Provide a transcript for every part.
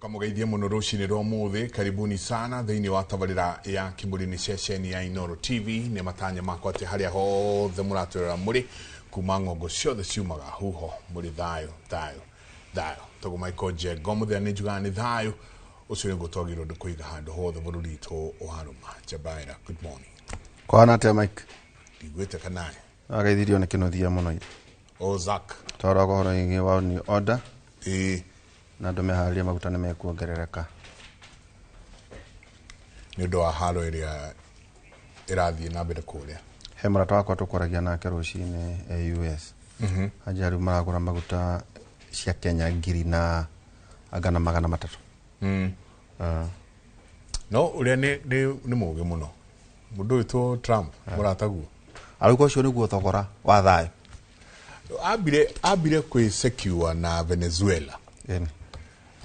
Tukamugeithia muno rucini rwa muthi karibuni sana thiini wa tabarira ya Kimulini session ya Inooro TV ne matanya makwa ati haria hothe muraturira muri kuma ngongo ciothe ciumaga huho muri thayo togo Michael Jego muthia ni njuga ni thayo ucio ni gutogirwo ndikuiga handu hothe bururi tu uharuma Jabaira. Good morning. Kwana te Mike Igwete kanaye agaithirio ni kinothia muno Ozak tora goro ingi wa ni order na ndo meharia maguta ne mekuongerereka ni ndo halo iria irathie na mbere kuria he murata wakwa tukoragia nake rucini US ajari maragura maguta cia Kenya ngiri na agana magana matatu no uria ni muge muno mundu itu Trump murataguo aruko cio niguo thogora wa thayo abire kwi secure na Venezuela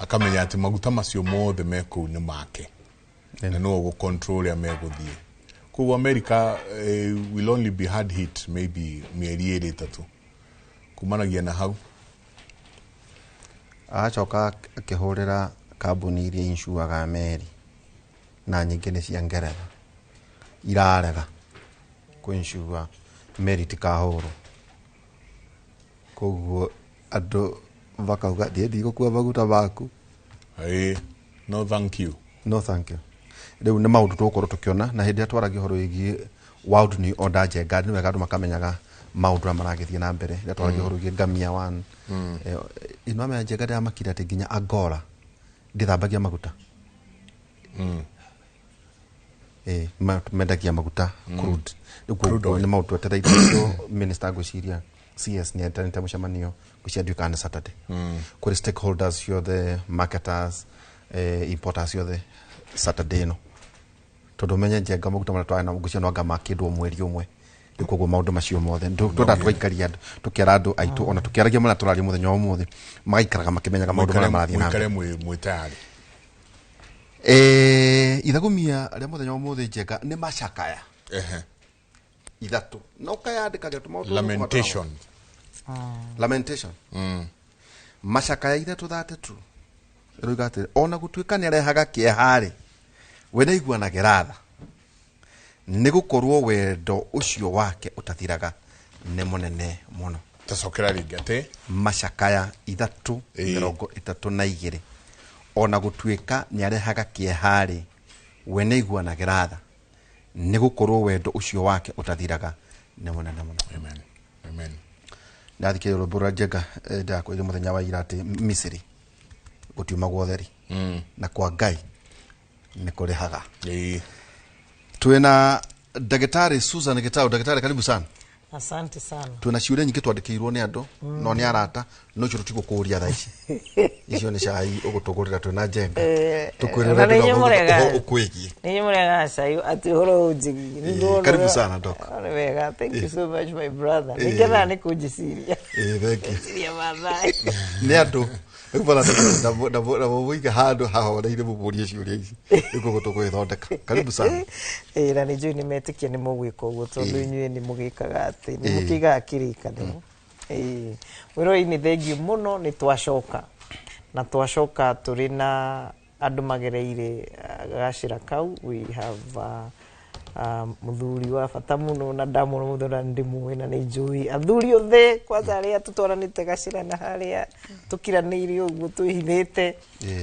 akamenya ati maguta macio mothe meko ni make na no go control ya meguthie ku America will only be hard hit maybe mieri iri tatu kumanagia na hau acoka akihurira kambuni iria insuaga meri na nyingi ni cia Ngeretha irarega kuinsua meri tikahuru koguo andu vakauga ndi gukua maguta baku no thank you riu ni maundu tukorwo tukiona na hindi atwaragia horo igi world ni order jenga ni wega andu makamenyaga maundu maragithie na mbere ria twaragia horo igi ngamia one ino ame jenga ndia makira ati nginya Angola ndithambagia maguta mendagia maguta crude ni maundu etereithio minister ngociria CS ni atante mucemanio kucianduika na Saturday kuri stakeholders yo the marketers importers yo the Saturday no tondu menye njenga maguta mara twana ngucia no ngama kindu mweri umwe ndikugo maundu macio mothe ndoda twaikaria andu tukiara andu aitu ona tukiaragia mara turari muthenya umuthe magaikaraga makimenyaga maundu mara marathie na mwikare mwitari ithagumia aria muthenya umuthe njenga ni macakaya ithatu no kayandikaga tumaundu lamentation macakaya ithatu thatatu rugate ona gutuika ni arehaga kiehari we na iguana geratha ni gukorwo wendo ucio wake utathiraga ne munene muno tacokera ringate macakaya ithatu 32 ona gutuika ni arehaga kiehari we na iguana geratha ni gukorwo wendo ucio wake utathiraga ne munene muno. Amen ndathike robora jega ndako ile muthenya wa irate Misiri gutiuma gwotheri na kwa Ngai ni kurihaga twena Daktari Susan Gitau. Daktari karibu sana. Asante sana. Tuna ciuria nyingi twandikirwo ni andu no ni arata no cyo tigukuria tha ici icio ni cai ugutugurira twena jenga tukwirira ndio ukwigie ni murega cai ati horo ujigi ndio karibu sana doc. Wega, thank you so much my brother. Ningena ni kujisiria thank you siria madai ni andu ukubona na muiga handu haho ile muburie ciuria ici igugutukwithondeka karibu sana. Na ni juu nimetikia ni mugwika uguo tondu inyuĩ ni mugikaga ati ni mukiga kirikano wiro ini thengi muno ni twacoka na twacoka turi na andu magereire gacira kau. We have muthuri wa bata muno na ndamuno muthura ndimu na ni njui athuri othe kwanza aria tutwaranite gacira na haria tukiraniire uguo twihithite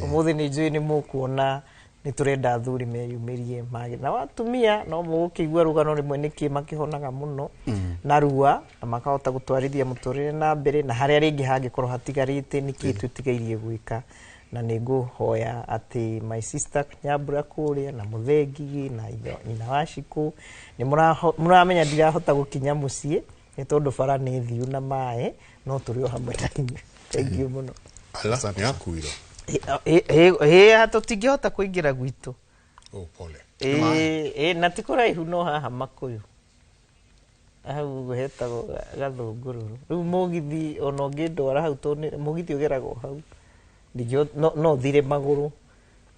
umuthi ni njui ni mukuona ni turenda athuri meyumirie magi na watumia no mugukigwa rugano rimwe niki makihonaga muno na ruwa na makahota gutwarithia muturire na mbere na haria ringi hangikorwo hatigarite niki tutigairie gwika na niguhoya ati my sister Nyambura kuria na Muthengi na ina Washiku ni muramenya ndirahota gukinya mucie ni tondu bara ni thiu na mae no turi o hamwe na inyu. Thank you muno. Asante yakuiro hato tingihota kuingira gwitu pole na tikuraihu no haha Makuyu hau hetagwo Gathungururu riu mugithi ona ngindwara hau to mugithi ugeragwo hau ndio no thire maguru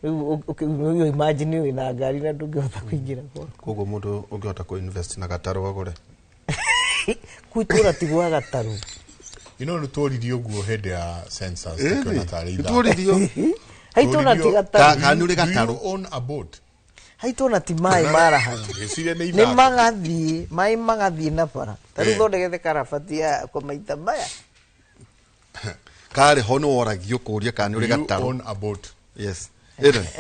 riu imagine we na ngari na ndungihota kuingira koguo mundu ungihota ku invest na Gataru agure kuitura tigwa Gataru ino nutworirio guo hende ya census tukona tari tworirio haitona tigataru kanuri Do you gataru own a boat? haitona ti mai marahaga Gĩciria nĩ nĩ ithaka. magathie mai magathie na bara tarĩu thondekete karabati ya kwa maita maya kare ho no oragio kuria kanuri Do you gataru own a boat? yes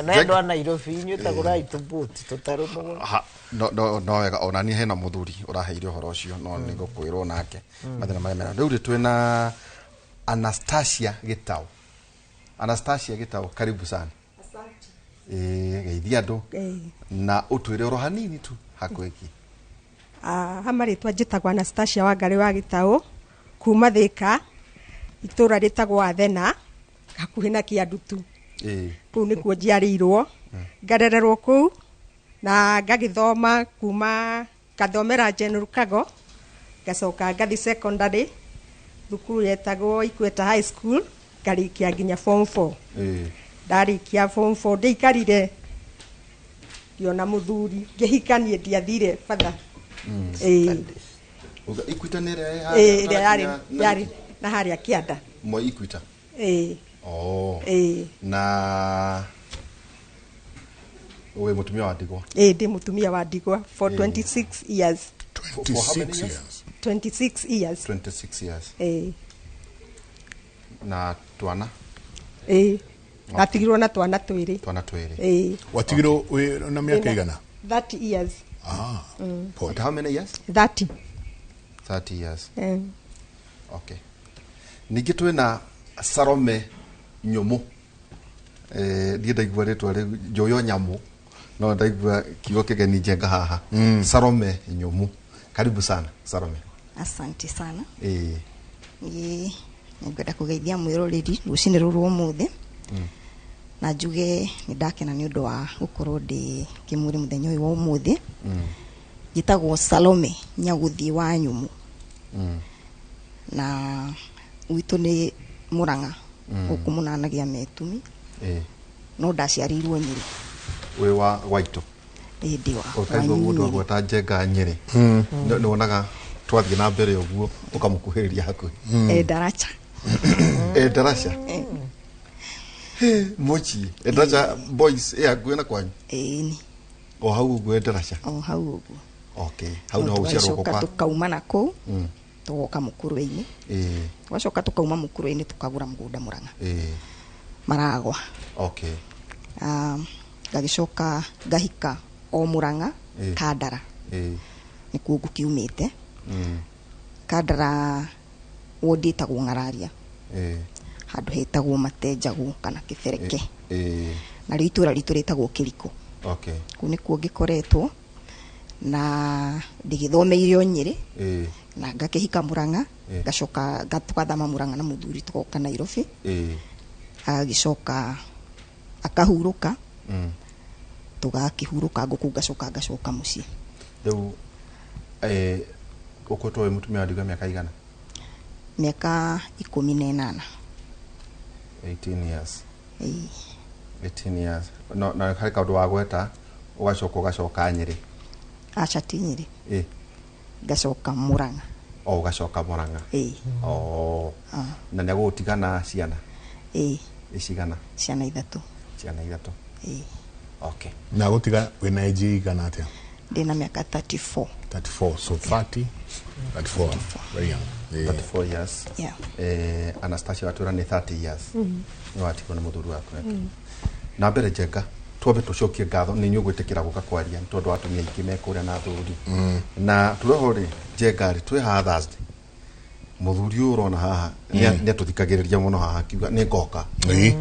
na andũ a Nairobi inyuĩ tagũrai tũbũti tũtarũ mũgũnda no wega ona ni hena muthuri uraheire uhoro ucio no ni gukwirwo nake mathina mara mera riu twina Anastasia Gitau. Anastasia Gitau, karibu sana. Asante. Geithia andu na utwire oro hanini tu hakweki. Hamaritwa njitagwo Anastasia Wangari wa Gitau kuma Thika itura ritagwo Athena hakuhi na Kiandutu. Kuu nikuo njiarirwo ngarererwo kuu na ngagithoma kuma ngathomera General Kago ngacoka ngathi secondary thukuru yetagwo Ikweta High School ngarikia nginya form 4 ndarikia form 4 ndikarire ndiona muthuri ngihikanie ndiathire father Ikweta nere yari na haria Kianda mo Ikweta na uwe mutumia wa Ndigwa ndi mutumia wa Ndigwa for 26 years 26 years 26 years na twana ngatigirwo na twana twiri watigirwo na miaka igana 30 years how many years 30 years okay ningi twina Salome Nyomo ndiye ndaigua ritwa ri Njoyo Nyamu no ndaigua kiugo kigeni njenga haha Salome Nyomo karibu sana Salome. Asante sana ngwenda kugeithia mwiroreri rucini ruru umuthi na njuge ni ndakena ni undu wa gukorwo ndi kimuri muthenya uyu wa umuthi njitagwo Salome Nyaguthi wa Nyumu na witu ni Murang'a ukumunanagia metumi no ndaciarirwo Nyeri we wa Waito ndi wa kaigua mundu agweta Njenga Nyeri no wonaga twathie na mbere uguo ukamukuhiriria hakuhi Daracha Daracha mochi Daracha boys agwena kwanyu ni hau uguo Daracha hau uguo okay hau no uciarwo kwa tukauma nako tugoka Mukuru-ini twacoka tukauma Mukuru-ini tukagura mugunda Murang'a Maragwa okay ngagicoka ngahika o Murang'a Kandara nikuo ngukiumite Kandara wodi tagwo Ng'araria handu hetagwo Matenjagu kana Kibereke na ritura ritagwo Kiriko okay kuu nikuo ngikoretwo na ndigithomeire Nyeri na ngakihika Murang'a ngacoka ngatukathama Murang'a na muthuri tugoka Nairobi agicoka akahuruka tugakihuruka nguku ngacoka mucii riu ukoto we mutumia Ndigwa miaka igana miaka 18 18 years 18 years no na hari kaundu wa gweta ugacoka Nyeri acha ti Nyeri ngacoka Murang'a ugacoka Murang'a na nä gåtigana ciana icigana ciana ithatu okay na gutiga wina age igana atia ndina miaka 34 so 34 very young 34 years Anastasia watura ni 30 years ni watigwo na muthuri waku na mbere Njenga twabe tucokie ngatho ni nyugwitikira guka kwaria tondu atumia ingi mekuria na thuri na tureho ri Njenga ri twi ha Thursday muthuri urona haha ni atuthikagiriria muno haha kiuga ni ngoka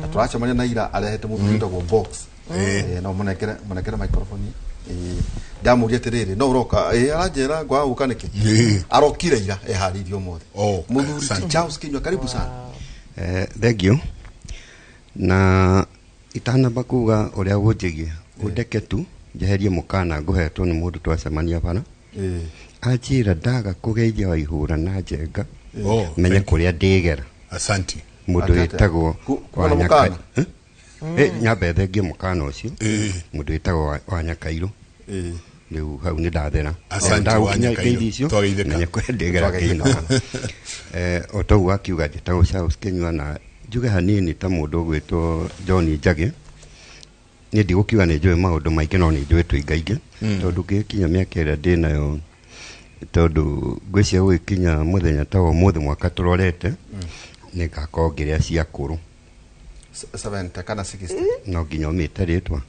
na turacemania na ira arehete muthuri ndagwo box no munekere microphone ndamuria tiriri no uroka aranjera ngwa guka niki arokire ira eharirio mothe muthuri Charles Kinyua karibu sana thank you na itana bakuga uria gunjigia undeke tu njeherie mukana nguhetwo ni mundu twacemania bana ajira ndaga kugeithia waihura na Njenga menye kuria ndigera asanti mundu witagwo kwa Nyaka nyambe thengie mukana ucio mundu witagwo wa Nyakairu riu hau ni ndathera ndagukinya ngeithi icio menye kuria ndigera kino otogu akiuga njitagwo Charles Kinyua na njuge hanini ta mundu gwitwo John Njagi ni ndigukiuga ni njui maundu maingi no ni njui tuingaingi tondu ngikinya miaka ĩrĩa ndinayo tondu ngwĩcia gũgĩkinya mũthenya ta ũmũthĩ mwaka tũrorete nĩ ngakorwo ngĩrĩa cia kũrũ 70 kana 60 no nginya ũmĩte rĩtwa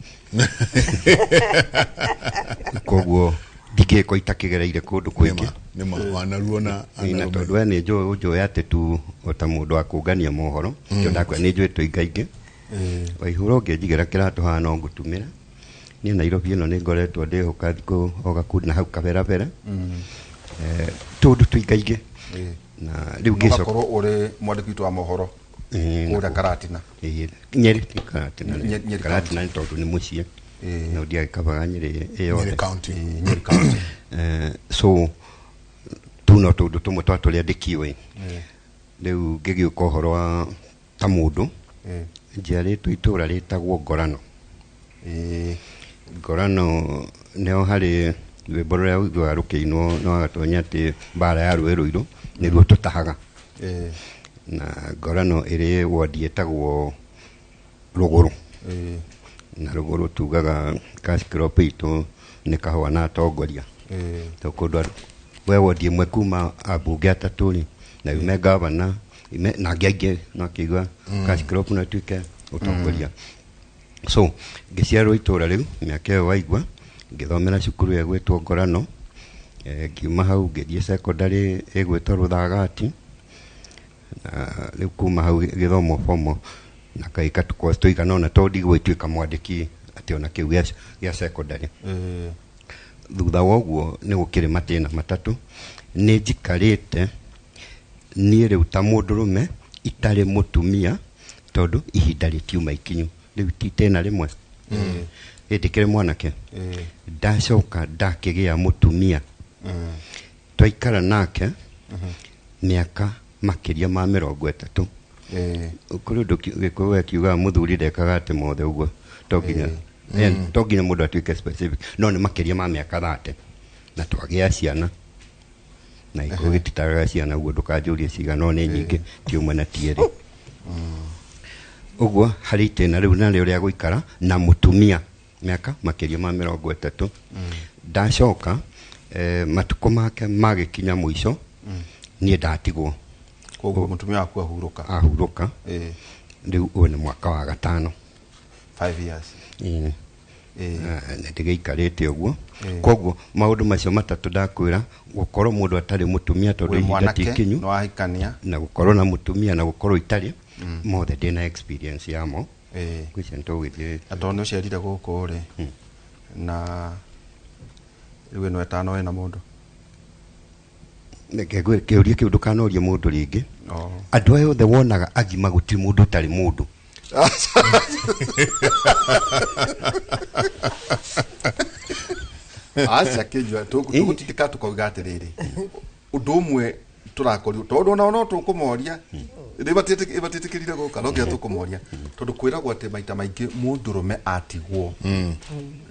koguo ndingĩko itakĩgereire kũndũ kũingĩ nĩma wanaruona tondũ we nĩ njũĩ atĩ tu ota mũndũ wa kũngania mohoro kĩo ndakwĩra nĩ njũĩ tũingaingĩ waihũra ũngĩnjigĩra kĩratũ haha no ngũtumĩra niĩ Nairobi ĩno nĩ ngoretwo ndĩhũka thikũ o gakundi na hau kaberabere tũndũ tũingaingĩ na rĩu ngĩcokorwo ũrĩ mwandĩki witũ wa mohoro kũrĩa Karatina Nyeri Karatina nĩ tondũ nĩ mũciĩ na ndiagĩkabaga Nyeri ĩyothe Nyeri County so tuno tũndũ tũmwe twa tũrĩa ndĩkiũĩ rĩu ngĩgĩũka ũhoro wa ta mũndũ njiarĩtwo itũũra rĩtagwo Ngorano Ngorano nĩho harĩ rwĩmbo rũrĩa ũiguaga rũkĩinwo no agatonya atĩ mbara ya Rũĩ Rũirũ nĩruo tũtahaga na Ngorano ĩrĩ wodi ĩtagwo Rũgũrũ na Rũgũrũ tugaga cash crop itũ nĩ kahũa na atongoria to kũndũ we wodi ĩmwe kuma ambunge atatũ rĩ na yume gavana na ngĩaingĩ no akĩigua cash crop no ĩtuĩke ũtongoria so ngĩciarwo itũũra rĩu mĩaka ĩyo waigua ngĩthomera cukuru ĩgwĩtwo Ngorano ngiuma hau ngĩthiĩ secondary ĩgwĩtwo Rũthagati na rĩu kuma hau gĩthomo formal na kaika tũigana ona to ndigũgĩtuĩka mwandĩki atĩ ona kĩu gĩa secondary thutha wa ũguo nĩ gũkĩrĩ matĩna matatũ nĩ njikarĩte niĩ rĩu ta mũndũrũme itarĩ mũtumia tondũ ihinda rĩtiuma ikinyu rĩu ti itĩna rĩmwe ndĩkĩrĩ mwanake ndacoka ndakĩgĩa mũtumia twaikara nake mĩaka makĩria ma 30 kũrĩ ũndũ Gĩkũyũ akiugaga mũthuri ndekaga atĩ mothe ũguo to nginya mũndũ atuĩke specific no nĩ makĩria ma mĩaka 30 na twagĩa ciana na Gĩkũyũ gĩtitagaga ciana ũguo ndũkanjũrie cigana no nĩ nyingĩ ti ũmwe na ti erĩ ũguo harĩ itĩna rĩu narĩo rĩa gũikara na mũtumia mĩaka makĩria ma 30 ndacoka matukũ make magĩkinya mũico niĩ ndatigwo koguo mũtumia waku ahurũka rĩu ũyũ nĩ mwaka wa gatano 5 years na ndĩgĩikarĩte ũguo koguo maũndũ macio matatũ ndakwĩra gũkorwo mũndũ atarĩ mũtumia tondũ ihinda ti ikinyu na gũkorwo na mũtumia na gũkorwo itarĩ mothe ndĩna experience yamo gwĩcia nĩtũgũgĩthiĩ na tondũ nĩ ũciarire gũkũ rĩ na rĩu ĩno ĩtano wĩna mũndũ kĩũria kĩu ndũkanorie mũndũ rĩngĩ andũ aya othe wonaga agima gũtirĩ mũndũ ũtarĩ mũndũ aca kĩnjua tũgũtindĩka tũkauga atĩrĩrĩ ũndũ ũmwe tũrakorio tondũ ona no tũkũmoria ĩbatĩtĩkĩrire gũka no nginya tũkũmoria tondũ kwĩragwo atĩ maita maingĩ mũndũrũme atigwo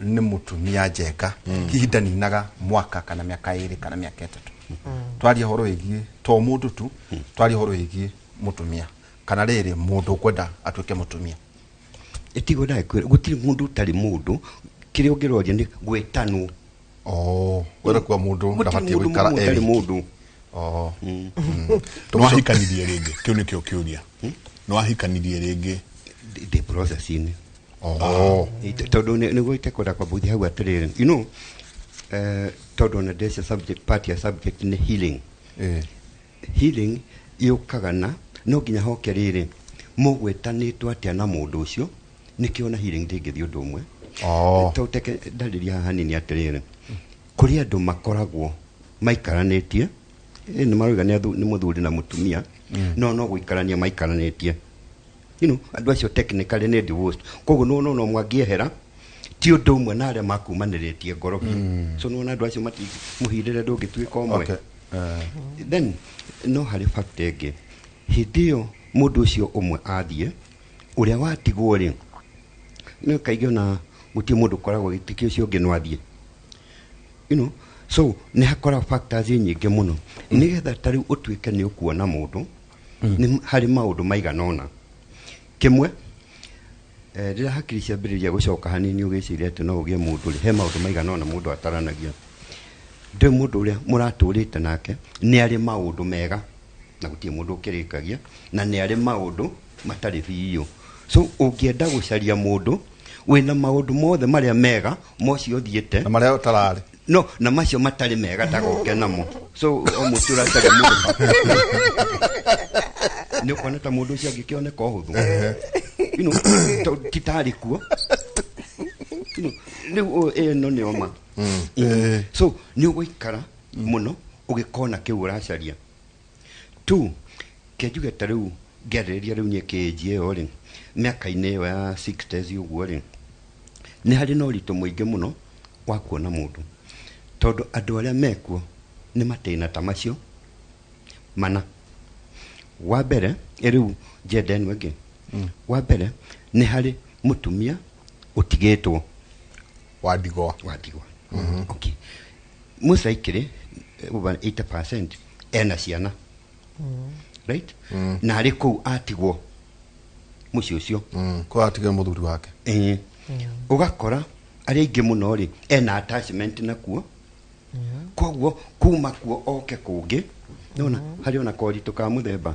nĩ mũtumia njenga ihinda ninaga mwaka kana mĩaka 2 kana mĩaka 3 twaria horo wĩgiĩ to mũndũ tu twaria horo wĩgiĩ mũtumia kana rĩrĩ mũndũ kwenda atuĩke mũtumia ĩtigo ndakwĩra gũtirĩ mũndũ ũtarĩ mũndũ kĩrĩa ũngĩroria nĩ gwĩtanwo kwenda kwa mũndũ ndabatiĩ gũikara ũtarĩ mũndũ nĩwahikanirie rĩngĩ kĩu nĩkĩo kĩũria nĩwahikanirie rĩngĩ the process-inĩ tondũ nĩguo itekwenda kwambũthia hau atĩrĩrĩ you know tondũ ona ndĩcia subject part ya subject nĩ healing healing yũkaga na no nginya hoke rĩrĩ mũgwetanĩtwo atĩa na mũndũ ũcio nĩkĩo na healing ndĩngĩthiĩ ũndũ ũmwe tũteke ndarĩria haha hanini atĩrĩrĩ kũrĩ andũ makoragwo maikaranĩtie nĩ marauga nĩ mũthuri na mũtumia no gũikarania maikaranĩtie you know andũ acio technically nĩ divorced koguo no mwangĩehera ti ũndũ ũmwe na arĩa makumanĩrĩtie ngoro so nĩwona andũ acio mũhindĩre ndũngĩtuĩka ũmwe then no harĩ fact ĩngĩ hĩndĩ ĩyo mũndũ ũcio ũmwe athiĩ ũrĩa watigwo rĩ nĩ kaingĩ ona gũtirĩ mũndũ ũkoragwo gĩtĩkĩ ũcio ũngĩ no athiĩ you know so nĩ hakoragwo factors nyingĩ mũno nĩgetha tarĩu ũtuĩke nĩ ũkuona mũndũ nĩ harĩ maũndũ maigana ũna kimwe rĩrĩa hakiri ciambĩrĩria gũcoka hanini ũgĩciria atĩ no ũgĩe mũndũ he maũndũ maigana ona mũndũ ataranagia ndĩ mũndũ ũrĩa mũratũrĩte nake nĩ arĩ maũndũ mega na gũtirĩ mũndũ ũkĩrĩkagia na nĩ arĩ maũndũ matarĩ biũ so ũngĩenda gũcaria mũndũ wĩna maũndũ mothe marĩa mega mocio thiĩte na marĩa ũtararĩ no na macio matarĩ mega ndagoke namo so mũtu ũracaria mũndũ nĩ ũkona ta mũndũ ũcio angĩkĩoneka ũhũthũ titarĩ kuo rĩu ĩno nĩ oma so nĩ ũgũikara mũno ũgĩkona kĩu ũracaria tu kĩnjuge ta rĩu ngĩarĩrĩria rĩu niĩ kĩnji ĩyo rĩ mĩaka-inĩ ĩyo ya 60s ũguo rĩ nĩ harĩ na ũritũ mũingĩ mũno wa kuona mũndũ tondũ andũ arĩa mekuo nĩ matĩna ta macio mana wa mbere rĩu njenda ĩno ĩngĩ wa mbere nĩ harĩ mũtumia ũtigĩtwo wa ndigwa okay mũcaikĩrĩ over 80% ena ciana right na harĩ kũu atigwo mũciĩ ũcio kwa atigwo mũthuri wake ũgakora arĩa aingĩ mũno rĩ ena attachment nakuo koguo kuma kuo oke kũngĩ nona harĩ ona koritũ ka mũthemba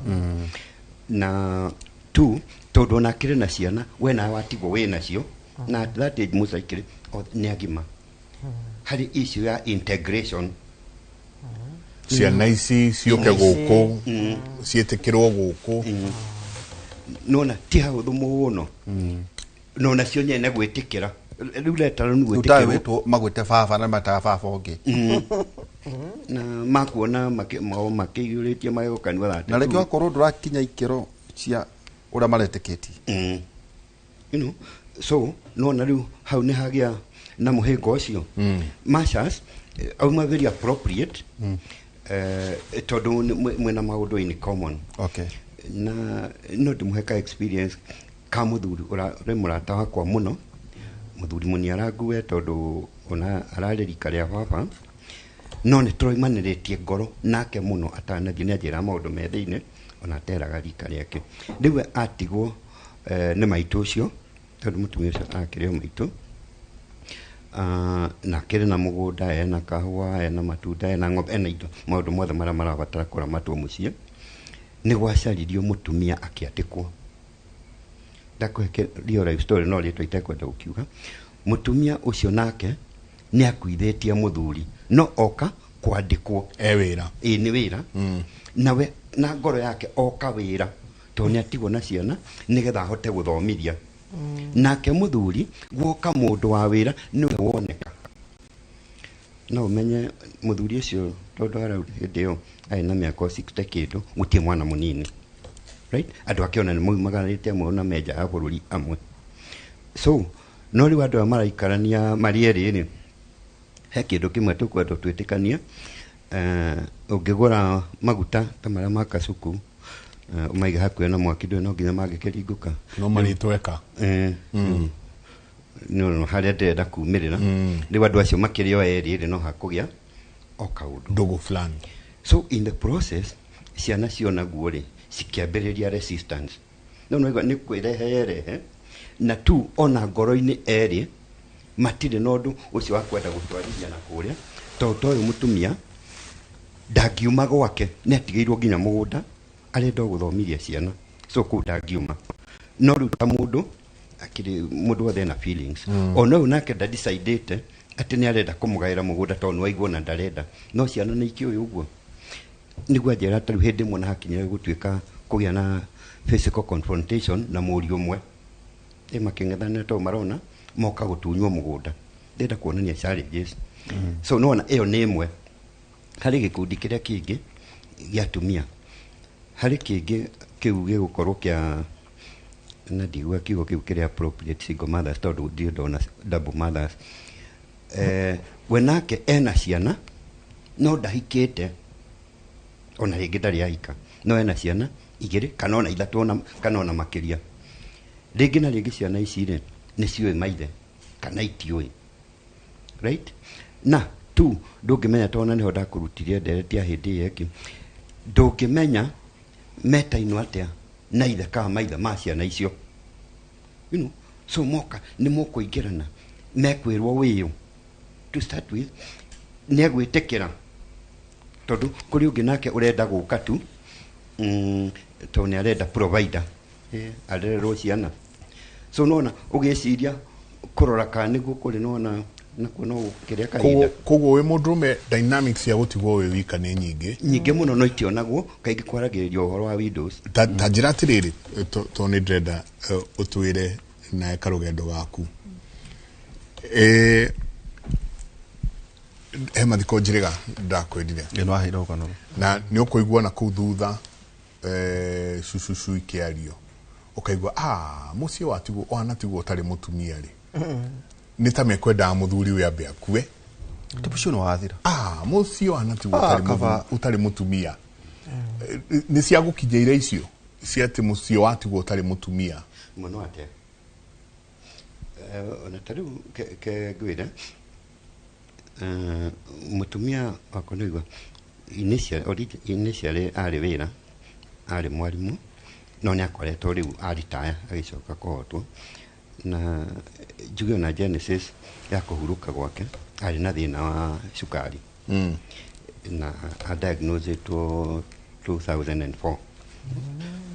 na tu tondũ ona kĩrĩ na ciana we nawe watigwo wĩ nacio na at that age mũcaikĩrĩ nĩ agima harĩ issue ya integration ciana ici ciũke gũkũ ciĩtĩkĩrwo gũkũ nona ti hahũthũ mũno nona cio nyene gwĩtĩkĩra rĩu letara nĩ gwĩtĩkĩrwo magwĩte baba na mataga baba ũngĩ na makuona makĩiyũrĩtie magĩgũkanua thate na rĩngĩ wakorwo ndũrakinya ikĩro cia ũrĩa maretĩkĩtie so nona rĩu hau nĩ hagĩa na mũhĩnga ũcio mashas auma very appropriate tondũ mwena maũndũ in common na no ndĩmũheka experience ka mũthuri ũrĩ mũrata wakwa mũno mũthuri mũniarangue tondũ ona ararĩ rika rĩa baba no nĩ tũroimanĩrĩtie ngoro nake mũno atanathiĩ nĩ anjĩra maũndũ me thĩinĩ ona ateraga rika rĩake rĩu atigwo nĩ maitũ ũcio tondũ mũtumia ũcio akĩrĩ o maitũ na kĩrĩ na mũgũnda ena kahũa ena matunda ena ng'ombe ena indo maũndũ mothe marĩa marabatara kũramatwo mũciĩ nĩ gwacaririo mũtumia akĩandĩkwo ndakũhe real life story no rĩtwa itekwenda gũkiuga mũtumia ũcio nake nĩ akuithĩtie mũthuri no oka kwandĩkwo wĩra nĩ wĩra nawe na ngoro yake oka wĩra tondũ nĩ atigwo na ciana nĩgetha ahote gũthomithia nake mũthuri guoka mũndũ wa wĩra nĩwe woneka no ũmenye mũthuri ũcio tondũ arau hĩndĩ ĩyo arĩ na mĩaka 60 kĩndũ gũtirĩ mwana mũnini right andũ akĩona nĩ maumagarĩte amwe na menja ya bũrũri amwe so no rĩu andũ aya maraikarania marĩ erĩ rĩ he kĩndũ kĩmwe tũkwenda twĩtĩkanie ũngĩgũra maguta ta marĩa ma kacuku umaiga hakuhĩ na mwaki ndũĩ no nginya mangĩkĩringũka no marĩtweka no harĩa ndĩrenda kumĩrĩra rĩu andũ acio makĩrĩ o erĩ no hakũgĩa o kaũndũ ndogo fulani so in the process ciana cionaguo rĩ cikĩambĩrĩria resistance no nĩ kwĩrehe na tu ona ngoro-inĩ erĩ matirĩ na ũndũ ũcio wa kwenda gũtwarithia na kũrĩa tondũ ũyũ mũtumia ndangiuma gwake nĩ atigĩirwo nginya mũgũnda arenda gũthomithia ciana so kũu ndangiuma no rĩu ta mũndũ akĩrĩ mũndũ wothe na feelings ona ũyũ nake ndadecidĩte atĩ nĩ arenda kũmũgaĩra mũgũnda tondũ nĩwaiguo na ndarenda no ciana nĩ ikĩũĩ ũguo nĩguo anjĩra ta rĩu hĩndĩ ĩmwe na hakinyire gũtuĩka kũgĩa na physical confrontation na mũriũ ũmwe makĩng'ethanĩra tondũ marona moka gũtunywo mũgũnda ndenda kuonania challenges so nona ĩyo nĩ ĩmwe harĩ gĩkundi kĩrĩa kĩngĩ gĩa atumia harĩ kĩngĩ kĩu gĩgũkorwo kĩa na ndigua kiugo kĩu kĩrĩ appropriate single mothers tondũ ndirĩ ndona double mothers we nake ena ciana no ndahikĩte ona rĩngĩ ndarĩ ahika no ena ciana igĩrĩ kana ona ithatũ kana ona makĩria rĩngĩ na rĩngĩ ciana ici rĩ nĩ ciũĩ maithe kana itiũĩ right na tu ndũngĩmenya tona nĩho ndakũrutirie nderetia hĩndĩ ĩyo ĩngĩ ndũngĩmenya metainwo atĩa na ithe kana maithe ma ciana icio you know, so moka nä måkåingärana mekwärwo wä to start with nä egwätä ra tondå kå rä å ngä nake å renda gå ka tu tondå nä arenda provider arererwo ciana so nona å gä ciria kå rora kana nä guo kå rä nona nakuo no kä rä a kahinda koguo wä må ndå me dynamics cia gå tigwo wä wika nä nyingä må no no itionagwo kaingä kwaragä rä ria å horo wa windows ta njä ra atä rä rä to nä ndärenda å twä re nae karå gendo gaku he mathiko njä rä ga ndakwendire na nä å kå igua na kå u thutha cucucu ikä ario å kaigua må ciä watigwo wanatigwo å tarä må tumia rä nä ta mekwendaga må thuri we ambe akue må ciä wanatigwo å tarä må tumia nä ciagå kinya ire icio cia atä må ciä watigwo å tarä må tumia må no atä ona ta rä u ngwä re må tumia wakwa nä igua initially arä wä ra arä mwarimå no nä akoretwo rä u aritaya agä coka kåhotwo na njuge ona genesis ya kå hurũka gwake arä na thä na wa cukari na adiagnosetwo 2004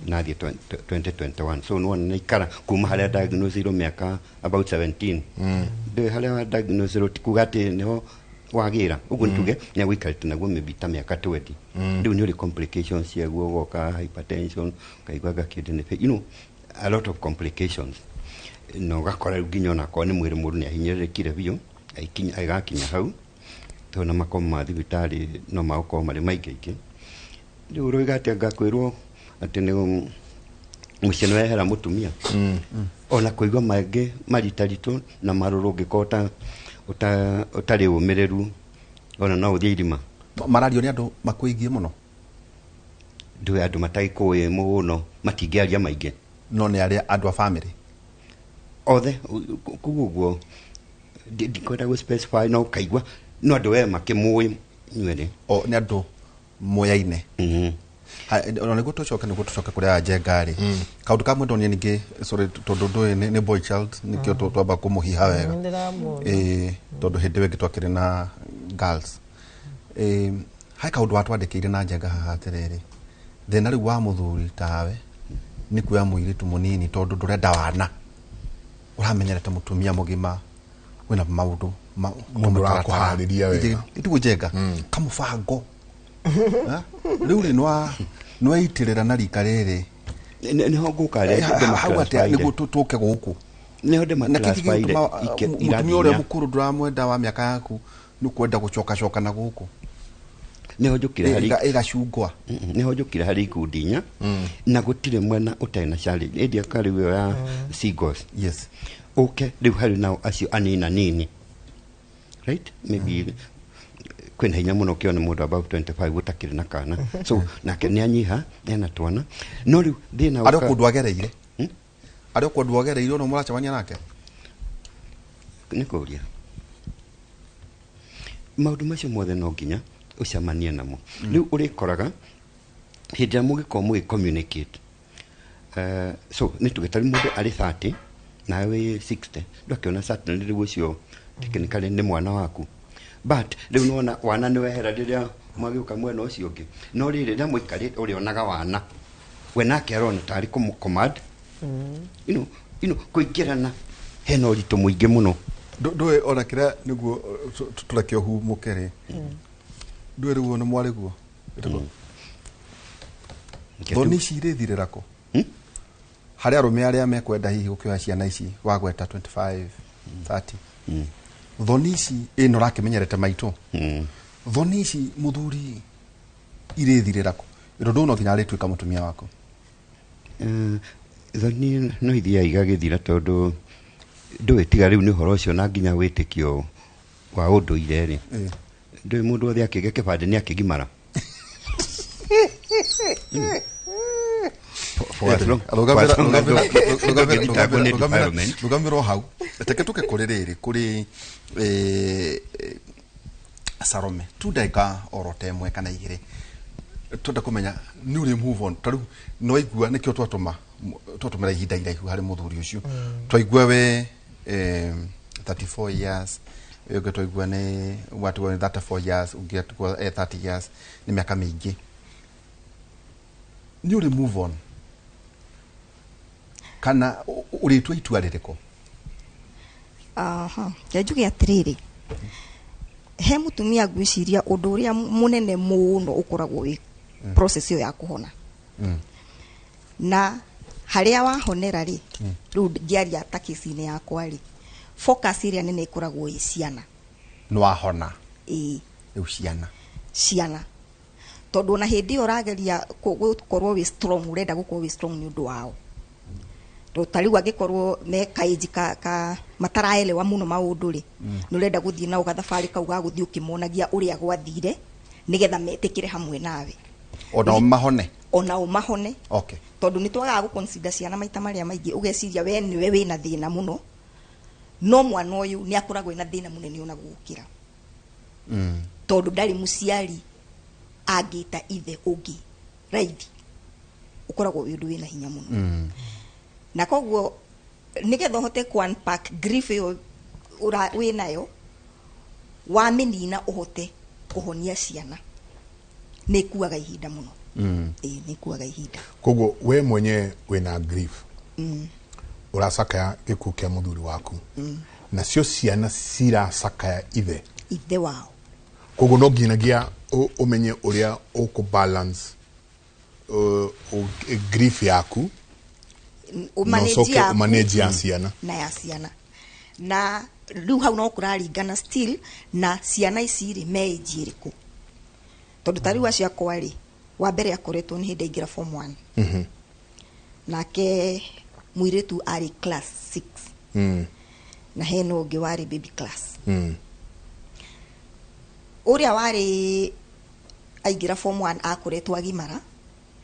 na thiä 2021 so nä wona nä ikara kuma harä a diagnoseirwo mä aka about 17 ndä harä a diagnoseirwo ti kuga atä nä ho wagä ra å guo nä tuge nä agå ikarä te naguo maybe ta mä aka 20 rä u nä å rä complications ciaguo goka hypertension kaigua gakä ndä nä you know a lot of complications no gakora rä u nginya onakorwo nä mwä rä må rå nä ahinyä rä rä kire biå agakinya hau tondå na makomo ma thibitarä no magåkorwo marä maingä ingä rä u rå igatä ngakwä rwo atä nä må ciä nä wehera må tumia ona kå igua mangä maritaritå na marå rå ngä korwo å tarä å mä rä ru ona no å thiä irima marario nä andå makwäigie må no ndå andå matagä kå ä må no matingä aria maingä no nä arä andå a bamä othe kuguo guo ndikwenda gå specify no kaigua no andå we makä må ä nyuä nä andå moyaine ona nä guo tå coke kå rä a njengarä kaå ndå kamwe ndonie ningä tondå ndå nä boy child nä kä o twamba kå må hiha wega tondå hä ndä wengä twakä rä na girls hai kaå ndå watwandä kä ire na njenga haha atä rä rä thäna rä u wa må thuri tawe nä kuoya må irä tu må nini tondå ndå renda wana å ramenyerete må tumia må gima wä na maå ndå må ndå rakå harä ria wega itugu njenga kamå bango rä u rä nä waitä rä ra na rika rä rä nä ho ngå hau atä nä guo tå ke gå kå na kä kä gä må tumia å rä a må kå rå ndå ramwenda wa mä aka yaku nä kwenda gå cokacoka na gå kå nä ho njå kä re ĩgacungwa nä ho njå kä re harä ikundi inya na gå tirä mwena å tarä na challenge ä ndiaka rä u ä yo ya Seagulls å ke rä u harä nao acio aninanini right maybe kwä na hinya må no kä one må ndå about 25 gå takä rä na kana so nake nä anyiha ena twana no rä u thä na arä å kå ndå agereire arä å kå ndå agereire å no må racemania nake nä kå ria maå ndå macio mothe no nginya å cemanie namo rä u å rä koraga hä ndä ä rä a må gä korwo må gä communicate so nä tå gä tarä må ndå arä 30 nawe wä 60 ndå akä ona certainly rä u å cio technically nä mwana waku but rä u nona wana nä wehera rä rä a mwagä å ka mwena å cio å ngä no rä rä rä a må ikarä å rä onaga wana we nake arona tarä kå må command kå ingä rana hena å ritå må ingä må no ndå ona kä rä a nä guo tå reke å humå ke rä ndå rä guo nä mwarä guo thoni ici irä thirä ra kå harä arå me arä a mekwenda hihi gå kä oya ciana ici wagweta 25 30 thoni ici ä no rakä menyerete maitå thoni ici må thuri irä thirä ra kå ä ro ndå no nginya arä tuä ka må tumia wako thoni no ithiaga igagä thira tondå ndå wä tiga rä u nä å horo å cio na nginya wä tä kio wa å ndå ire rä ndå må ndå othe akä ge kä bandä nä akä gimara rugamä ro hau teke tå ke kå rä rä rä kå rä Salome tu ndaika oro temwe kana igä rä tonda kumenya ni uri move on taru no igua nikio twatumira ihinda iraihu hari muthuri ucio twaigua we 34 years yoga twaigua ni watu wa 34 years ungiatukwa 30 years ni miaka mingi ni uri move on kana uri tu itua ririko njuge atiriri he mutumia gwiciria undu uria munene muno ukoragwo wi process yo ya kuhona na haria wahonera ri riu ngiaria takisi-ini yakwa ri focus iria nene ikoragwo i ciana no wahona riu ciana tondu na hindi iyo urageria gukorwo wi strong urenda gukorwo wi strong ni undu wao tariu angikorwo me kaiji ka mataraelewa muno maundu ri nurenda guthii na ugathafari kau ga guthii ukimonagia uria gwathire nigetha metikire hamwe nawe ona mahone okay tondu ni twaga gu consider ciana maita maria maingi ugeciria we niwe wina thina muno no mwana uyu ni akoragwo ina thina munene ona gukira tondu ndari muciari agita ithe ungi raithi ukoragwo wi undu wina hinya muno na koguo nigetha hote ku unpack grief yo winayo wa menina uhote kuhonia ciana ni kuaga ihinda muno ni kuaga ihinda koguo we mwenye wina grief urasaka gikuo kia muthuri waku na cio ciana cirasaka ithe wao koguo no nginagia umenye uria uku balance grief yaku manage ya ciana na riu hau no kuraringana still na ciana ici ri meji iriku tondu tariu acia kwari wa mbere akoretwo ni hindi ingira form 1 nake muiritu ari class 6 na heno ungi wari baby class uria wari aingira form 1 akoretwo agimara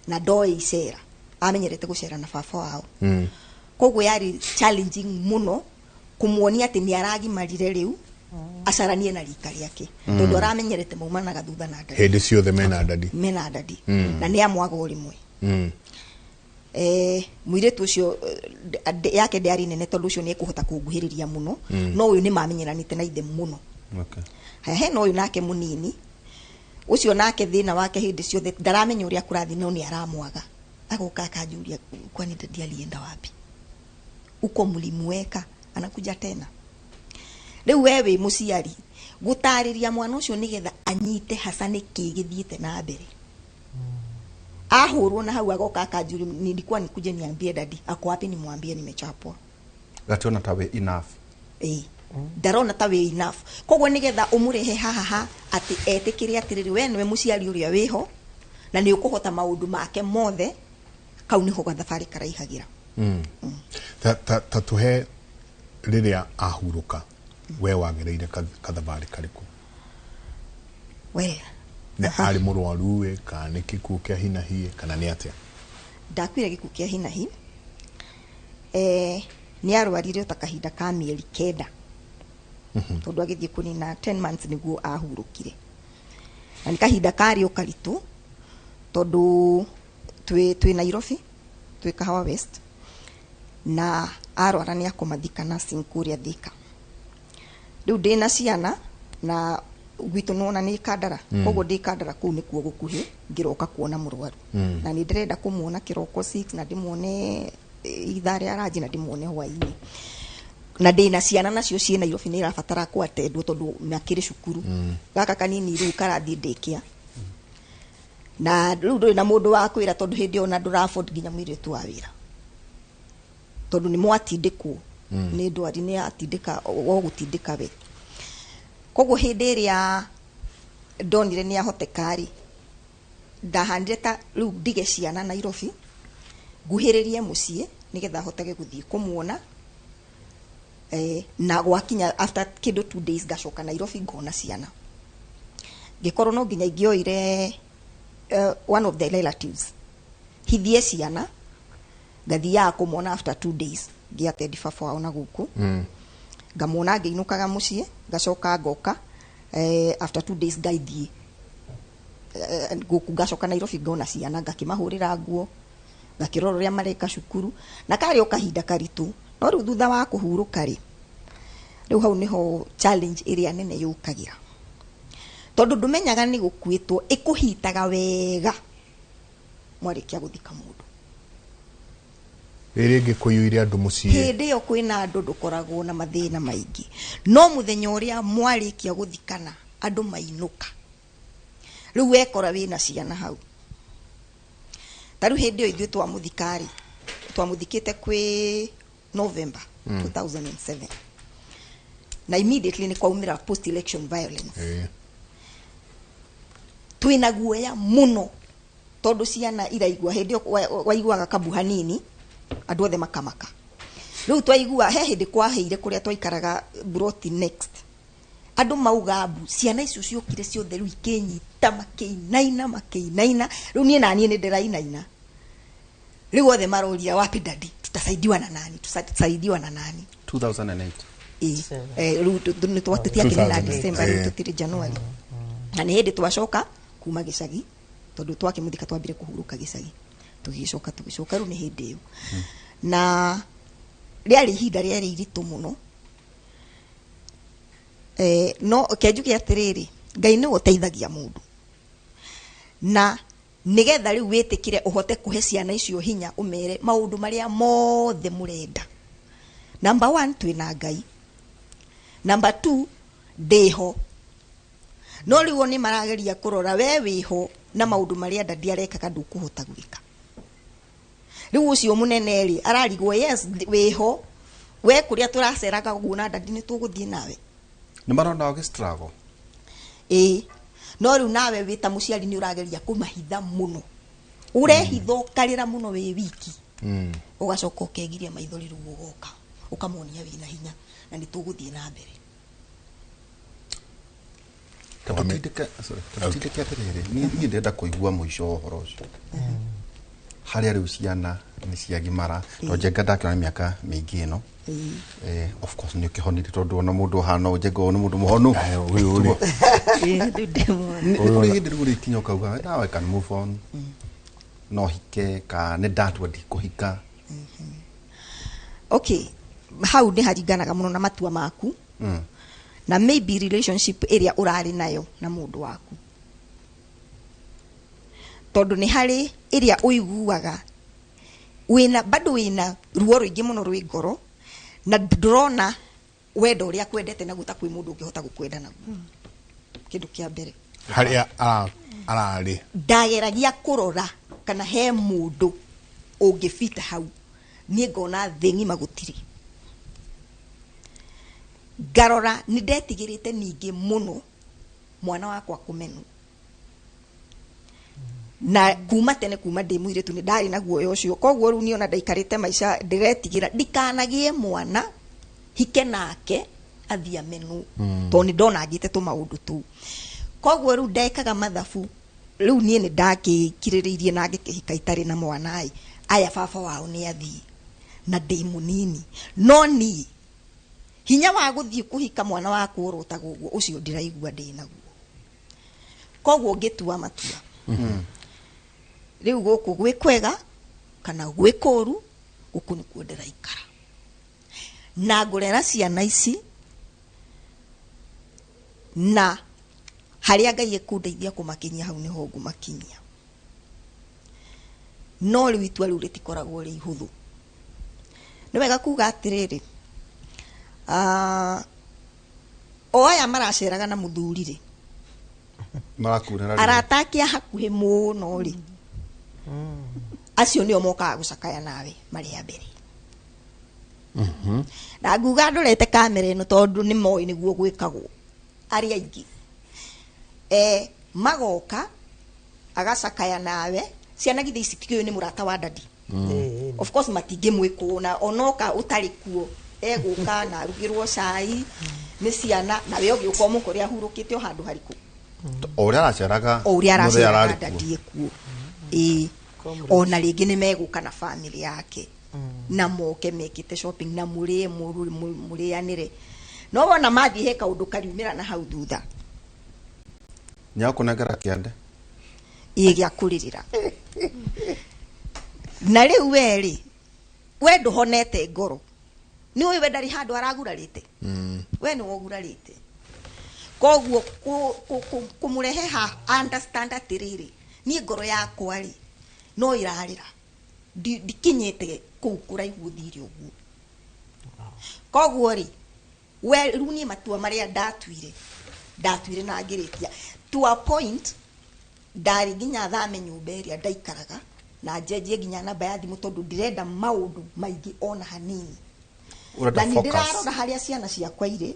na ndoi icera amenyerete gucera na baba wao koguo yari challenging muno kumuonia ati ni aragimarire riu acaranie na rika riake tondu aramenyerete maumanaga thutha na ndadi hindi ciothe mena ndadi na ni amwaga urimwe muiretu ucio yake ndiari nene tondu ucio ni ekuhota kunguhiriria muno no uyu ni mamenyeranite na ithe muno he no uyu nake munini ucio nake thina wake hindi ciothe ndaramenya uria kurathi no ni aramwaga agoka akajuria kwani ndadi alienda wapi uko mlimweka anakuja tena riu wewe muciari gutariria mwana ucio nigetha anyite hasa niki githiite na mbere ahurwo na hau agoka akajuria nilikuwa nikuje niambie dadi ako wapi nimwambie nimechapwa gationa tawe enough ndarona tawe enough koguo nigetha umurehe haha ati etikire atiriri we niwe muciari uria wiho na ni ukuhota maundu make mothe kau niho gathabari karaihagira ta tuhe riria ahuruka we wagereire kathabari kariku we ne ari murwaru we kana gikuo kia hinahi kana ni atia ndakwire gikuo kia hinahi ni arwarire ta kahinda ka mieri 9 tondu agithie kunina 10 months niguo ahurukire na ni kahinda kari ukaritu tondu twi Nairobi twi Kahawa West na arwara ni akomathika na sinkuria thika riu ndina ciana na gwitu nona ni kandara koguo ndi kandara kuu nikuo gukuhi ngiroka kuona murwaru na ni ndirenda kumuona kiroko 6 na ndimuone ithari araji na ndimuone hwaini na ndina ciana nacio ciĩ Nairobi ni irabatara kwatendwo tondu makiri cukuru gaka kanini riu karathi ndikia na riu nduri na mundu wa kwira tondu hindi ona ndura afford nginya mwiritu wa wira tondu ni mwatindikwo ni ndwari ni atindika wo gutindika we koguo hindi iria ndonire ni ahotekari ndahandire ta riu ndige ciana Nairobi nguhiririe mucii nigetha hotage guthii kumuona na gwakinya after kido 2 days gacoka Nairobi ngona ciana gikorwo no nginya ingioire one of the relatives hithie ciana gathia kumona after 2 days giatendi baba wao na guku ngamona ngiinukaga mucii gacoka ngoka after 2 days gaithie ngacoka Nairobi ngona ciana ngakimahurira nguo ngakirora uria mareka cukuru na kari o kahinda karitu no riu thutha wa kuhuruka ri riu hau niho challenge iria nene yukagira tondu ndumenyaga ni gukwitwo ikuhitaga wega mwarikia guthika mundu rĩngĩ kũiyũire andũ mũciĩ hĩndĩ ĩyo kwĩna andũ ndũkoragwo na mathĩna maingĩ no mũthenya ũrĩa mwarĩkia gũthikana andũ mainũka rĩu wekora wĩna ciana hau tarĩu hĩndĩ ĩyo ithuĩ twamũthikari twamũthikĩte kwĩ November 2007 na immediately ni kwaumĩra post election violence twĩna guoya mũno tondu ciana iraigua hĩndĩ waiguaga kabu hanini andũ othe makamaka riu twaigua he hindi kwaheire kuria twaikaraga Buroti next andũ maugabu ciana icio ciokire ciothe riu ikenyita makeinaina riu nie nani ni ndirainaina riu othe maroria wapi dadi tutasaidiwa na nani 2008 riu ni twatitia kinena December riu tutire January na ni hindi twacoka kuma gicagi tondu twakimuthika twambire kuhuruka gicagi tugicoka riu ni hindi iyo na riari ihinda riari iritu muno no kenjuke atiriri Ngai ni uteithagia mundu na nigetha riu witikire uhote kuhe ciana icio hinya umere maundu maria mothe murenda number 1 twina Ngai number 2 ndiho no riu ni marageria kurora we wiho na maundu maria ndadi areka ndukuhota gwika riu ucio munene ri ararigwo yes wiho we kuria turaceraga guona ndadi ni tuguthie nawe ni marona wage struggle no riu nawe wita muciari ni urageria kumahitha muno urehitho karira muno we wiki ugacoka ukegiria maithori riu ugoka ukamonia wina hinya na ni tuguthie na mbere tabutindike atiriri ni ndenda kuigua muico uhoro ucio haria riu ciana ni ciagimara to jenga ndakira miaka mingi ino of course ni ukihonire tondu ona mundu hana ujengo ni mundu muhonu uyu uri uri hindi riu rikinya ukauga now I can move on no hike ka ne ndatwa ndikuhika okay how ni haringanaga muno na matua maku na maybe relationship area urari nayo na mundu waku tondu ni hari area uiguaga wina bado wina ruo ruingi muno rwi ngoro na ndrona wendo uria kwendete na guta kwi mundu ungihota gukwenda naguo kindu kia mbere haria arari ndageragia kurora kana he mundu ungifita hau nie ngona thengi magutiri garora ni ndetigirite ningi muno mwana wakwa kumenu na kuma tene kuma ndimwire tu ni ndari na guoyo ucio koguo ru niona ndaikarite maisha ndiretigira ndikanagie mwana hike nake athia menu to ni ndona agite tu maundu tu koguo ru ndekaga mathabu riu nie ni ndakikiriririe na ngikihika itari na mwana ai aya baba wao ni athii na ndi munini no ni hinya wa guthie kuhika mwana waku urutaga uguo ucio ndiraigua ndi naguo koguo ngitua matua riu guku gwikwega kana gwikoru guku ni kuendera ikara na ngurera ciana ici na haria Ngai ekundeithia kumakinyia hau niho ngumakinyia no riu itua riu ritikoragwo ri ihuthu ni wega kuga atiriri o aya maraceraga na muthuri ri marakurana aratakia hakuhi muno ri acio nio mokaga gucakaya nawe maria mbere na nguga ndorete kamera ino tondu ni moi niguo gwikagwo ari aingi magoka agacakaya nawe ciana githe ici ni murata wa dadi of course matinge mwikuna onoka utari kuo eguka na rugirwo cai ni ciana na we ogi ukomo kuria hurukite o handu hariku oria araceraga muthera dadi kuo ona ringi ni meguka na family yake na moke mekite shopping na murianire no wona mathi he kaundu kariumira na hau thutha nyakunengera kiande gĩa kũrĩrĩra na rĩu we ndũhonete ngoro nĩ ũĩ we ndarĩ handũ aragurarĩte we nĩ wogurarĩte koguo kũmũrehe ha understand atĩrĩrĩ niĩ ngoro yakwa no irarĩra ndikinyĩte kũu kũraihu thirĩ ũguo koguo we rĩu niĩ matua marĩa ndatuire na ngĩrĩkia to a point ndarĩ nginya thame nyũmba ĩrĩa ndaikaraga na njenjie nginya namba ya thimũ tondũ ndirenda maũndũ maingĩ ona hanini na nĩ ndĩrarora harĩa ciana ciakwa irĩ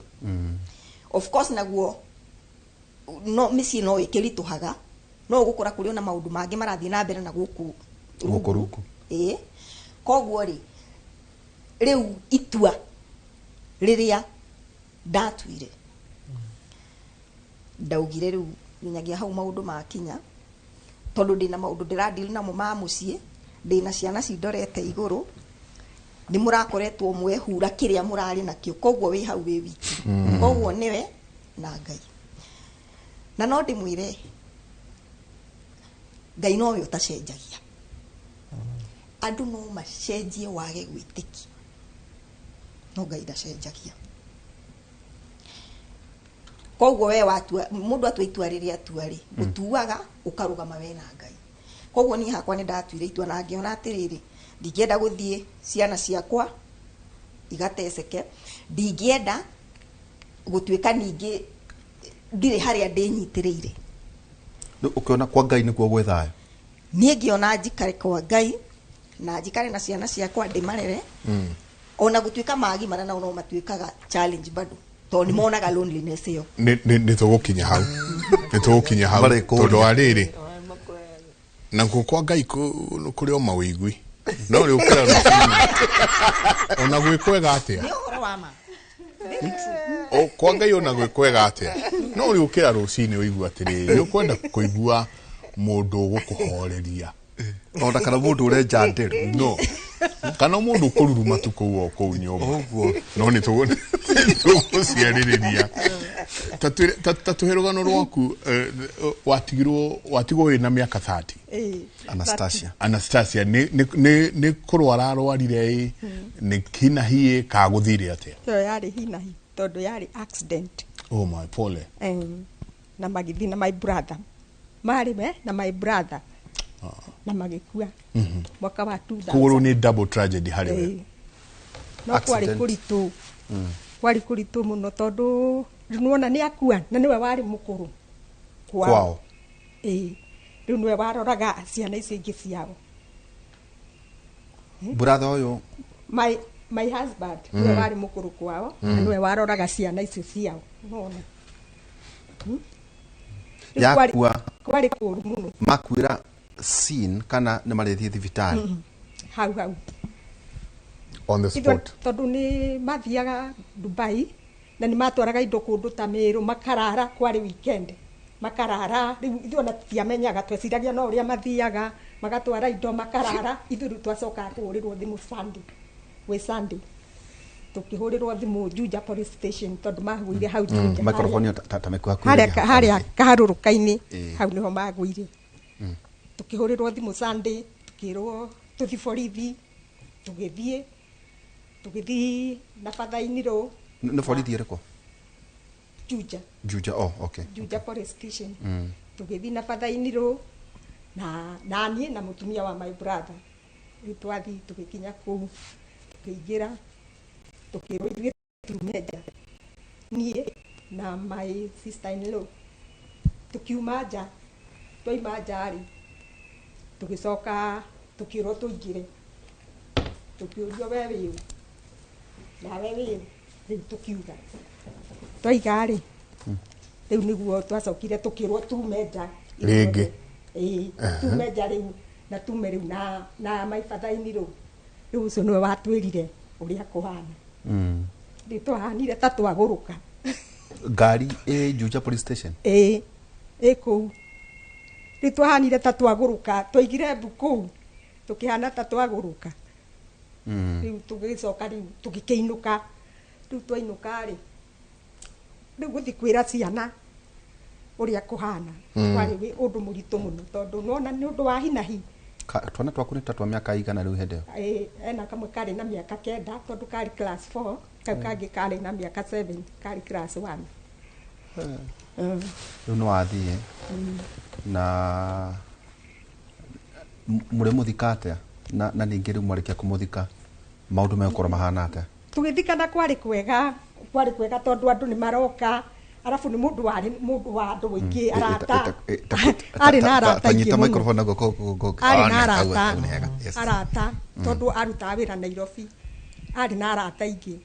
of course naguo no mĩciĩ no ĩkĩritũhaga no ũgũkora kũrĩ ona maũndũ mangĩ marathiĩ na mbere na gũkũ rungu koguo rĩu itua rĩrĩa ndatuire ndaugire rĩu nginyagia hau maũndũ makinya tondũ ndĩna maũndũ ndĩradili namo ma mũciĩ ndĩna ciana cindorete igũrũ nĩ mũrakoretwo mwehura kĩrĩa mũrarĩ nakĩo koguo wĩ hau wĩ wiki koguo nĩwe na Ngai na no ndĩmwĩre Ngai nowe ũtacenjagia andũ no macenjie wage gwĩtĩkia no Ngai ndacenjagia koguo we watua mũndũ atua itua rĩrĩa atua ũtuaga ũkarũgama we na Ngai koguo niĩ hakwa nĩ ndatuire itua na ngĩona atĩrĩrĩ ndingĩenda gũthiĩ ciana ciakwa igateceke ndingĩenda gũtuĩka ningĩ ndirĩ harĩa ndĩnyitĩrĩire ũkiona kwa Ngai nĩkuo gwĩ thayũ niĩ ngĩona njikare kwa Ngai na njikare na ciana ciakwa ndĩmarere ona gũtuĩka magimara nao no matuĩkaga challenge bado tondũ nĩ monaga loneliness ĩyo nĩ tũgũkinya hau tondũ wa rĩrĩ na kwa Ngai kũrĩ o mawĩigwi no rĩ ũkĩra rũcinĩ ona gwĩkwega atĩa nĩ ũhoro wa ma kwa Ngai ona gwĩkwega atĩa no rĩ ũkĩra rũcinĩ ũigua atĩrĩrĩ nĩ ũkwenda kũigua mũndũ ũgũkũhoreria ona kana mũndũ ũrenja ndĩru no kana mũndũ ũkũruruma kũu nyũmba no nĩ tũgũciarĩrĩria ta tũherũgano rwaku watigwo wĩ na mĩaka 30 Anastasia nĩ kũrwara arwarire nĩ hinahi kagũthire atĩa yo yarĩ hinahi tondũ yarĩ accident oh my pole na magĩthi na my brother marĩ na my brother na magĩkua mwaka wa 2000 kũgũrũ nĩ double tragedy harĩ we no kwarĩ kũritũ mũno tondũ nĩwona nĩ akua na nĩwe warĩ mũkũrũ kwao rĩu nĩwe waroraga ciana icio ingĩ ciao brother ũyũ my husband nĩwe warĩ mũkũrũ kwao na nĩwe waroraga ciana icio ciao unaona yakua kwarĩ kũru mũno makwĩra scene kana nĩ marĩthiĩ thibitarĩ hau on the spot tondũ nĩ mathiaga Dubai na nĩ matwaraga indo kũndũ ta Meru makarara kwarĩ weekend makarara rĩu ithuĩ ona tutiamenyaga tweciragia no ũrĩa mathiaga magatwara indo makarara ithuĩ twacoka kũhũrĩrwo thimũ Sunday tukĩhũrĩrwo thimũ Juja police station tondũ magwire hau Juja microphone ta mekuha harĩa kaharũrũka-inĩ hau niho magwire tukĩhũrĩrwo thimũ Sunday tukĩrwo tũthi borithi tũgĩthiĩ na batha-inĩ rũ nĩ borithi ĩrĩkũ Juja oh okay Juja police station tũgĩthiĩ na batha-inĩ rũ na niĩ na mũtumia wa my brother twathi tũgĩkinya kũu tũkĩingĩra tukĩrwo ithuĩ tumeja niĩ na my sister in law tukiuma nja twaima nja rĩ tũgĩcoka tũkĩrwo tũingĩre tũkĩũrio we wĩ nawe wĩ rĩu tũkiuga twaiga rĩ rĩu nĩguo twacokire tũkĩrwo tume nja rĩngĩ tume nja rĩu na tume rĩu na maibatha-inĩ rĩu ũcio nĩwe watwĩrire ũrĩa kũhana rĩu twahanire ta twagũrũka ngari Juja police station kũu rĩu twahanire ta twagũrũka twaigire mbu kũu tũkĩhana ta twagũrũka rĩu tũgĩcoka rĩu tũgĩkĩinũka rĩu twainũka rĩ rĩu gũthi kwĩra ciana uria kuhana wari undu muritu muno tondu nona ni undu wa hinahi twana twaku ni tatwa miaka igana riu hende ena kamwe kari na miaka 9 tondu kari class 4 kau kangi kari na miaka 7 kari class 1 riu no athie na muri muthikate na ningi riu mwarikia kumuthika maundu megukora mahana atia tugithikana kwari kwega tondu andu ni maroka arafu ni mundu wa andu wingi arata ari na arata nyita microphone go ari na arata tondu aruta wira Nairobi ari na arata ingi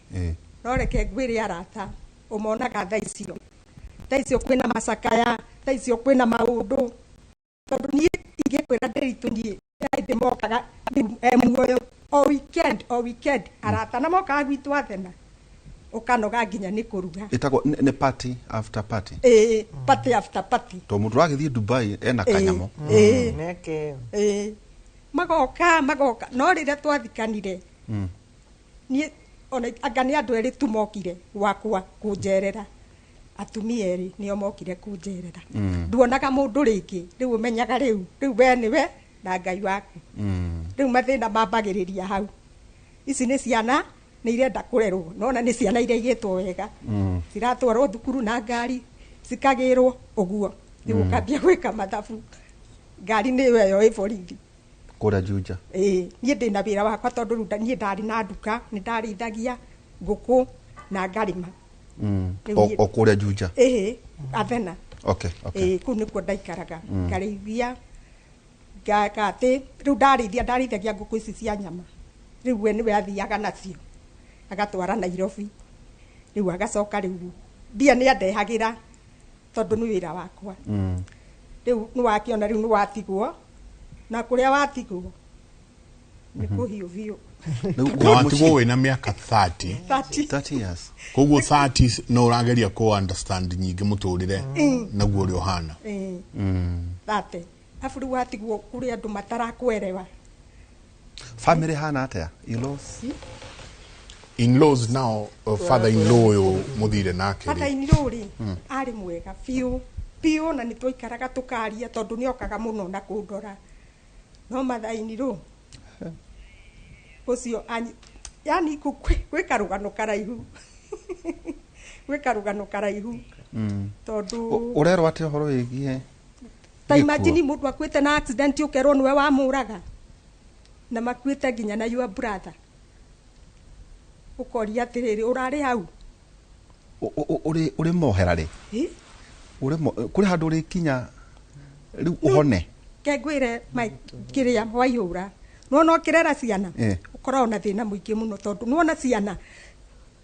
no reke ngwire arata umonaga thaa icio kwina macakaya thaa icio kwina maundu tondu ni ingikwira ndiritu ni ndimokaga muoyo o weekend arata na moka gwitu athena ukanoga nginya ni kuruga itago ni party after party party after party to mundu agithie Dubai ena kanyamo neke magoka no rire twathikanire ni ona agani andu eri tumokire gwakwa kunjerera atumia eri nio mokire kunjerera nduonaga mundu ringi riu umenyaga riu we niwe na Ngai waku riu mathina mambagiriria hau ici ni ciana ni irenda kurerwo nona ni ciana iria igitwo wega ciratwarwo thukuru na ngari cikagirwo uguo riu ukambia gwika mathabu ngari ni yo iborithi kura Juja nie ndina wira wakwa tondu riu nie ndari na nduka ni ndarithagia nguku na ngarima o kura Juja athena okay ku nikuo ndaikaraga ngarithia ngakate riu ndarithagia nguku ici cia nyama riu we niwe athiaga nacio agatwara Nairobi riu agacoka riu mbia ni andehagira tondu ni wira wakwa riu ni wakiona riu ni watigwo na kuria watigwo ni kuhiu biu na watigwo wina miaka 30 years koguo 30 no urageria ku understand nyingi muturire naguo uri ohana thate afuri watigwo kuri andu matarakwerewa family hana atia in-laws now father-in-law yo muthire nake father-in-law ri ari mwega piu na nitwaikaraga tukaria tondu ni okaga muno na kundora no mother-in-law ucio yani gwikarugano karaihu tondu urero ati horo igie ta imagine mundu akwite na accident ukerwo niwe wa muraga na makwite nginya na your brother ukoria atiriri urari hau uri mohera ri kuri handu ri kinya riu uhone kengwire kiria waiyura no kirera ciana ukorwo na thina muingi muno tondu nuona ciana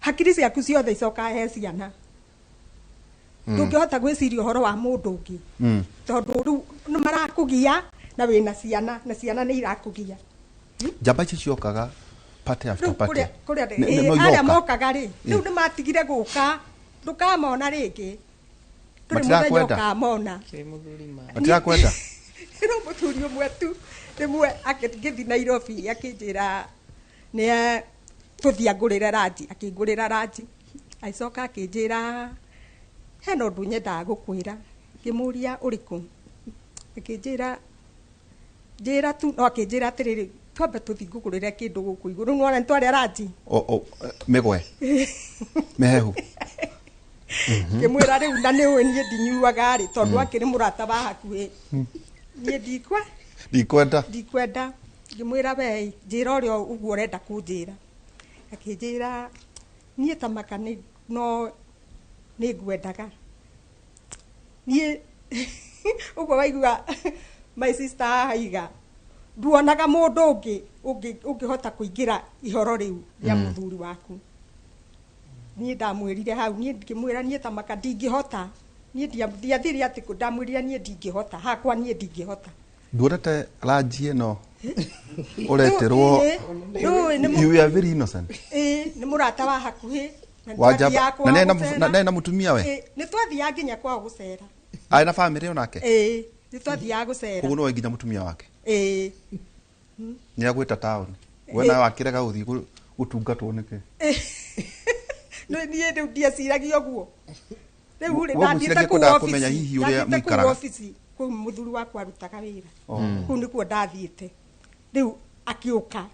hakiri ciaku ciothe icoka he ciana ndungihota gwiciria uhoro wa mundu ungi tondu riu ni marakugia na wina ciana na ciana ni irakugia jamba ici ciokaga party after party aria mokaga ri riu ni matigire guka ndukamona ringi turi muthenya ukamona matirakwenda ino muthuri umwe tu rimwe akithi Nairobi akinjira ni tuthia ngurire ranji akingurira ranji aicoka akinjira hena undu nyendaga gukwira ngimuria uriku akinjira njira tu no akinjira atiriri twambe tuthi ngugurire kindu guku iguru nuona ntware ranji migwe mehehu ngimwira riu na ni we nie ndinyuaga ri tondu akiri murata wa hakuhi nie ndikwenda ngimwira we njira urio uguo urenda kunjira akinjira nie tamaka no ni ngwendaga nie uguo waigua my sister haiga nduonaga mundu ungihota kuingira ihoro riu ya muthuri waku nie ndamwirire hau nie ngimwira nie tamaka ndingihota nie ndiathiri ati ndamwirire nie ndingihota hakwa nie ndingihota ndurete ranji no ureterwo you are very innocent ni murata wa hakuhi na na mutumia we ni twathia nginya kwa gucera ai na family onake ni twathia gucera kuno we nginya mutumia wake ni agwita town we na wakirega uthi gutungatwo nike no nie ndio ndiaciragia guo Riu ri Wa ndathiĩte mũciragia kũu kwendaga ofici, kũmenya hihi ũrĩa ndathiĩte kũu mũikaraga. ofici kũu mũthuri wakwa arutaga wĩra kũu nĩkuo ndathiĩte rĩu akĩũka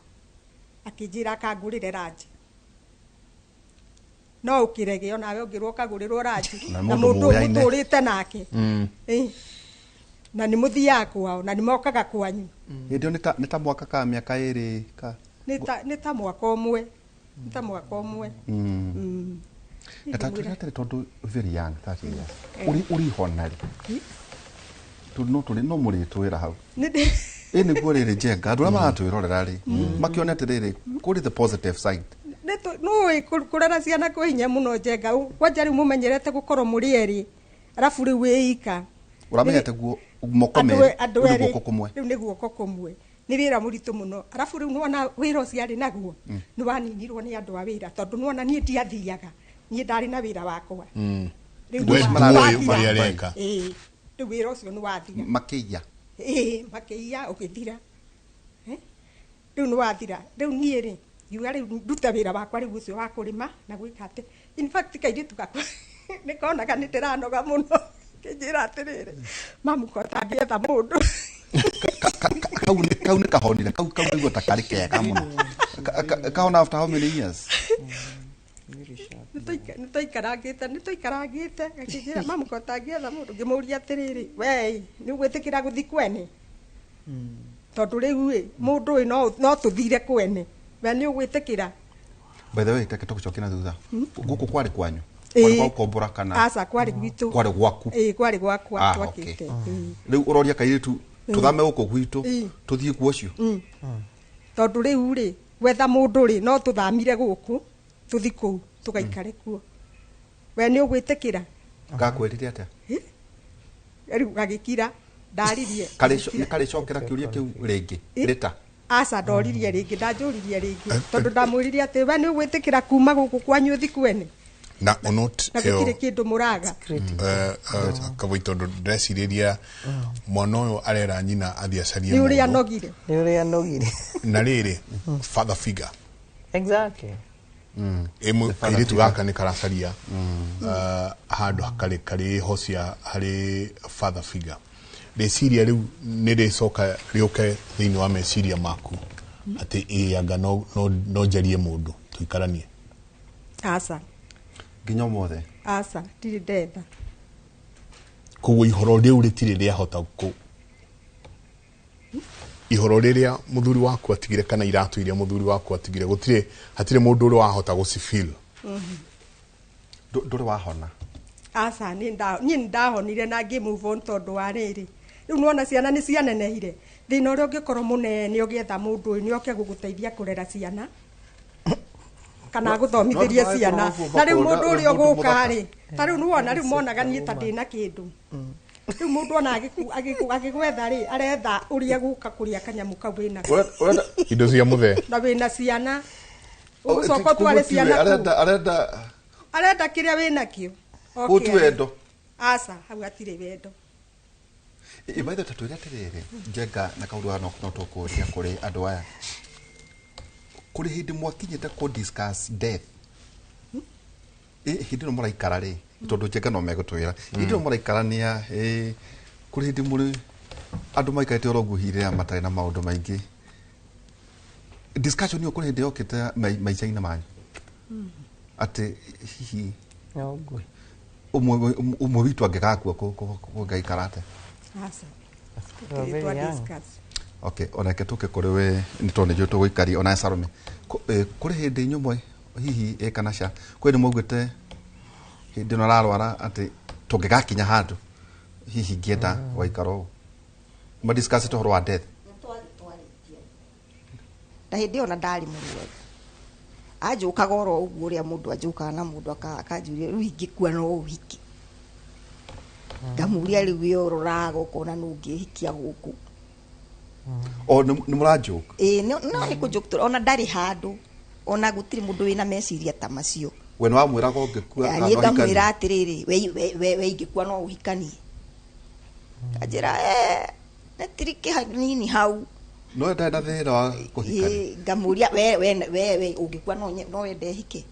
akĩnjĩra akangũrĩre ranji no ũkĩrege o nawe ũngĩrwo ũkagũrĩrwo ranji Na na mũndũ mũndũ mũyaine. mũtũrĩte nake na nĩ mũthiaga kwao na nĩ mokaga kwanyu Hĩndĩ ĩyo nĩ ta mwaka ka mĩaka ĩrĩ ka. nĩ ta mwaka ũmwe nĩ ta mwaka ũmwe Na ta tũrĩ tondũ very young 30 years. Uri hona rĩ. No mũrĩ twĩra hau. Nĩguo rĩrĩ Njenga andũ arĩa maratwĩrorera rĩ makĩona atĩrĩrĩ kũrĩ the positive side. Nũĩ kũrera ciana kwĩ hinya mũno Njenga kwanja rĩu mũmenyerete gũkorwo mũrĩ erĩ arabu rĩu wĩika Ũramenyete guo moko merĩ nĩ guoko kũmwe. Rĩu nĩ guoko kũmwe nĩ wĩra mũritũ mũno arabu rĩu nĩwona wĩra ũcio arĩ naguo nĩwaninirwo nĩ andũ a wĩra tondũ nĩwona niĩ ndiathiaga niĩ ndarĩ na wĩra wakwa rĩu wĩra ũcio nĩwathira Makĩiya. Makĩiya ũgĩthira rĩu nĩwathira rĩu niĩ rĩ ngiuga rĩu ndute wĩra wakwa rĩu ũcio wa kũrĩma na gwĩka atĩ in fact kairĩtu gakwa nĩkonaga nĩ ndĩranoga mũno kĩnjĩra atĩrĩrĩ mamu kotangĩetha mũndũ Kau nĩ kahonire kau nĩguo ta karĩ kega mũno. Kahona after how many years? nĩtũikarangĩte akĩnjĩra mamu kotangĩetha mũndũ ngĩmũria atĩrĩrĩ we nĩũgwĩtĩkĩra gũthi kwene tondũ rĩu mũndũ ũyũ no tũthire kwene we nĩũgwĩtĩkĩra. By the way teke tũgũcokia na thutha gũkũ kwarĩ kwanyu kwarĩ gwa gũkombora kana aca kwarĩ gwitũ kwarĩ gwaku kwarĩ gwakwa twakĩte rĩu ũroria kairĩtu tũthame gũkũ gwitũ tũthiĩ kuo ũcio tondũ rĩu rĩ gwetha mũndũ rĩ no tũthamire gũkũ tũthi kũu tũgaikare kuo we nĩũgwĩtĩkĩra. Gakwĩrire atĩa? Rĩu gagĩkira ndaririe karĩcokera kĩũria kĩu rĩngĩ rĩta aca ndoririe rĩngĩ ndanjũririe rĩngĩ tondũ ndamwĩrire atĩ we nĩũgwĩtĩkĩra kuma gũkũ kwanyu ũthi kwene na onot na gũtirĩ kĩndũ mũraga kavui tondũ ndĩrecirĩria mwana ũyũ arera nyina athiĩ acarie nĩ ũrĩa anogire na rĩrĩ father figure exactly kairĩtu gaka nĩ karacaria handũ karĩ hocia harĩ father figure rĩciria rĩu nĩ rĩcoka rĩũke thĩinĩ wa meciria maku atĩ anga no njarie mũndũ tũikaranie aca nginya ũmũthĩ aca ndirĩ ndenda koguo ihoro rĩu rĩtirĩ rĩahota ihoro rĩrĩa mũthuri waku atigire kana iratũ iria mũthuri waku atigire hatirĩ mũndũ ũrĩa wahota gũcifeel ndũrĩ wahona aca niĩ nĩndahonire na ngĩ move on tondũ wa rĩrĩ rĩu nĩwona ciana nĩ cianenehire thĩna ũrĩa ũngĩkorwo mũnene ũgĩetha mũndũ ũyũ nĩoke gũgũteithia kũrera ciana kana gũthomithĩria ciana na rĩu mũndũ ũrĩa ũgũka rĩ ta rĩu nĩwona rĩu monaga niĩ ta ndĩna kĩndũ rĩu mũndũ ona agĩgwetha rĩ aretha ũrĩa gũka kũrĩa kanyamũ kau wĩna indo cia mũthee na wĩna ciana ũgũcoka ũtware ciana arenda kĩrĩa wĩnakĩo gũtu wendo aca hau hatirĩ wendo maitho ta twĩre atĩrĩrĩ Njenga na kaũndũ no tũkũria kũrĩ andũ aya kũrĩ hĩndĩ mwakinyĩte kũ discuss death hĩndĩ ĩno mũraikara rĩ tondũ Njenga no megũtwĩra hĩndĩ ĩno mũraikarania kũrĩ hĩndĩ mũrĩ andũ maikarĩte oro ũguo hirĩra matarĩ na maũndũ maingĩ discussion ĩyo kũrĩ hĩndĩ yokĩte maica-inĩ manyu atĩ hihi ũmwe witũ angĩgakua kũngaikara atĩa okay onake tũke kũrĩ we nĩ tondũ nĩnjũĩ tũgũikaria ona Salome kũrĩ hĩndĩ nyũmwe hihi kana cia kwĩ nĩ mwaugĩte hĩndĩ ĩno ararwara atĩ tũngĩgakinya handũ hihi ngĩenda waikara ũũ madiscuss ũhoro wa death na hĩndĩ ĩyo na ndarĩ mũrwaru anjũkaga oro ũguo ũrĩa mũndũ anjũkaga na mũndũ akanjuria rĩu ingĩkua no ũhiki ngamuria rĩu wĩ ũroraga ũkona nũ ũngĩhikia gũkũ nĩ mũranjũka no nĩ kũnjũka ona ndarĩ handũ ona gũtirĩ mũndũ wĩna meciria ta macio we nĩ wamwĩraga ũngĩkua niĩ ngamwĩra atĩrĩrĩ we ingĩkua no ũhikanie kanjĩra nĩtirikĩ hanini hau no ndarĩ na thĩna wa kũhikania ngamuria we ũngĩkua no wende hike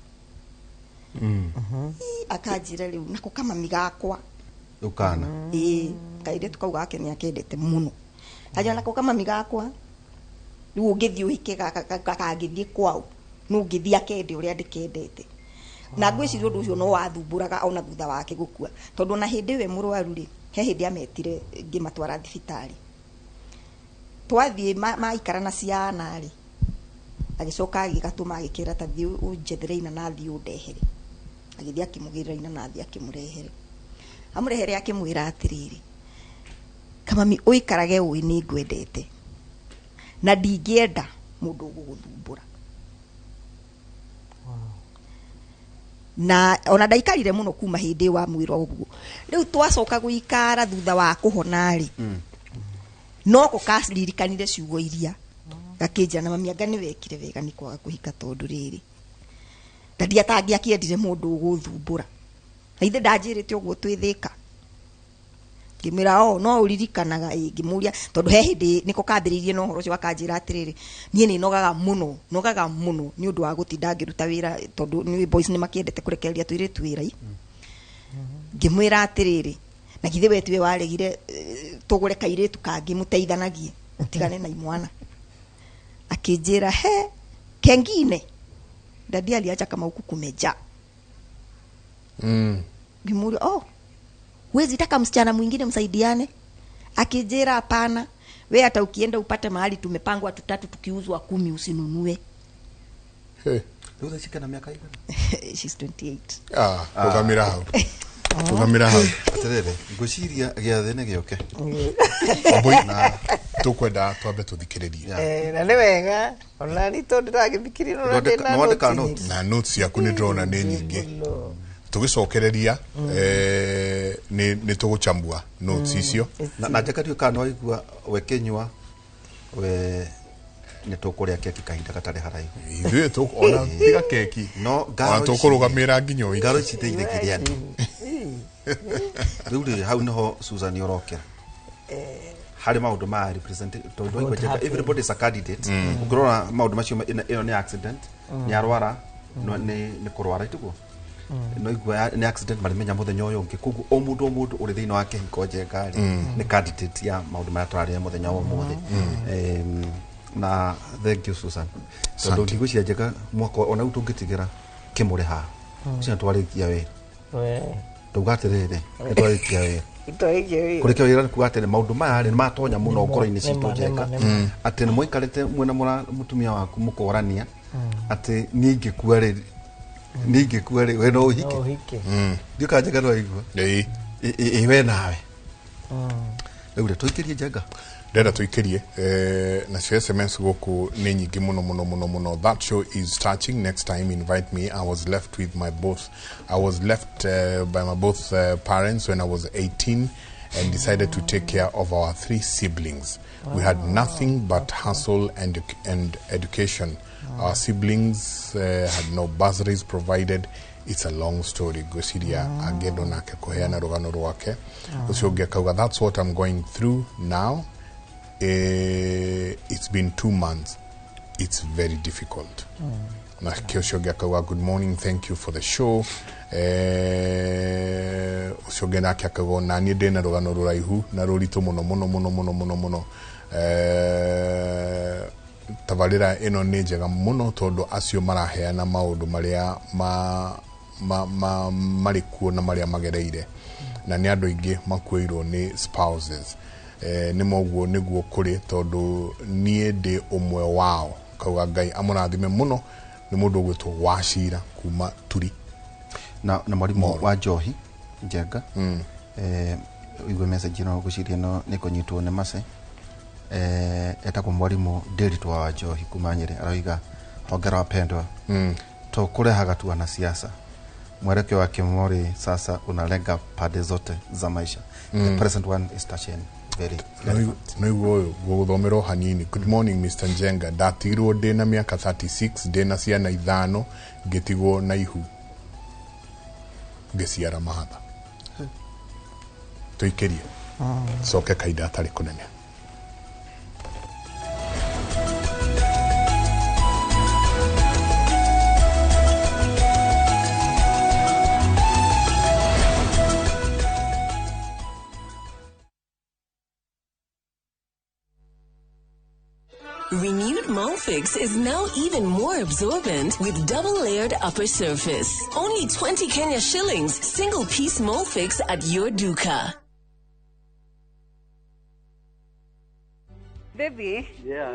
akanjira riu nako kama migakwa ukana kaire tukauga ake ni akendete muno ajana nako kama migakwa riu ungithii uhike gakangithii kwao no ungithii akende uria ndikendete na ngwiciria undu ucio no wathumburaga ona thutha wake gukua tondu na hindi we murwaru ri he hindi ametire ngimatwara thibitari twathie maikara na ciana ri agicoka agigatuma agikira ta thiu unjethereina na thiu ndehere agithii akimugirira ina na thiu akimurehere amurehere akimwira atiriri kama uikarage ui ni ngwendete na ndingienda mundu guguthumbura na ona ndaikarire muno kuma hindi wa mwiro uguo riu twacoka guikara thutha wa kuhona ri no ko kasiririkanire ciugo iria gakinja na mami anga ni wekire wega ni kwaga kuhika tondu riri ndadia tangi akiendire mundu guthumbura na ithe ndanjirite uguo twithika ngimira no uririkanaga ngimuria tondu he hindi niko kambiririe no horo cio akanjira atiriri nie ni nogaga muno ni undu wa gutinda ngiruta wira tondu ni boys ni makiendete kurekereria twiritu wira ngimwira atiriri na githe we tiwe waregire tugure kairitu kangi muteithanagie utigane na imwana akinjira he kengine ndadia aliacha kama huku kumeja ngimuri wezi taka msichana mwingine msaidiane akinjira hapana we hata ukienda upate mahali tumepangwa tutatu tukiuzwa 10 usinunue Ndio shika na miaka hiyo she's 28 tugamira hau terere ngociria giathene gioke boy na tukwenda twambe tuthikiririe na ni wega ona ni tondu ndagithikirira na notes yaku ni ndrona ni nyingi tugicokereria ni tuguchambua notes icio na jakati kana waigua wekenywa we ni tukuria keki kahinda gatari haraihu ithuĩ ona tiga keki no ona tukurugamira nginyo ngaro citeithikiria andu riu hau niho Susan yorokera hari maundu ma representative tondu igwa everybody is a candidate ukirora maundu macio ino ni accident ni arwara ni kurwara itugo no igwa ni accident bali menya muthenya uyu ngi kugu o mundu uri thiini wa kihiko njengari ni candidate ya maundu ma twari muthenya wa muthi na thank you Susan tondu ndigwiciria njega mwako ona utungitigira kimure ha cia twarikia we tugatirire twarikia we kurikia wira kugatene maundu maya ni matonya muno ngoro-ini citu njega ati ni muikarite mwena mutumia waku mukorania ati ningikua ri we no uhike ndio kanjega no igua we nawe riu tuikirie njega ndenda tuikirie na SMS goku ni nyingi muno. That show is starting next time. Invite me. I was left by my both parents when I was 18 and decided to take care of our 3 siblings. We had nothing but hustle and education. Our siblings had no bursaries provided. It's a long story. Gosiria agedo na kekoheana rugano rwake. That's what I'm going through now. It's been 2 months. It's very difficult. Na Kioshogyakawa, good morning, thank you for the show. Ushogena kyakago na ni de na rugano ruraihu na rurito muno. Tavalira eno ni njega muno tondu acio maraheana maundu maria marikuo na maria magereire na ni andu ingi makuirwo ni spouses ni moguo niguo kuri tondu nie ndi umwe wao kauga Ngai amurathime muno ni mundu gwitwo Wachira kuma Turi na mwarimu wa Njohi Njenga igwe message no guciria no nikonyitwo ne mase etako mwarimu Derito wa Njohi kuma Nyeri aroiga hongera wapendwa to kurehaga tu na siasa mwelekeo wa Kimori sasa unalenga pande zote za maisha. The present one is touching very guthomero hanini. Good morning Mr. Njenga, ndatirwo ndina miaka 36 ndina ciana 5 ngitigwo na ihu ngiciara mahatha tuikirie soke kaida atari kunene. Fix is now even more absorbent with double-layered upper surface. Only 20 Kenya shillings, single-piece Molfix at your duka. Baby,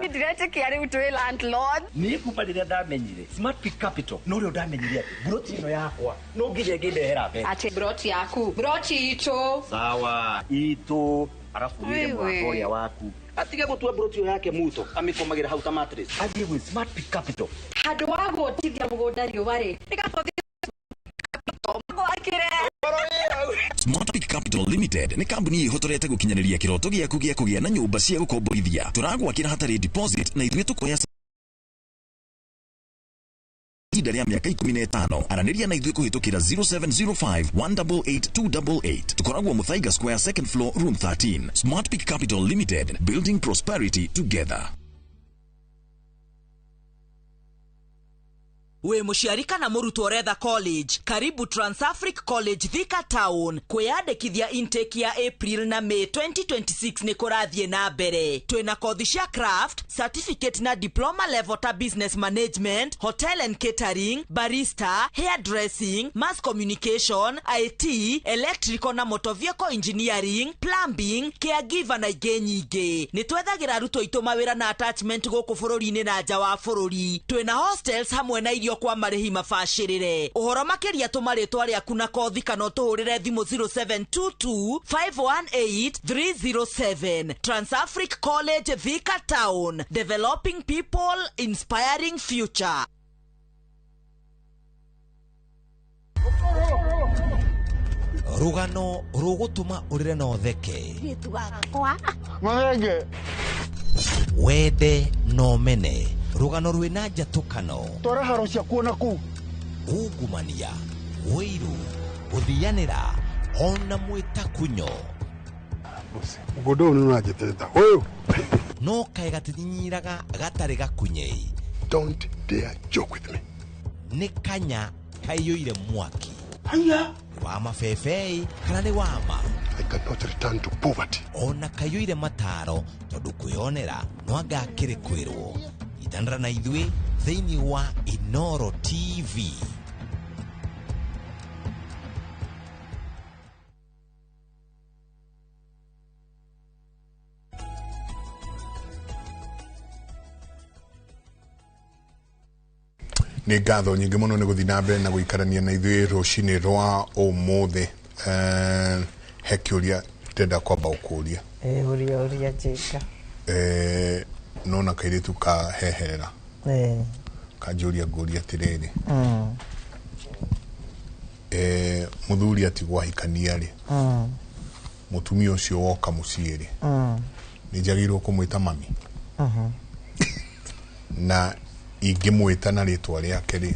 ndirete kiari utwe landlord. Ni kubalira ndamenyire. Smart Pick Capital. No rio ndamenyire ati broti ino yakwa. No ngije ngindehera be. Ati broti yaku. Broti ito. Sawa. Ito. Arafu ile mwakoya waku. Atige gutua broti yake muto. Amikomagira hauta mattress. Aje with Smart Pick Capital. Hadu wago tivya mugoda rio bare. Nikapothi Smart Pick Capital Limited ni kambuni ihotorete gukinyaniria kiroto giaku gia kugia na nyumba cia gukomborithia. Turagwakira hatari deposit na ithuĩ tukoya ihinda rĩa mĩaka 15. Aranĩria na ithuĩ kũhĩtũkĩra 0705 188 288. Tukoragwo Muthaiga Square, second floor, room 13. Smart Pick Capital Limited, building prosperity together. We muciari kana murutwo uretha college, karibu Transafric College Thika Town. Kwiyandikithia intake ya April na May 2026 ni kurathie na mbere. Twina kothi cia craft, certificate na diploma level ta business management, hotel and catering, barista, hairdressing, mass communication, IT, electrical na motor vehicle engineering, plumbing, caregiver na ingĩ nyingĩ. Ni twethagira arutwo aitũ mawĩra na attachment gũkũ bũrũri-inĩ na nja wa bũrũri. Twina hostels hamwe na irio kwa marĩhi mabacĩrĩre. Ũhoro makĩria tũmarĩtwa rĩaku na kothi kana ũtũhũrĩre thimũ 0722 518 307. Transafric College Thika Town, developing people, inspiring future. Rugano rugutuma urire no theke. Wende no mene. Rugano rwina njatukano. Tora haro cia kuona ku. Ungumania, wiru, guthianira, ona mwita kunyo. Ugodo ni unajiteta. Wewe. No kai gatinyiraga gatari gakunyei. Don't dare joke with me. Ni kanya kaiyuire mwaki. Haya. Wa mafefei kana ni wama. I cannot return to poverty. Ona kaiyuire mataro tondu kwionera no agakire kwirwo. Itandra na ithuĩ thĩinĩ wa Inoro TV. Nĩ ngatho nyingĩ mũno nĩ gũthiĩ na mbere na gũikarania na ithuĩ rũcinĩ rwa ũmũthĩ. He kĩũria ndĩrenda kwamba gũkũria. Ũria njĩka. Nona kairitu kaheherera. Kanjũria ngũria atĩrĩrĩ. Mũthuri atigwo ahikania rĩ. Mũtumia ũcio woka mũciĩ rĩ. Nĩ njagĩrĩirwo kũmwĩta mami. Na ingĩmwĩta na rĩtwa rĩake rĩ.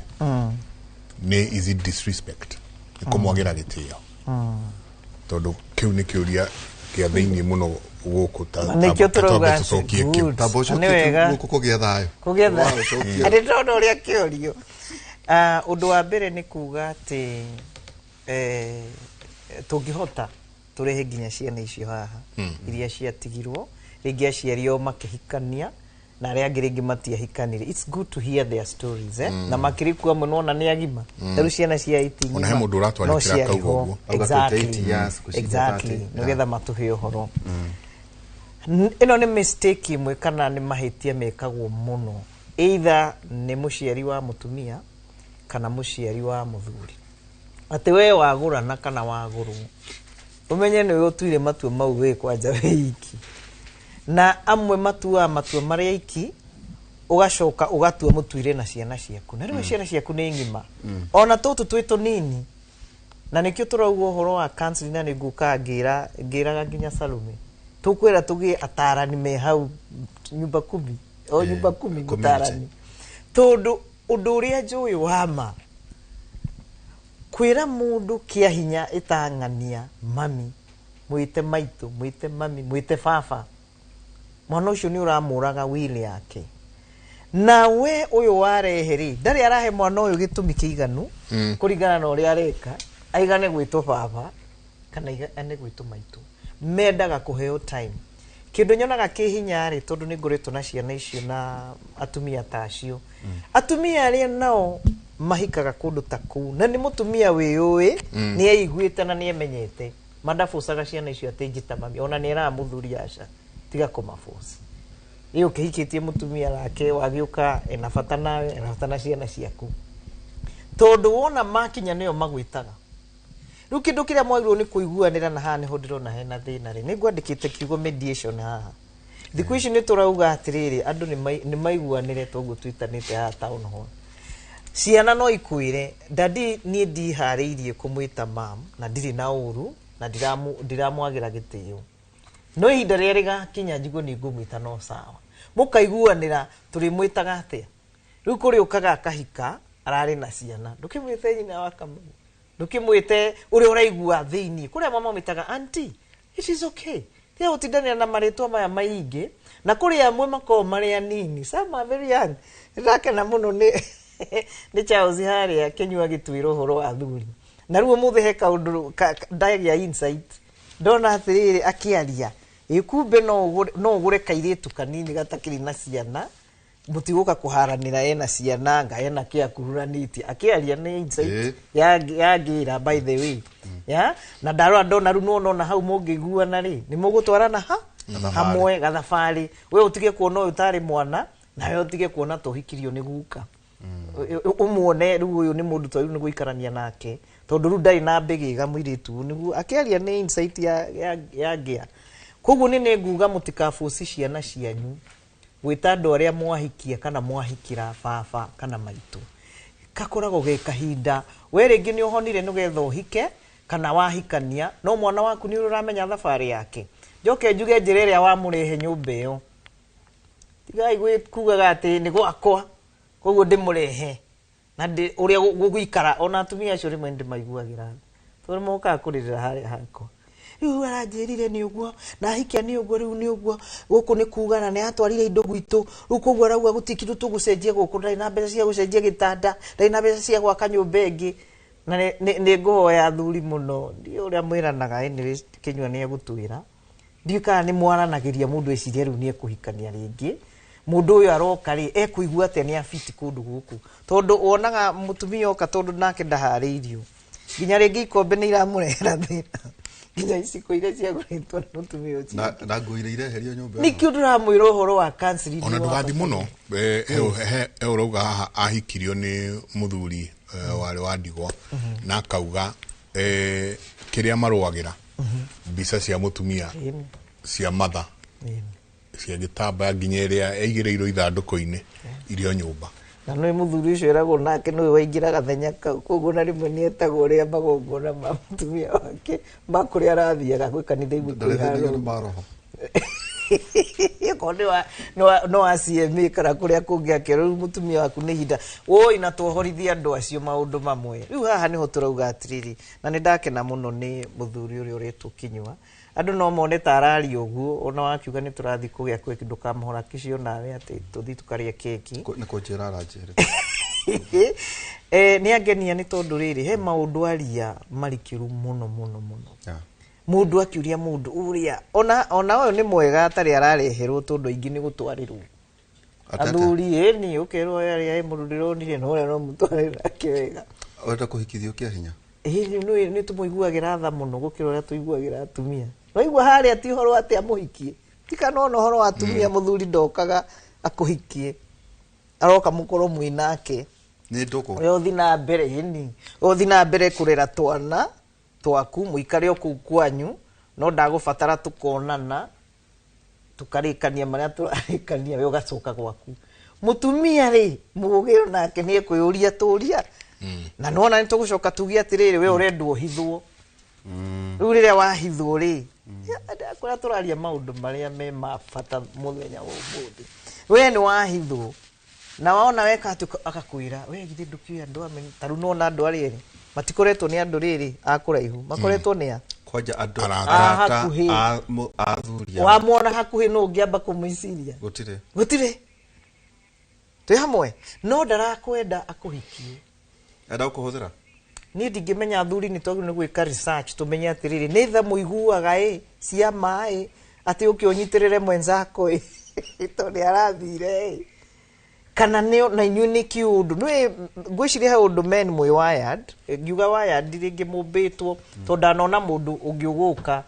Nĩ is it disrespect? Nĩ kũmwagĩra gĩtĩo. Tondũ kĩu nĩ kĩũria kĩa thĩinĩ mũno gũkũ ta nĩkĩo turauga taboco gũkũ kũgĩa thayũ. Kũgĩa thayũ. Arĩ tondũ ũrĩa kĩũrio. Ũndũ wa mbere nĩ kuga atĩ tũngĩhota tũrehe nginya ciana icio haha iria ciatigirwo rĩngĩ aciario makĩhikania na arĩa angĩ rĩngĩ matiahikanire. It's good to hear their stories na makĩrĩku amwe nona nĩ agima. Tarũ ciana cia 18 ona he mũndũ ũratwarĩkĩra kauga ũguo. Exactly. Nĩgetha matũhe ũhoro. Ĩno nĩ mistake imwe kana nĩ mahĩtia mekagwo mũno. Either nĩ mũciari wa mũtumia kana mũciari wa mũthuri. Atĩ we wagũrana kana wagũrwo. Ũmenye nĩ ũtuire matua mau we kwanja wiki. Na amwe matua marĩa iki ugacoka ugatua mũtuire na ciana ciaku. Na rĩu ciana ciaku nĩ ngima. Ona tũtũ twĩ tũnini. Na nĩkĩo tũrauga ũhoro wa counseling na nĩ ngũka ngĩraga nginya Salome. Tukwĩra tũgĩe atarani me hau nyumba 10 o nyumba 10 gutarani. Tondũ ũndũ ũrĩa njũĩ wama kwĩra mũndũ kĩa hinya ĩtang'ania mami mwĩte maitũ mwĩte mami mwĩte baba mwana ũcio nĩ ũramũraga wili yake. Na we ũyũ wareheri ndarĩ arahe mwana ũyũ gĩtũmi kĩiganu kũringana na ũrĩa areka aigane gwĩtwo baba kana aigane gwĩtwo maitũ. Mendaga kũheo time. kindu nyonaga kihinya ri tondu ni ngoretwo na ciana icio na atumia tacio atumia aria nao mahikaga kundu ta kuu na ni mutumia wiyui ni aiguite na ni emenyete madafucaga ciana icio ati njita mami ona ni era muthuri aca tiga kumafuca iyo kihikitie mutumia wake wagiuka ena bata nawe ena bata na ciana ciaku tondu wona makinya niyo magwitaga riu kindu kiria mwagirwo ni kuiguanira na haha niho ndirona hena thina ri ningwandikite kiugo mediation haha thiku ici ni turauga atiriri andu ni maiguanire toguo twitanite haha town hall ciana no ikwire dadi ni ndihariirie kumwita mam na ndiri na uru na ndiramwagira gitio no ihinda ria rigakinya njigo ni ngumwita no sawa mukaiguanira turi mwitaga atia riu kuri ukaga akahika arari na ciana ndukimwite nyina wa Kamau ndukimwite uri uraigua thiini kuria mama mitaga auntie it is okay tia utindania na maritwa maya maingi na kuri amwe mako mari anini sama very young ndakena muno ni Charles haria kenyua gitwiro horo wa thuri na ruo muthe kaundu ndagia insight ndona atiriri akiaria ikumbe no ugure kairitu kanini gatakiri na ciana mutiguka kuharanira ena ciana nga ena kia kururaniti akiaria ni insight ya gira by the way ya na ndarwa ndona runo nona hau mungiguana ri ni mugutwarana hamwe gathafari we utige kuona utari mwana na we utige kuona tohikirio ni guka umuone riu uyu ni mundu twaru ni guikarania nake tondu ru ndai na mbigiga mwiritu nigu akiaria ni insight ya gia koguo ni nguga mutikafuci ciana cianyu gwita andu aria mwahikia kana mwahikira baba kana maitu kakorago ge kahinda we ringi ni uhonire nugetha uhike kana wahikania no mwana waku ni uramenya thafari yake njoke njuge njire ria wamurehe nyumba iyo tigai kugaga ati ni gwakwa koguo ndimurehe na uria guguikara ona atumia acio rimwe ndimaiguagira tondu moka kuririra haria hako riu aranjirire ni uguo na hikia ni uguo riu ni uguo guku ni kugana ni atwarire indo gwitu riu koguo arauga gutikiru tugucenjie guku ndai na mbeca cia gucenjia gitanda ndai na mbeca cia gwaka nyumba ingi na ni nguhoya thuri muno ndi uria mwiranaga anyways kinyua ni egutwira ndika ni mwaranagiria mundu eciria riu ni ekuhikania ringi mundu uyu aroka ri ekuigua ate ni afiti kundu guku tondu wonaga mutumia oka tondu nake ndahariirio nginya ringi ikombe ni iramurehera thina nginya iciko iria ciaguritwo na mutumia ucio na nguire ireherio nyumba ni kiundu ramwira uhoro wa counseling ona ndugathi muno urauga haha ahikirio ni muthuri wari wa ndigwa na akauga kiria maruagira mbica cia mutumia cia matha cia gitamba nginya iria eigireirwo ithanduku-ini irio nyumba na no muthuri ucio eragwo nake no waingira gathenya koguo na rimwe ni etagwo ria magongona ma mutumia wake makuri arathiaga gwi kanitha imwe kwiharo konde wa no ACMA kana kuria kungi akero mutumia waku ni hinda woi na twohorithia andu acio maundu mamwe riu haha niho turauga atiriri na ni ndakena muno ni muthuri uria uretwo kinyua andu no mone tarari uguo ona wakiuga ni turathi kugia kwe kindu kamuhora kicio nawe ati tuthi tukaria keki ni kunjira ranjire ni agenia ni tondu riri he maundu aria marikiru muno mundu akiuria mundu uria ona uyu ni mwega atari arareherwo tondu ingi ni gutwarirwo athuri ni ukirwo aria mururiro ni no uria no mutwarira kewega ota kuhikithio kia hinya ni tumuiguagira tha muno gukira uria tuiguagira atumia waigua hari ati horo ati amuhikie tika no horo wa atumia muthuri ndokaga akuhikie aroka mukoro mwinake ni ndoko we uthi na mbere ni uthi na mbere kurera twana twaku muikare oku kwanyu no ndagubatara tukonana tukarikania maria turarikania we ugacoka gwaku mutumia ri mugugiro nake ni ekuyuria turia na nona ni tugucoka tugia atiriri we urendwo hithwo riu riria wahithwo ri kuria turaria maundu maria me mabata muthenya wa umuthi we ni wahithwo na waona weka akakwira we githi ndukia andu ame taru nona andu ariri matikoretwo ni andu riri akuraihu makoretwo ni a kwaja andu araka athuria wa muona hakuhi no ngiamba kumwiciria gutire twi hamwe no ndarakwenda akuhikie enda kuhuthira ni ndingimenya athuri ni twagiru ni gwika research tumenye atiriri ni tha muiguaga cia mai ati ukionyitirire mwenzako ito ni arathire kana nio na inyu ni kiundu nwe ngwiciria he undu men mwe wired ngiuga wired ringi mumbitwo to ndanona mundu ungiuguka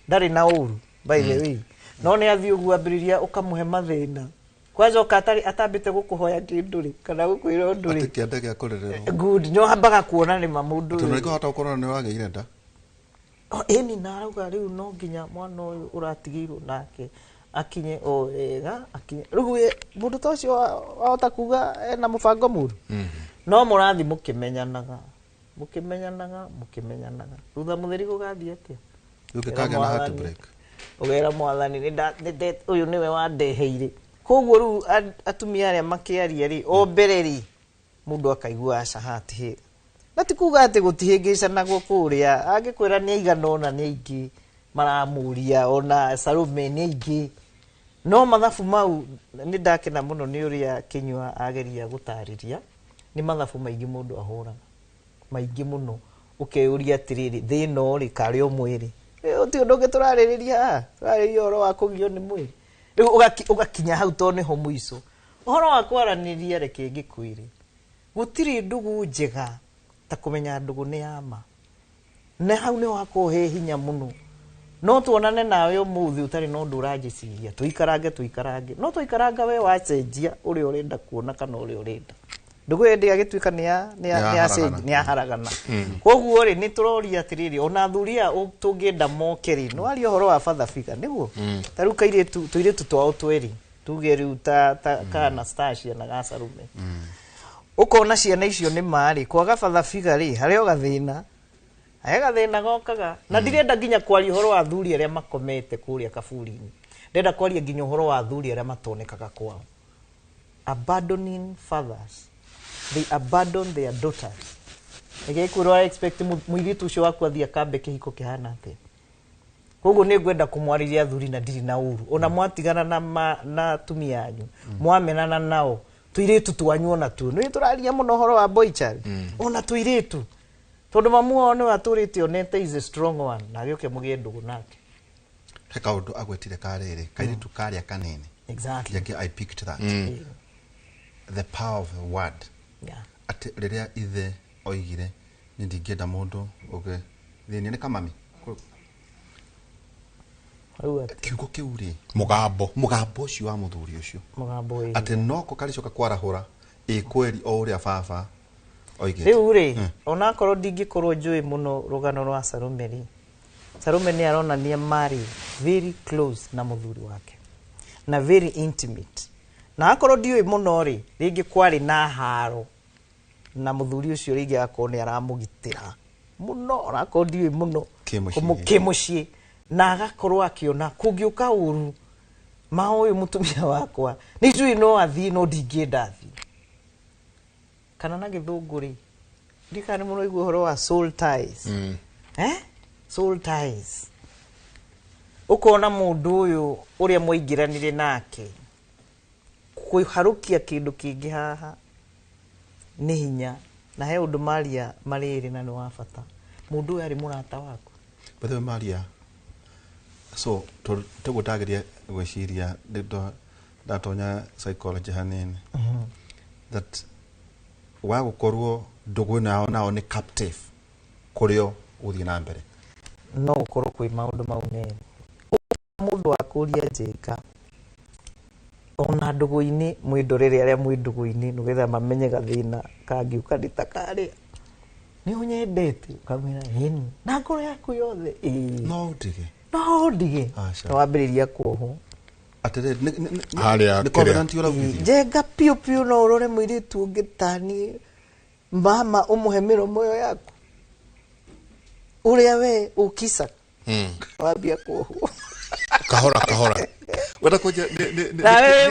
ndari na uru by the way no ni athi ugu ambiriria ukamuhe mathina kwanza ukatari atambite gukuhoya kinduri kana gukwira nduri atikiande gya kurerero good nyo hambaga kuona ni mamundu tunariko hata ukorana ni wageire nda eni narauga riu no nginya mwana uyu uratigirwo nake akinye ega akinye ruguye mundu tocio wahota kuga na mubango muru no murathi mukimenyanaga rutha mutheri gugathie atia ukikage na heart break ugera mwathani ni uyu niwe wandeheire koguo ru atumia aria makiaria ri o mbereri mundu akaigua acahati he na ti kuga ati gutihingicanagwo kuria angikwira ni aiganona ni aingi maramuria ona Salome ni aingi no mathabu mau ni ndakena muno ni uria Kinyua ageria gutariria ni mathabu maingi mundu ahura maingi muno ukeuria atiriri thino ri kari o mwiri uti undu ngituraririria turariria oro wa kugio ni mwiri riu ugakinya hau to ni ho muico uhoro wa kwaraniria reke ngikuire gutiri ndugu njega ta kumenya ndugu ni ama na hau ni wakuhe hinya muno no tuonane nawe umuthi utari no ndurajiciria tuikarange no tuikaranga we wacenjia uri urenda kuona kana uri urenda ndugu endi agituika ni aharagana koguo ri ni turoria atiriri ona thuria tungienda mokeri no ari horo wa father figure niguo taruka ire tuiretu twao tweri tuge riu ta kana Stasia na Gasarume ukona ciana icio ni mari kwaga father figure ri hario gathina gathina gokaga na ndirenda nginya kwaria horo wa thuri aria makomete kuria kaburi-ini ndenda kwaria nginya horo wa thuri aria matonekaga kwao abandoning fathers they abandon their daughters ngikwirwa expect muiritu ucio waku athia kambe kihiko kihana ate koguo ni ngwenda kumwariria thuri na ndiri na uru ona mwatigana na tumia anyu mwamenana nao tuiritu twanyu ona tu ni turaria muno horo wa boy child ona tuiritu tondu mamuo ni waturite onete is a strong one na gioke mugie ndugu nake heka undu agwetire karere kairitu karia kanene exactly yake I picked that the power of the word ati riria ithe oigire ni ndingenda mundu okay thini ni kamami kiugo kiuri mugambo ucio wa muthuri ucio mugambo ati noko karicoka kwarahura ikweri o uria baba oigire riu ri ona korwo ndingikorwo njui muno rugano rwa Salome ni aronania mari very close na muthuri wake na very intimate na akorwo ndiui muno ri ringi kwari na haro na muthuri ucio ringi akoni aramugitira muno ona akorwo ndiui muno kimucii na agakorwo akiona kungiuka uru ma uyu mutumia wakwa ni njui no athi no ndingienda athi kana na githunguri ndikani muno igwo horo wa soul ties soul ties ukona mundu uyu uria muingiranire nake kuharukia kindu kingi haha ni hinya na he undu maria mariri na ni wa bata mundu uyu ari murata waku bethe maria so tugutagiria gwiciria ndatonya psychology hanene that wagukorwo ndugu nao ni captive kurio uthii na mbere no ukorwo kwi maundu mau nene mundu akuria njika ona ndugu-ini mwindorere aria mwindugu-ini nugetha mamenye gathina kangiuka nditakari ni unyendete ukamira hini na ngoro yaku yothe no ndige wambiriria kuoho atire haria ni covenant uravuthia jenga piu no urore mwiritu ngitani mama umuhemero moyo yaku uria we ukisa wambia kuoho kahora wenda kuja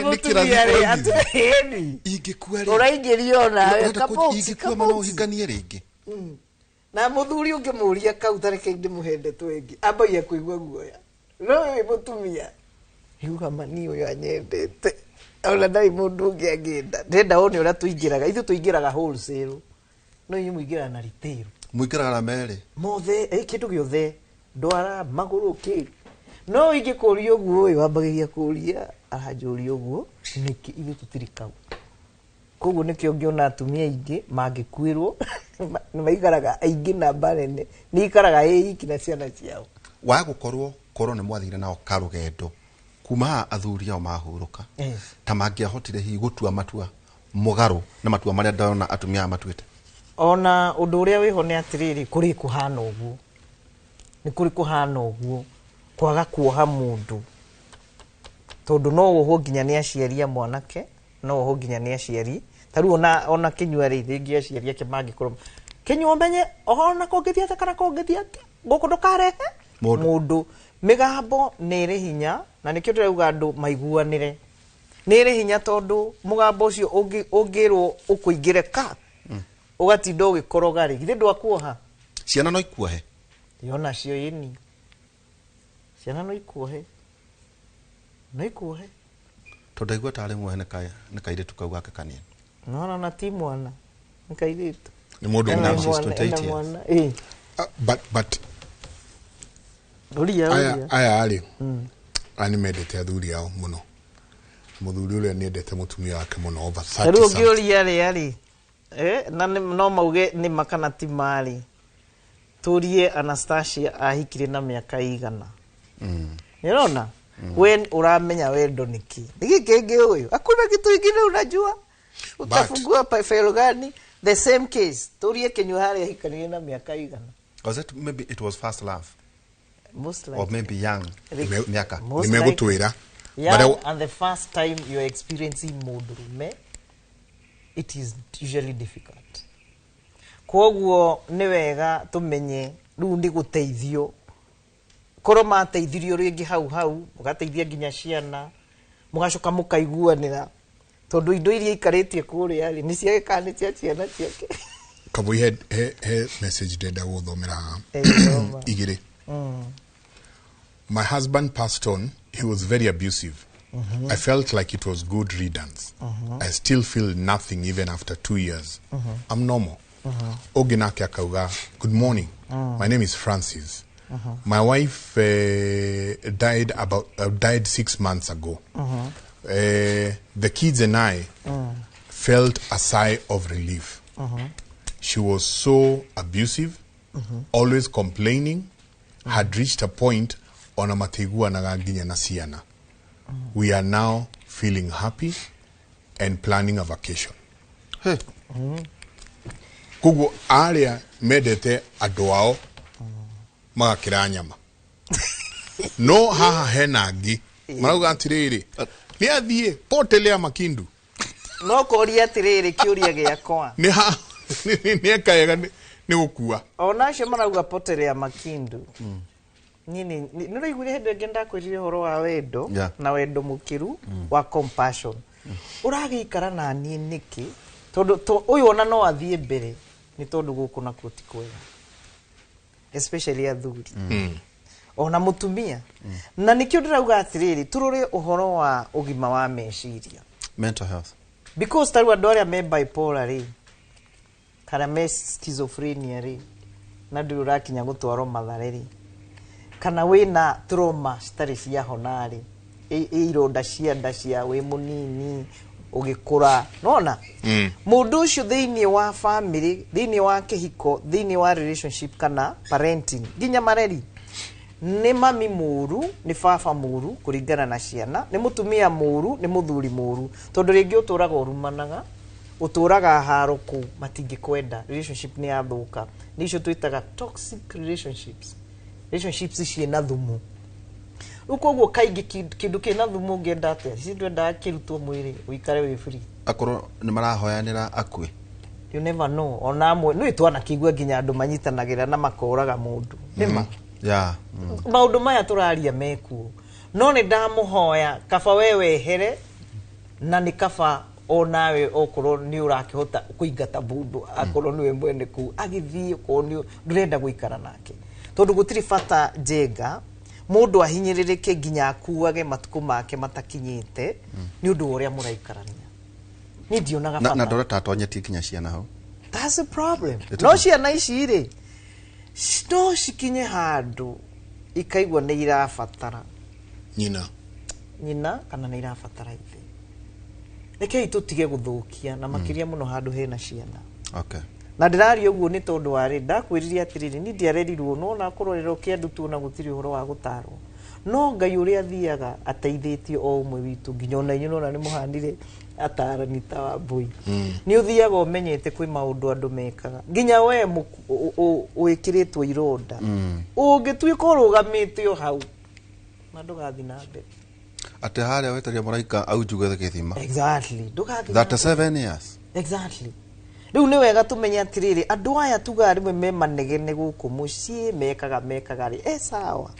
ni kirathi ateni ingikuari uraingirio nawe kapo ingikua mana uhinganie ringi na muthuri ungimuria kau tareke ndimuhende twengi ambaye kuigwa guoya no we mutumia yuga mani uyu anyendete ona ndai mundu ungi angenda ndenda wone uria tuingiraga ithu tuingiraga wholesale no inyu muingira na retail muingiraga na mere mothe kindu giothe ndwara maguru ki no ingĩkũria ũguo ũyũ wambagĩria kũria aranjũria ũguo nĩkĩ ithuĩ tũtirikau koguo nĩkĩo ngĩona atumia aingĩ mangĩkuĩrwo nĩmaikaraga aingĩ namba nene nĩikaraga ĩiki na ciana ciao wa gũkorwo korwo nĩ mwathire nao karũgendo kuma athuri ao mahurũka ta mangĩahotire hihi gũtua matua mũgarũ na matua marĩa ndona atumia matuĩte ona ũndũ ũrĩa wĩho nĩ atĩrĩrĩ kũrĩ kũhana ũguo nĩ kũrĩ kũhana ũguo kwaga kuoha mũndũ tondũ no wohwo nginya nĩ aciari a mwanake no wohwo nginya nĩ aciari tarĩu ona Kĩnyua rĩ rĩngĩ aciari ake mangĩkorwo Kĩnyua ũmenye ona kũngĩthiĩ kana kũngĩthiĩ gũkũ ndũkarehe mũndũ mĩgambo nĩ ĩrĩ hinya na nĩkĩo ndĩrauga andũ maiguanĩre nĩ ĩrĩ hinya tondũ mũgambo ũcio ũngĩrwo ũkũingĩre ka ũgatinda ũgĩkoroga rĩ githĩ ndwakuoha ciana no ikuohe yona cio yĩni ciana no ikuohe tondũ aigua tarĩ muohe nĩ kairĩtu kau gake kanini na ti mwana nĩ kairĩtu nĩ mũndũ but aya arĩ ani mendete athuri ao mũno mũthuri ũrĩa nĩendete mũtumia wake mũno over 30 rĩu ũngĩũria rĩ na no mauge nĩ makana ti marĩ turie Anastasia ahikire na miaka igana nĩrona when uramenya wendo niki nigikenge huyo hakuna kitu kingine unajua utafungua file gani the same case turie Kĩnyua hari ahikire na miaka igana was it maybe it was first love most likely or maybe young miaka nimegutwira young and the first time you are experiencing mũndũrũme it is usually difficult koguo nĩ wega tumenye rĩu nĩ gũteithio korwo mateithirio rĩngĩ hau mũgateithia nginya ciana mũgacoka mũkaiguanĩra tondũ indo iria ikarĩtie kũrĩa rĩ nĩ ciagĩkana cia ciana ciake Kabui he message ndenda gũthomera igĩrĩ my husband passed on he was very abusive I felt like it was good riddance I still feel nothing even after 2 years I'm normal Oginake akauga good morning my name is Francis my wife died 6 months ago the kids and I felt a sigh of relief she was so abusive always complaining had reached a point ona mateiguanaga nginya na ciana we are now feeling happy and planning a vacation kuguo aria medete andũ ao magakĩra nyama no haha hena ngi marauga atĩrĩrĩ nĩ athiĩ potelea Makindu no koria atĩrĩrĩ kĩũria gĩakwa nĩ ekaega nĩ gũkua ona acio marauga potelea Makindu nini nĩraiguire hĩndĩ ĩngĩ ndakwĩrire ũhoro wa wendo na wendo mũkĩru wa compassion ũragĩikara na niĩ nĩkĩ tondũ ũyũ ona no athiĩ mbere nĩ tondũ gũkũ nakuo ti kwega especially athuri ona mũtumia na nĩkĩo ndĩrauga atĩrĩrĩ tũrore ũhoro wa ũgima wa meciria mental health because tarĩu andũ arĩa me bipolar rĩ kana me schizophrenia rĩ na ndũrĩ ũrakinya gũtwarwo Mathare rĩ kana wĩna trauma citarĩ ciahona rĩ ironda cia nda cia wĩ mũnini ũgĩkũra nona mũndũ ũcio thĩinĩ wa family thĩinĩ wa kĩhiko thĩinĩ wa relationship kana parenting nginya mareri nĩ mami mũru nĩ baba mũru kũringana na ciana nĩ mũtumia mũru nĩ mũthuri mũru tondũ rĩngĩ ũtũraga ũrumanaga ũtũraga harũku matingĩkwenda relationship nĩ yathũka nĩ icio twĩtaga toxic relationships ciĩna thumu ukoguo kaingĩ kĩndũ kĩna thumu ũngĩenda atĩa ici ndwendaga kĩrutwo mwĩrĩ ũikare wĩ free akorwo nĩ marahoyanĩra akue you never know ona amwe nĩ twanakĩigua nginya andũ manyitanagĩra na makoraga mũndũ nĩma maũndũ maya tũraria mekuo no nĩ ndamũhoya kaba we wehere na nĩ kaba onawe okorwo nĩ ũrakĩhota kũingata mũndũ akorwo nĩwe mwene kũu agĩthiĩ okorwo ndũrenda gũikara nake tondũ gũtirĩ bata njenga mũndũ ahinyĩrĩrĩke nginya akuage matukũ make matakinyĩte nĩ ũndũ ũrĩa mũraikarania nĩ ndionaga bata na ndore tatonyetie nginya ciana hau that's a problem no ciana ici rĩ no cikinye handũ ikaigua nĩ irabatara nyina kana nä irabatara ithe rekei tå tige gå thå kia na makä muno handå hena ciana na ndä rari å guo nä tondå warä ndakwä rire atä rä rä ni ndiarerirwo no na kå rorerwo kä andå tuona gå tirä å horo wa gå tarwo no Ngai å rä a thiaga ateithä o å mwe witå nginya ona inyuä nona nä må handire atarani ta wa mbui nä å thiaga å menyete kwä maå ndå andå mekaga nginya we wä kä rä two ironda å ngä tuä ka å rå gamä te o hau na ndå gathi na mbere atä harä wetaria mũraika au njuguthe gĩthima exactly ndå gathi 37 years exactly riu nä wega tå menye atä rä rä andå aya tugaga rĩmwe me manegene gũkũ mũciĩ mekaga rĩ sawa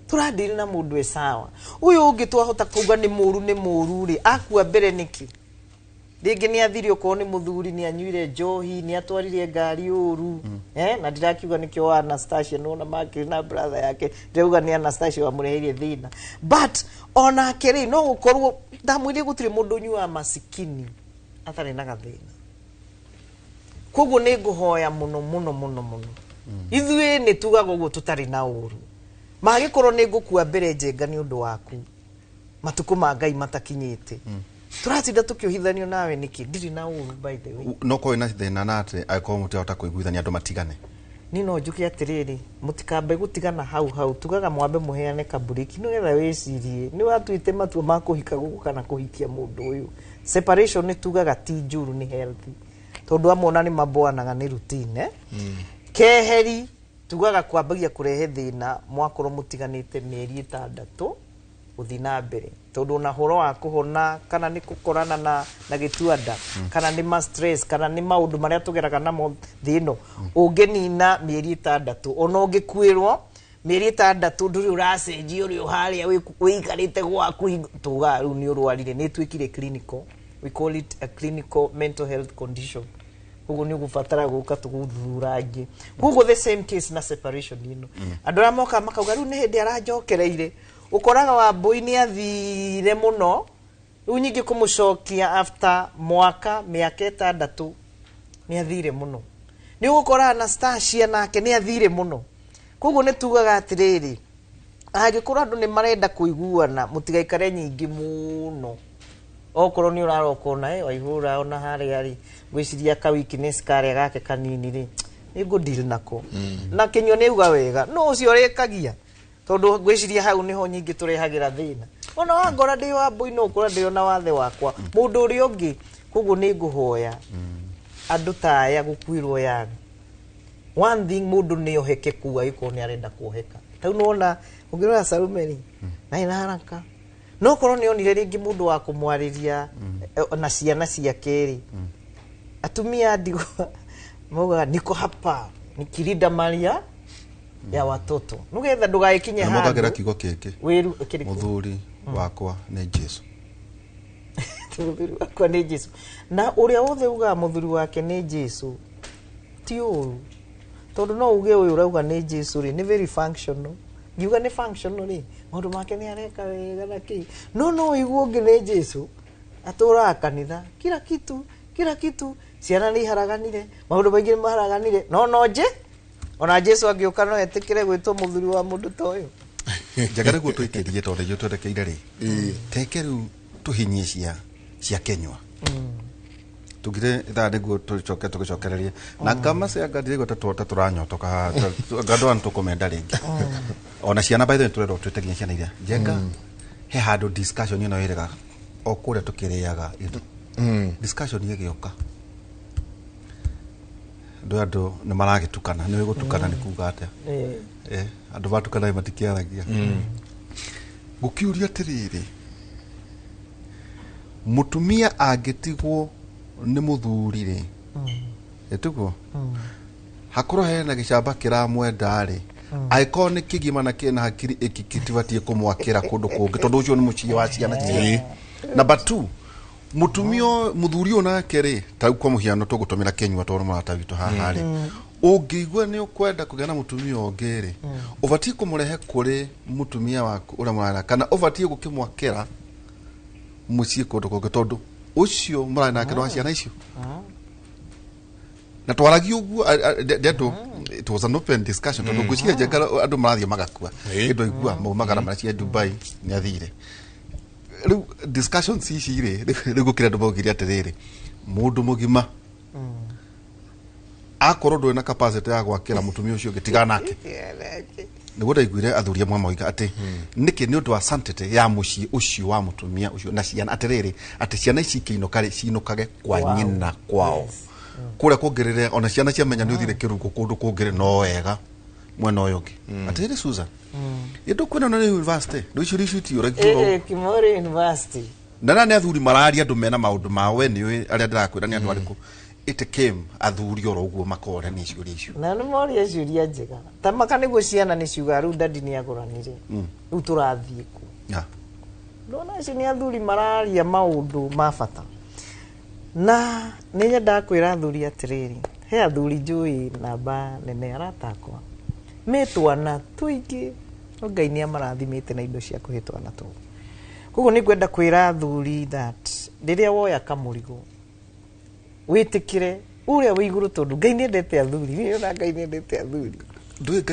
tå randä na må ndå sawa å yå å ngä twahota kuga nä må ru rä akua mbere nä kä rĩngĩ nĩ athire okorwo nĩ mũthuri nĩ anyuire njohi nĩ atwarire ngari ũru na ndirakiuga nĩkĩo wa Anastasia nona makĩrĩ na brother yake ndĩrauga nĩ Anastasia wamũreheire thĩna but onake rĩ no gũkorwo ndamwĩrire gũtirĩ mũndũ ũnyuaga masikini atarĩ na gathĩna koguo nĩ ngũhoya mũno ithuĩ nĩ tugaga ũguo tũtarĩ na ũru magĩkorwo nĩ ngũkua mbere njenga nĩ ũndũ waku matukũ ma Ngai matakinyĩte turatinda tukiohithanio nawe niki ndiri na uru by the way no ko ina thina na ati aiko mutihota kuiguithania andu matigane ni no njuke atiriri mutikambe gutigana hau tugaga mwambe muheane kaburiki no getha wicirie ni watuite matua ma kuhika guku kana kuhikia mundu uyu separation ni tugaga ti njuru ni healthy tondu amona ni maboanaga ni routine keheri tugaga kwambagia kurehe thina mwakorwo mutiganite mieri 6 uthi na mbere tondu na horo wa kuhona kana ni kukorana na gituanda kana ni ma stress kana ni maundu maria tugeraga namo thino ungenina mieri 6 ona ungikwirwo mieri 6 nduri uracenjia uri uharia wikarite gwaku tuga riu ni urwarire ni twikire clinical we call it a clinical mental health condition ugu ni gufatara guka tuguthurangi gugu the same case na separation ino andu amoka makauga riu ni hindi arajokereire ukoraga wa boy ni athire muno riu nyingi kumucokia after mwaka miaka 6 ni athire muno ni ugukora Anastasia nake ni athire muno koguo ni tugaga atiriri agikora andu ni marenda kuiguana mutigaikare nyingi muno okorwo ni uraroko nae waihura ona hari ari gwiciria ka weakness kare gake kanini ri ni go deal nako na kinyo ni uga wega no ucio rekagia tondu gwiciria hau niho nyingi turehagira thina ona wangora ndi wa boy no ukora ndi ona wathe wakwa mundu uri ungi koguo ni nguhoya andu taya gukwirwo yani one thing mundu ni oheke kuwa iko ni arenda kuoheka tau nona ungirora Salumeri na ina haraka no korwo ni onire ringi mundu wa kumwariria na ciana cia keri atumia ndigwa moga niko hapa nikirinda Maria ya watoto nugetha ndugaikinye handu mukagira kigo kiki wiru muthuri wakwa ni Jesu muthuri wakwa ni Jesu na uria wothe uga muthuri wake ni Jesu ti uru tondu no uge uyu urauga ni Jesu ri ni very functional ngiuga ni functional ri mundu make ni areka wega na ki no iguo ngi ni Jesu atura kanitha kila kitu ciana ni haraganire maundu maingi maharaganire no je ona Jesu agiuka no etikire gwitwo muthuri wa mundu ta uyu jagare guo twikirie tondu jo twerekeire ri tekeru tuhinyie cia kenywa tugire thade guo tucoke tugicokererie na kama se agadire go tatuota turanyotoka gado antu komenda ringi ona ciana by the way turero twetegie ciana iria jenga he hado discussion ino irega okure tukiriaga discussion yegioka ndo ni maragitukana ni gutukana ni kuga atia andu batukana matikiaragia gukiuria tiriri mutumia agitigwo ni muthuri ri etugo hakoro hena gicamba kiramwenda ri iconic kigima na kina hakiri ikikitivatie kumwakira kundu kungi tondu ucio ni muciĩ wa ciana cia number 2 mutumio muthuri ona kere tau kwa muhiano tugutumira kenywa tondu marata witu haha ri ungigwa ni ukwenda kugena mutumia ongere ubatie kumurehe kuri mutumia waku ura mwana kana ubatie gukimwakira muciĩ kundu kungi tondu ucio murana nake no ciana icio na twaragi uguo ndeto it was an open discussion tondu gucia Njenga andu marathie magakua indo igua magara macia Dubai ni athire riu discussions ici ri gukira andu maugire atiriri mundu mugima akorwo ndwe na capacity ya gwakira mutumia ucio gitigana nake niguo ndaiguire athuria mwa moiga ati niki ni undu wa sanctity ya mucii ucio wa mutumia ucio na ciana atiriri ati ciana ici ciinukage kwa nyina kwao kuria kuongerere ona ciana ciamenya ni uthire kirungu kundu kuongere no wega mwena uyu ungi atiriri Susan indu kwina na university ndu icio rishuti uragiuro Kimori University nani athuri marari andu mena maundu mawe ni aria ndirakwira ni andu ariku it came athuri oro uguo makore ni ciuria icio na no moria ciuria njega tamaka niguo ciana ni ciuga ru ndadi ni aguranire ru turathie ku ndona ici ni athuri mararia maundu mabata na ninya ndakwira athuri atiriri he athuri njui namba nene aratakwa metwana tuingi Ngai ni amarathimite na indo cia kuhitwana tu koguo ni kwenda kwira athuri that riria woya kamurigo witikire uria wiguru tondu Ngai ni endete athuri ni ona Ngai ni endete athuri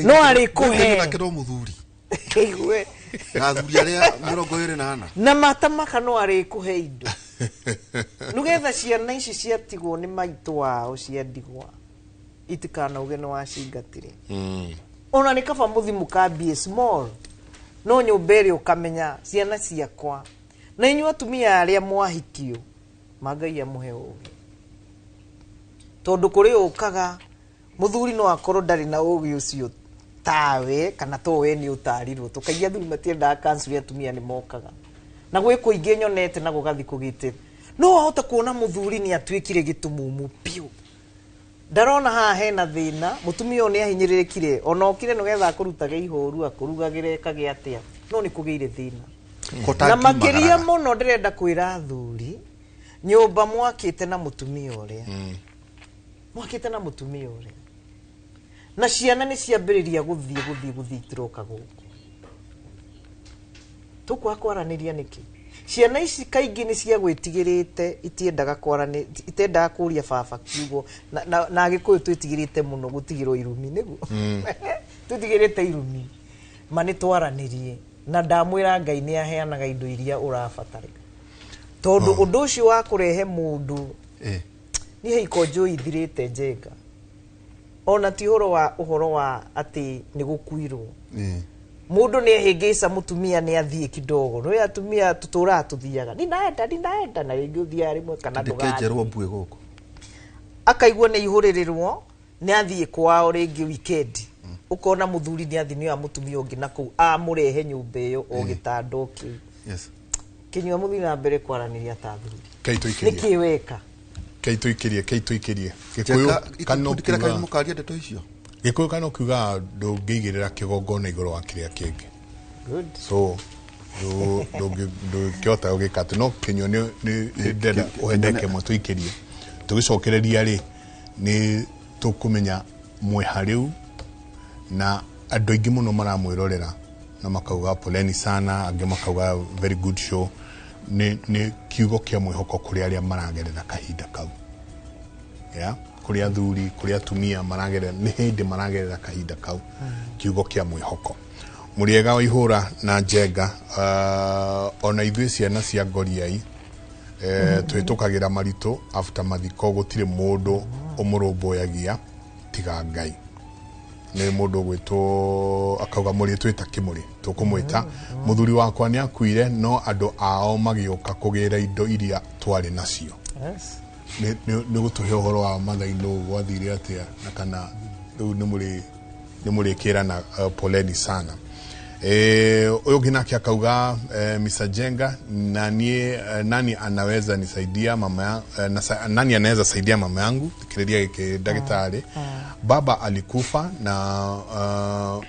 no ari kuhe na kiro muthuri igwe athuri aria 24 na matamaka no ari kuhe indo nugetha ciana ici ciatigwo ni maitu wao ciandigwa itikana uge no wacingatire ona ni kaba muthimu kambie small no nyumbere ukamenya ciana ciakwa na inyu atumia aria mwahikio Magai amuhe ugi tondu kuri ukaga muthuri no akorwo ndari na ugi ucio tawe kana to we ni utarirwo tukagia thuri matienda cancel atumia ni mokaga na gwe kuinge nyonete na gugathi kugite no ahota kuona muthuri ni atwikire gitumumu piu ndarona ha hena thina mutumia ni ahinyiririkire ona okire no getha akurutage ihoru akurugagire kage atia no ni kugeire thina na makiria muno ndirenda kwira athuri nyumba mwakite na mutumia uria mwakite na mutumia uria na ciana ni ciambiriria guthii tiroka guku tukwa kwaraniria niki ciana ici kaingi ni cia gwitigirite itiendaga kwarani itendaga kuria baba kiugo na agikuyu twitigirite muno gutigirwo irumi niguo twitigirite irumi mani twaranirie na ndamwira Ngai ni aheanaga indo iria urabatarika tondu undu ucio wa kurehe mundu ni heiko njui ithirite Njenga ona ti uhoro wa ati ni gukuirwo mundu ni ehingica mutumia ni athie kidogo no atumia tutura tuthiaga ni naenda na ringi uthia rimwe kana ndugajerwo mbue guku akaigwa ni ihuririrwo ni athie kwao ringi weekend ukona muthuri ni athie ni mutumia ungi na ku amurehe nyumba iyo o gitandoki yes kinywa muthuri na mbere kwaraniria ta thuri kaito ikiria nikiweka kaito ikiria gikuyu kanokira kai mukaria ndeto icio gikuyu kanokiuga ndungigirira kigongona iguru wa kiria kingi good so kiota ugikatu no kinywa ni ndenda uhendeke mutu ikiria tugicokereria ri ni tukumenya mwe hariu na andu aingi muno maramwirorera na makauga poleni sana angi makauga very good show ni kiugo kia mwihoko kuri aria maragerera kahinda kau kuri athuri kuri atumia maragerera ni hindi maragerera kahinda kau kiugo kia mwihoko muriega wa ihura na Njenga ona ithuĩ ciana cia ngoriai twitukagira maritu after mathiko gutire mundu umurumbuyagia tiga Ngai ni mundu gwitwo akauga muri twita kimuri tukumwita muthuri wakwa ni akuire no andu ao magioka kugira indo iria twari nacio yes ni gutuhe uhoro wa mathaino gwathire atia na kana riu ni muri kira na poleni sana uyu ginaki akauga Mr. Njenga nani anaweza nisaidia mama nani anaweza saidia mama yangu kiredia daktari baba alikufa na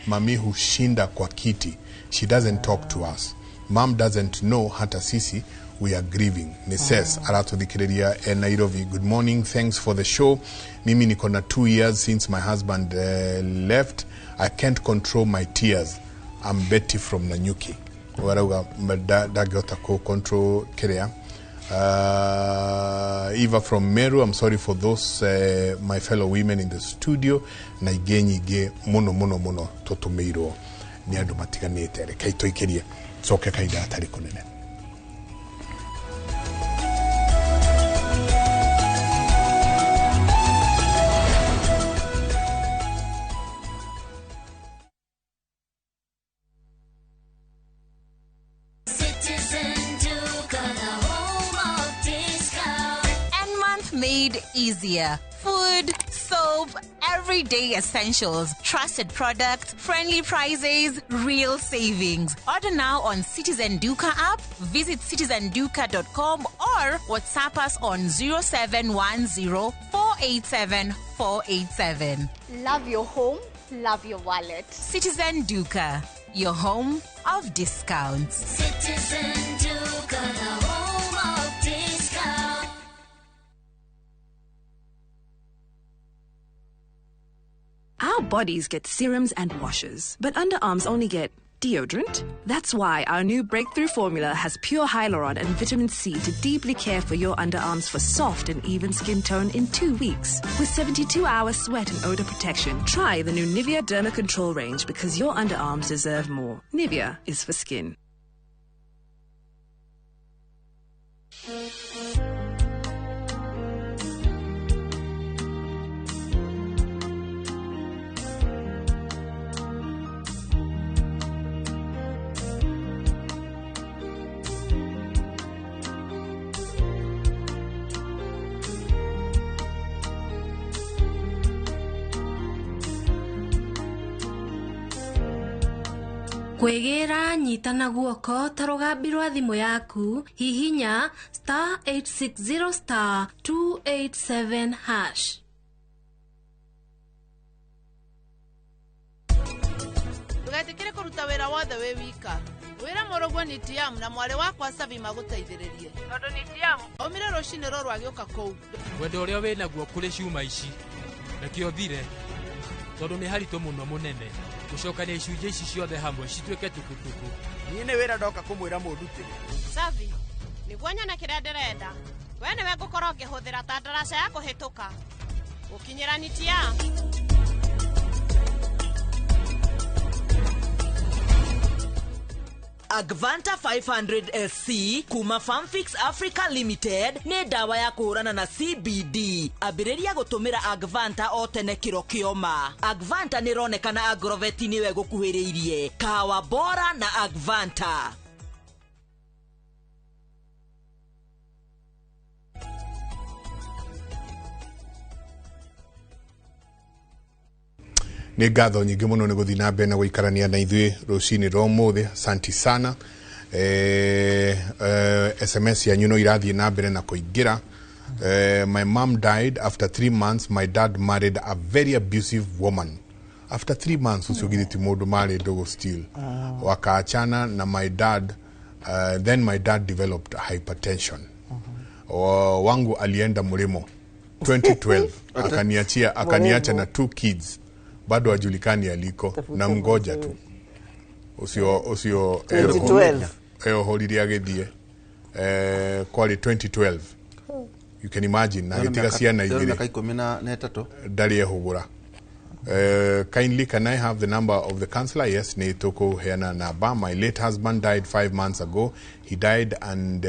mami hushinda kwa kiti she doesn't talk to us mom doesn't know hata sisi we are grieving Mrs. Aratudhikiredia Nairobi good morning thanks for the show mimi niko na 2 years since my husband left I can't control my tears I'm Betty from Nanyuki warauga dagota ko control kiria Eva from Meru, I'm sorry for those my fellow women in the studio. Na igenyige muno totumeiro ni andu matiganite reke toikerie coke kaida atari kunene. Made easier. Food, soap, everyday essentials, trusted products, friendly prices, real savings. Order now on Citizen Duka app, visit citizenduka.com or WhatsApp us on 0710-487-487. Love your home, love your wallet. Citizen Duka, your home of discounts. Citizen Duka, the home of discounts. Our bodies get serums and washes, but underarms only get deodorant. That's why our new breakthrough formula has pure hyaluron and vitamin C to deeply care for your underarms for soft and even skin tone in 2 weeks. With 72-hour sweat and odor protection, try the new Nivea Derma Control range because your underarms deserve more. Nivea is for skin. Kwegera nyitana guoko tarugambirwa thimu yaku hihinya *860*287#. Tugetikire kuruta wira wothe we wika. Wira morogwo ni tiamu na mwale wakwa Savi maguteithiririe. Tondu ni tiamu omire rucini ro rwagioka kou. Wendo uria wina guo kuri ciuma ici. Nakio thire. Tondu ni harito muno munene. Gucokania icunjĩ ici ciothe hamwe cituĩke tukutuku. Niĩ nĩ wĩra ndoka kũmwĩra mũndutĩre. Savi, nĩguo nyone kĩrĩa ndĩrenda. We nĩwe ngũkorwo ngĩhũthĩra ta ndaraca ya kũhĩtũka. Gũkinyĩra nitia. Agvanta 500SC kuma Farmfix Africa Limited ni dawa ya kuhurana na CBD. Abiriria gutumira Agvanta o tene kiro kioma. Agvanta ni ronekana Agrovet ni we gukuhiriirie. Kawa bora na Agvanta. Nĩ ngatho nyingĩ mũno nĩ gũthiĩ na mbere na gũikarania na ithuĩ rũcinĩ rwa ũmũthĩ. Asanti sana. SMS yanyu no irathiĩ na mbere na kũingĩra. My mom died after 3 months. My dad married a very abusive woman. After 3 months ucio githiti mũndũ marĩ ndogo still. Wakaachana na my dad. Then my dad developed hypertension. Wangu alienda Murimo 2012 akaniacha na 2 kids. Bado ajulikani aliko na mgoja tu. Usio 2012 holiday agethie kwali 2012. You can imagine na gitiga ciana igire ndari ehugura. Kindly can I have the number of the counselor? Yes, ni toko heana namba. My late husband died 5 months ago. He died and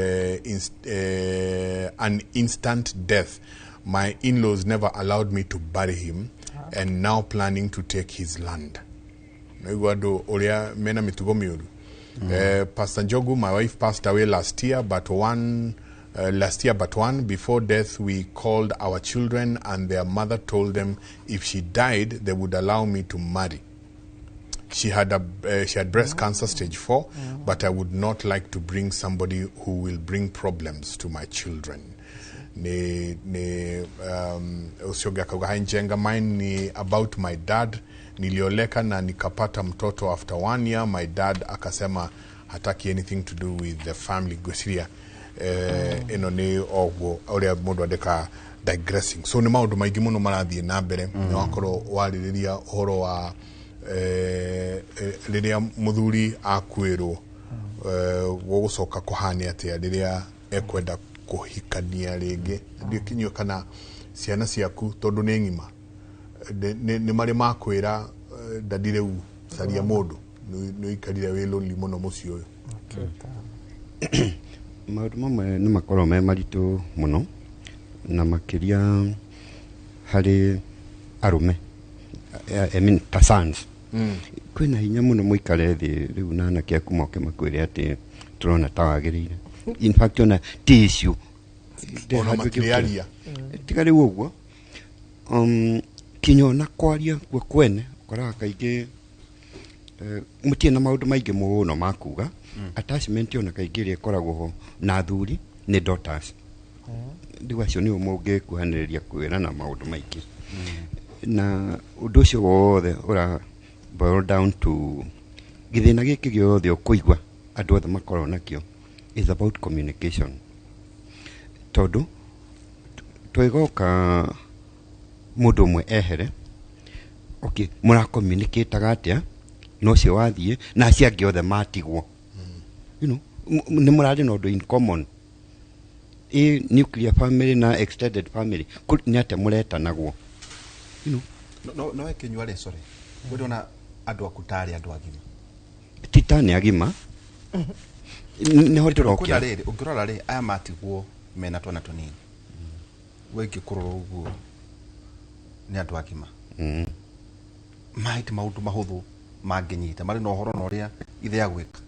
an instant death. My in-laws never allowed me to bury him. And now planning to take his land. Naiguado oria mena mitugo miuru. Pastor Njogu, my wife passed away last year, but one before death we called our children and their mother told them if she died they would allow me to marry. She had breast cancer stage 4, but I would not like to bring somebody who will bring problems to my children. Usioga kauga njenga mine ni about my dad. Nilioleka na nikapata mtoto after 1 year. My dad akasema hataki anything to do with the family. Gosiria eno ni ogwo oria mundu andeka digressing. So ni maundu maingi muno marathie na mbere. Ni wakoro waririria horo wa riria muthuri akwirwo gugucoka kuhania atia riria ekwenda kuhikania rĩngĩ ndikinyio kana ciana ciaku tondu nĩ ng'ima nĩ marĩ makwĩra ndadire u caria mũndũ nĩ ikarire wĩ lonely mũno mũciĩ ũyũ maũndũ mamwe nĩ makorwo me maritũ mũno na makĩria harĩ arume I mean ta sons kwĩna hinya mũno mũikare thĩ rĩu na anake aku moke makwĩre atĩ tũrona ta wagĩrĩire in fact ona ti issue ona makĩaria tiga rĩu ũguo kinyo na kwaria kwa kwene ũkoraga kaingĩ mũtiĩ na maũndũ maingĩ mũno ma kuga attachment ona kaingĩ ĩrĩa ĩkoragwo ho na athuri nĩ daughters rĩu acio nĩo mũngĩkuhanĩrĩria kwĩrana maũndũ maingĩ na ũndũ ũcio wothe ũra boil down to gĩthĩna gĩkĩ gĩothe ũkũigua andũ othe makorwo nakĩo is about communication tondũ twĩgoka mũndũ ũmwe ehere okay mũracommunicateaga atĩa no ũcio wathiĩ na acio angĩ othe matigwo you know nĩ mũrarĩ na ũndũ in common nuclear family na extended family nĩ atĩa mũretanagwo you know no ekenywa rĩ sorry ndona andũ akutarĩ andũ agima titani agima nĩ hoto rokĩa rĩrĩ ũngĩrora rĩ aya matigwo mena twana tũnini weki kũrora ũguo nĩ andũ agima maiti maũndũ mahũthũ mangĩnyita marĩ na ũhoro na ũrĩa ithe ya gwĩka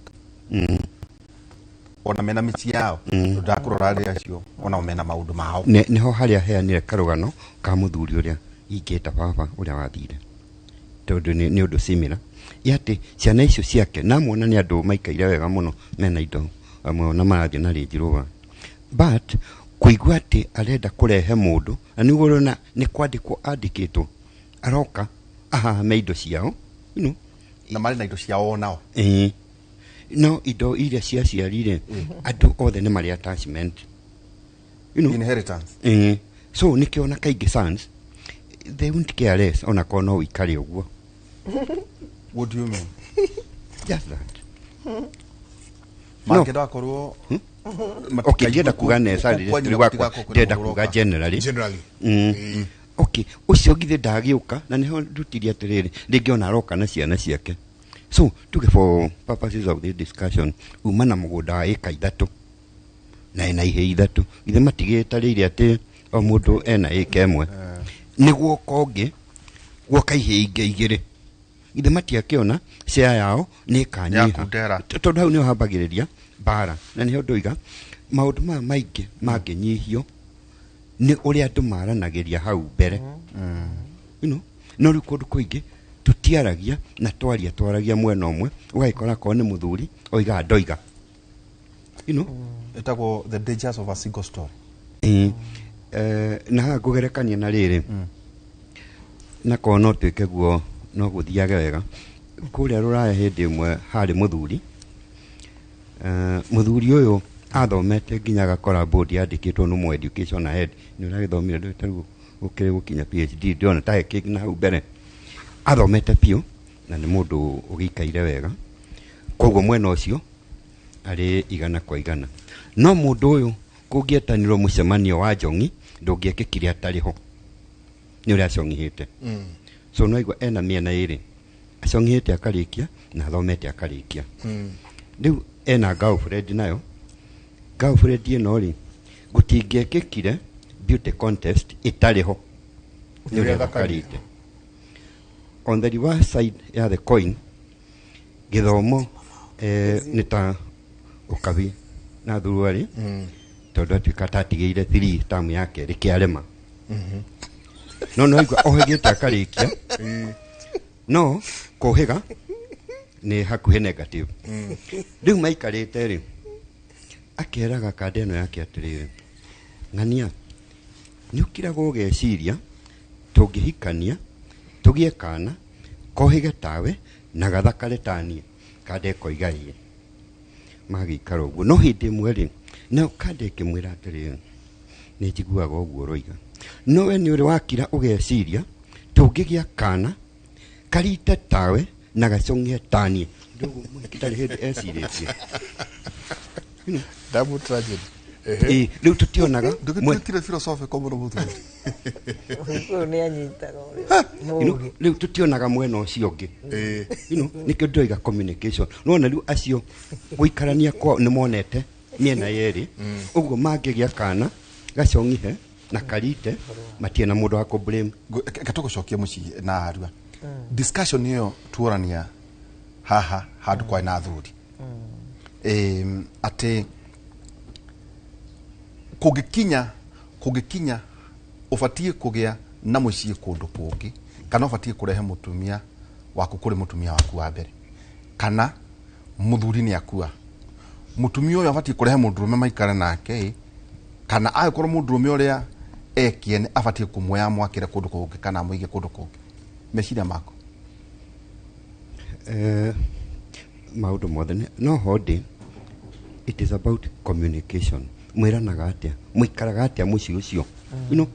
ona mena mĩciĩ yao ndakũrora rĩ acio ona mena maũndũ mao nĩho harĩa heanire karũgano ka mũthuri ũrĩa ingĩta baba ũrĩa wathire tondũ nĩ ũndũ similar yate ciana icio ciake na muona nĩ andũ maikaire wega mũno mena indo amwe na marathiĩ na Range Rover but kuigua atĩ arenda kũrehe mũndũ na nĩguo ũrona nĩ kwandĩkwo andĩkĩtwo aroka me indo ciao na marĩ na indo ciao onao no indo iria ciaciarire andũ othe nĩ marĩ attachment inheritance so nĩkĩona kaingĩ sons they won't care less ona korwo no wĩikare ũguo. What do you mean? Just that. Market akorwo okay, ndienda kuga necessarily ndienda kuga generally. Okay, ucio githe ndagiuka na niho ndutirie atiriri ndingiona aroka na ciana ciake. So tuge for purposes of this discussion umana mugunda wa eka 3 na ena ihe 3 ithe matigite rĩire atĩ o mũndũ ena eka ĩmwe nĩguo konge guoka ihe ingĩ igĩrĩ ithe matiakĩona share yao nĩ kanyiha tondũ hau nĩho hambagĩrĩria bara na nĩho ndoiga maũndũ maya maingĩ mangĩnyihio nĩ ũrĩa andũ maranagĩria hau mbere no rĩu kũndũ kũingĩ tutiaragia na twaragia mwena ũmwe ũgagĩkora korwo nĩ mũthuri oiga ndoiga etagwo the dangers of a single story na ngũgerekania na rĩrĩ na korwo no twĩke guo no gũthiage wega kũrĩa Rũraya hĩndĩ ĩmwe harĩ mũthuri ũyũ athomete nginya agakora board yandĩkĩtwo no more education ahead nĩ ũragĩthomire ndũtarĩ gũkinya PhD ndĩona ta hekĩ na hau mbere athomete piũ na nĩ mũndũ ũgĩikaire wega koguo mwena ũcio arĩ 100% no mũndũ ũyũ kũngĩetanirwo mũcemanio wa njongi ndũngĩekĩkire atarĩ ho nĩ ũrĩa acongihĩte so no igua ena mĩena ĩrĩ acongihĩte akarĩkia na athomete akarĩkia rĩu ena girlfriend nayo girlfriend ĩno rĩ gũtingĩekĩkire beauty contest itarĩ ho nĩ ũrĩa thakarĩte on the reverse side ya the coin gĩthomo nĩ ta ũkabi na thuruarĩ tondũ atuĩka tatigĩire 3 tamu yake rĩkĩarema no igua ohegĩte akarĩkia no kũhĩga nĩ hakuhĩ negative rĩu maikarĩte rĩ akeraga kanda ĩno yake atĩrĩrĩ ng'ania nĩ ũkiraga ũgeciria tũngĩhikania tũgĩe kana kohĩge tawe na gathakare taniĩ kanda ĩkoiga ĩĩ magĩikara ũguo no hĩndĩ ĩmwe rĩ na kanda ĩkĩmwĩra atĩrĩrĩ nĩ njiguaga ũguo ũroiga no we nĩ ũrĩ wakira ũgeciria tũngĩgĩa kana karite tawe na gacong'e taniĩ ndogo mwekitarĩ hĩndĩ ecirĩtie double tragedy riu tutionaga ndugitire philosophy ko muno muthuri ni anyitaga riu tutionaga mwena ucio ungi nikio ndoiga communication nona riu acio guikarania kwa ni monete miena yeri uguo mangigia kana gacong'ihe na karite matiena mundu wa blame gatugucokia muci na arua discussion hiyo tuorania haha handu kwa na thuri ate kugikinya ufatie kugia na muciĩ kundu kungi kana ufatie kurehe mutumia waku kuri mutumia waku wa mbere kana muthuri ni akua mutumia uyu afatie kurehe mundurume maikare nake kana akorwo mundurume uria ekiene afatie kumwoya mwakire kundu kungi kana muige kundu kungi meciria mako maundu mothe no hodi it is about communication mwiranaga atia muikaraga atia muci ucio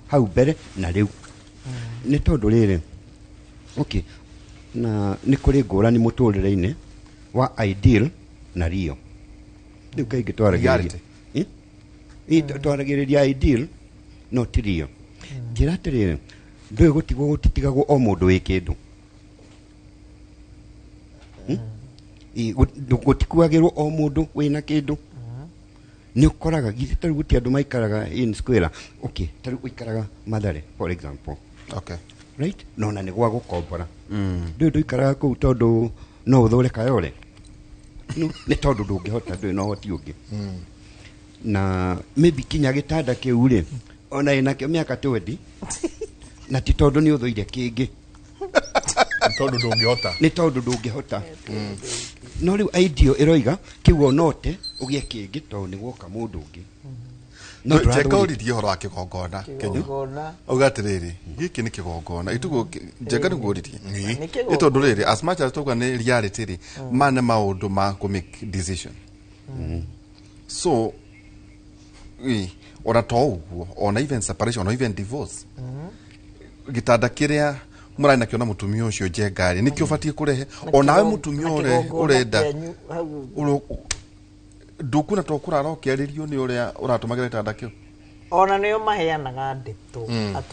hau mbere na riu ni tondu riri okay na ni kuri ngurani muturire-ini wa ideal na real riu kaingi twaragiriria ideal no ti real njira atiriri ndui gutigwo gutitigagwo o mundu wi kindu gutikuagirwo o mundu wina kindu ni ukoraga githi taru guti andu maikaraga in square okay taru uikaraga Mathare for example okay right no na ni gwa gukombora ndu ikaraga ku tondu no uthore kayore no ni tondu ndungihota ndu no hoti ungi na maybe kinya gitanda kiu ri ona ina kio miaka 20 na ti tondu ni uthoire kingi ni tondu ndungihota no riu idea iroiga kiugo note ugie kingi tondu ni gwoka mundu ungi no ndurathuririe horo wa kigongona Kenya ugatiriri giki ni kigongona itugo njega nguririe ni tondu riri as much as tuga ni reality ri mane maundu ma ku make decision so ora to uguo ona even separation or even divorce gitanda kiria muraina kiona mutumia ucio njengari nikio fatie kurehe onawe mutumia urenda ndukuna to kurara ukiaririo ni uria uratumagira gitanda kio ona niyo maheanaga ndeto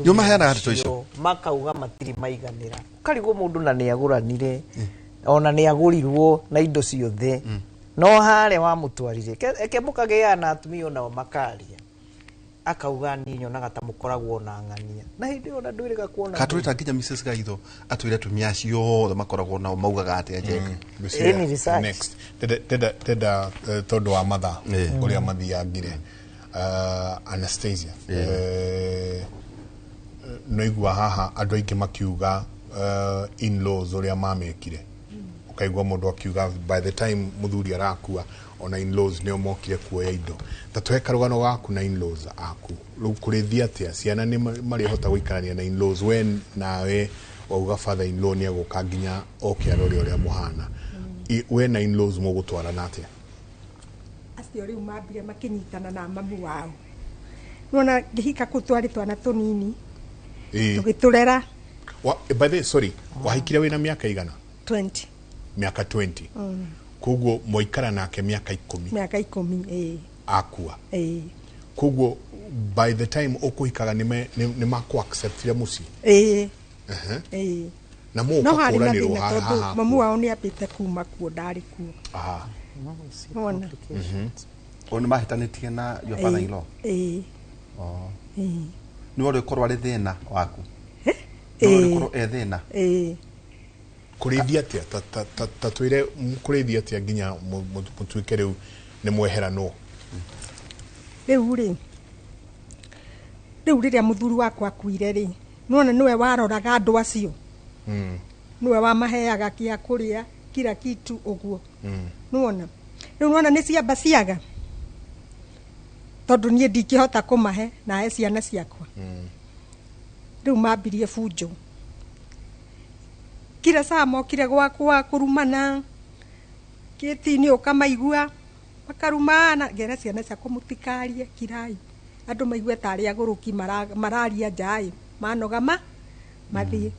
yo maheanaga ndeto icio makauga matiri maiganira karigwo mundu na ni aguranire ona ni agurirwo na indo ciothe no hare wa mutwarire eke mukagea na atumia nao makaria akauga ni nyonaga ta mukoragwo na ng'ania na hindi ona ndwirega kuona katwita nginya Mrs. Gaitho atwire tumia cio makoragwo nao maugaga atia njeka next teda tondu wa matha uria mathiangire Anastasia no igua haha andu aingi makiuga in-laws uria mamekire ukaigua mundu akiuga by the time muthuri arakua ona in-laws nio mokire kuoya indo tatweka rugano gaku na in-laws aku riu kurithia atia ciana ni mari hota guikarania na in-laws when nawe wauga father in-law ni aguka nginya oke arori uria muhana we na in-laws mugutwarana atia acio riu mambire makinyitana na mamu wao nona ngihika kutwari twana tunini tugiturera by the sorry wahikire wina miaka igana 20 miaka 20 kuguo moikara nake miaka 10 akua kuguo by the time okuhikaga ni maku acceptire muci na mu ukakuranirwo haha mamu wao ni apite kuma kuo ndari kuo ona oni mahitanitie na your father in law ni wale korwa ari thina waku ni korwa thina kurithia atia tatwire kurithia atia nginya mutuike riu ni mweherano riu riria muthuri wakwa akuire ri nona niwe waroraga andu acio niwe wamaheaga kia kuria kila kitu uguo nona riu nona ni ciamba ciaga tondu nie ndingihota kumahe na ciana ciakwa riu mambirie bunjo kira saa mokire gwakwa kurumana kitini ukamaigua makarumana ngera ciana ciakwa mutikarie kirai andu maigue tari aguruki mararia njai manogama mathie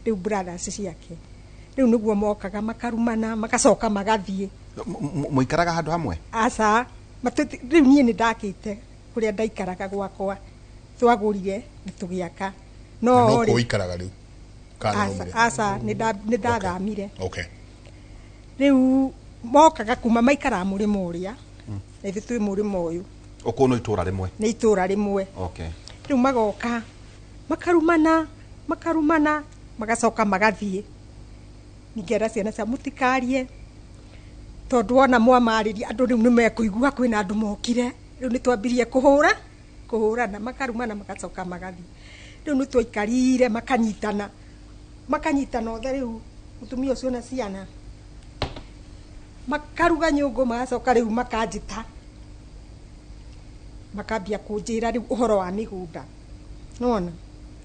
riu brothers ciake riu niguo mokaga makarumana makacoka magathie muikaraga handu hamwe asa riu niĩ nĩ ndakĩte kũrĩa ndaikaraga gwakwa twagũrire nĩ tũgĩaka no kũikaraga rĩu aca nĩ ndathamire okay riu mokaga kuma maikara mũrĩmo ũrĩa na ithuĩ twĩ mũrĩmo ũyũ ũkũ no itũra rĩmwe nĩ itũra rĩmwe okay riu magoka makarumana magacoka magathiĩ ningera ciana cia mũtikarie tondũ wona mwamarĩria andũ rĩu nĩ mekũigua kwĩna andũ mokire rĩu nĩ twambirie kũhũrana makarumana magacoka magathiĩ rĩu nĩ twaikarire makanyitana othe rĩu mũtumia ũcio na ciana makaruga nyũngũ magacoka rĩu makanjĩta makambia kũnjĩra rĩu ũhoro wa mĩgũnda nona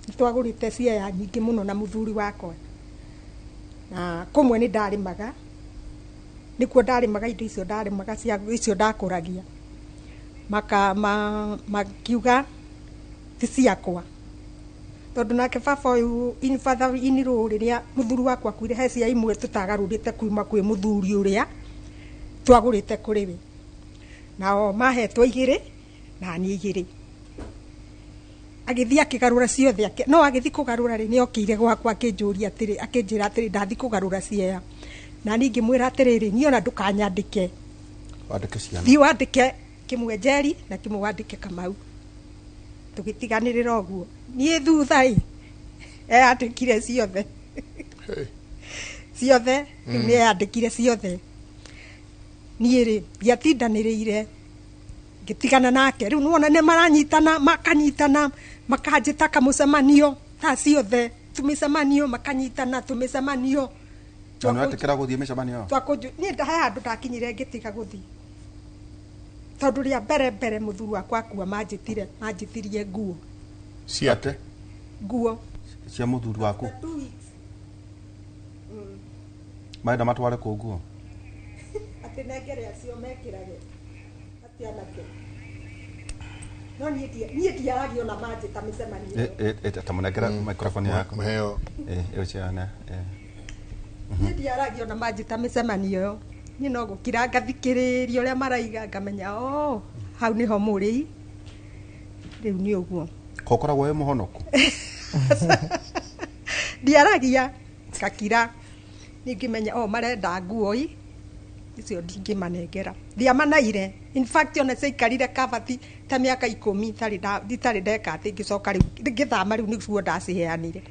nĩ twagũrĩte ciaya nyingĩ mũno na mũthuri wakwa na kũmwe nĩ ndarĩmaga nĩkuo ndarĩmaga indo icio ndarĩmaga icio ndakũragia makiuga ti ciakwa tondũ nake baba ũyũ inirũ rĩrĩa mũthuri wakwa kuire he cia imwe tũtagarũrĩte kuma kwĩ mũthuri ũrĩa twagũrĩte kũrĩ we nao mahetwo 2 na niĩ 2 agĩthiĩ akĩgarũra ciothe no agĩthiĩ kũgarũra rĩ nĩ okĩire gwakwa akĩnjũria atĩrĩ akĩnjĩra atĩrĩ ndathi kũgarũra ciaya na ningĩ mwĩra atĩrĩrĩ niĩ ona ndũkanyandĩke wandĩke ciana thiĩ wandĩke kĩmwe Njeri na kĩmwe wandĩke Kamau tũgĩtiganĩrĩra ũguo niĩ thutha eyandĩkire ciothe ciothe nĩ eyandĩkire ciothe niĩ rĩ ndiatindanĩrĩire ngĩtigana nake rĩu nĩwona nĩ maranyitana makanyitana makanjĩta kamũcemanio ta ciothe tũmĩcemanio makanyitana tũmĩcemanio twetĩkĩra gũthiĩ mĩcemanio niĩ ndahe handũ ndakinyire ngĩtiga gũthiĩ tondũ rĩa mbere mũthuri wakwa akua manjĩtirie nguo ciate nguo cia mũthuri waku maenda matware kũ nguo atĩ nengere acio mekĩrage atĩ anake no niĩ ndiaragio ona manjĩta mĩcemanio tamũnengera microphone yaku heo ciana niĩ ndiaragio ona manjĩta mĩcemanio ĩyo niĩ no gũkira ngathikĩrĩria ũrĩa maraiga ngamenya hau nĩho mũrĩ rĩu nĩ ũguo kokoragwo wĩ mũhonoku ndiaragia ngakira ningĩmenya marenda nguo icio ndingĩmanengera ndiamanaire in fact ona ciaikarire kabati ta mĩaka 10 itarĩ ndeka atĩ ngĩcoka rĩu ngĩthama rĩu nĩguo ndaciheanire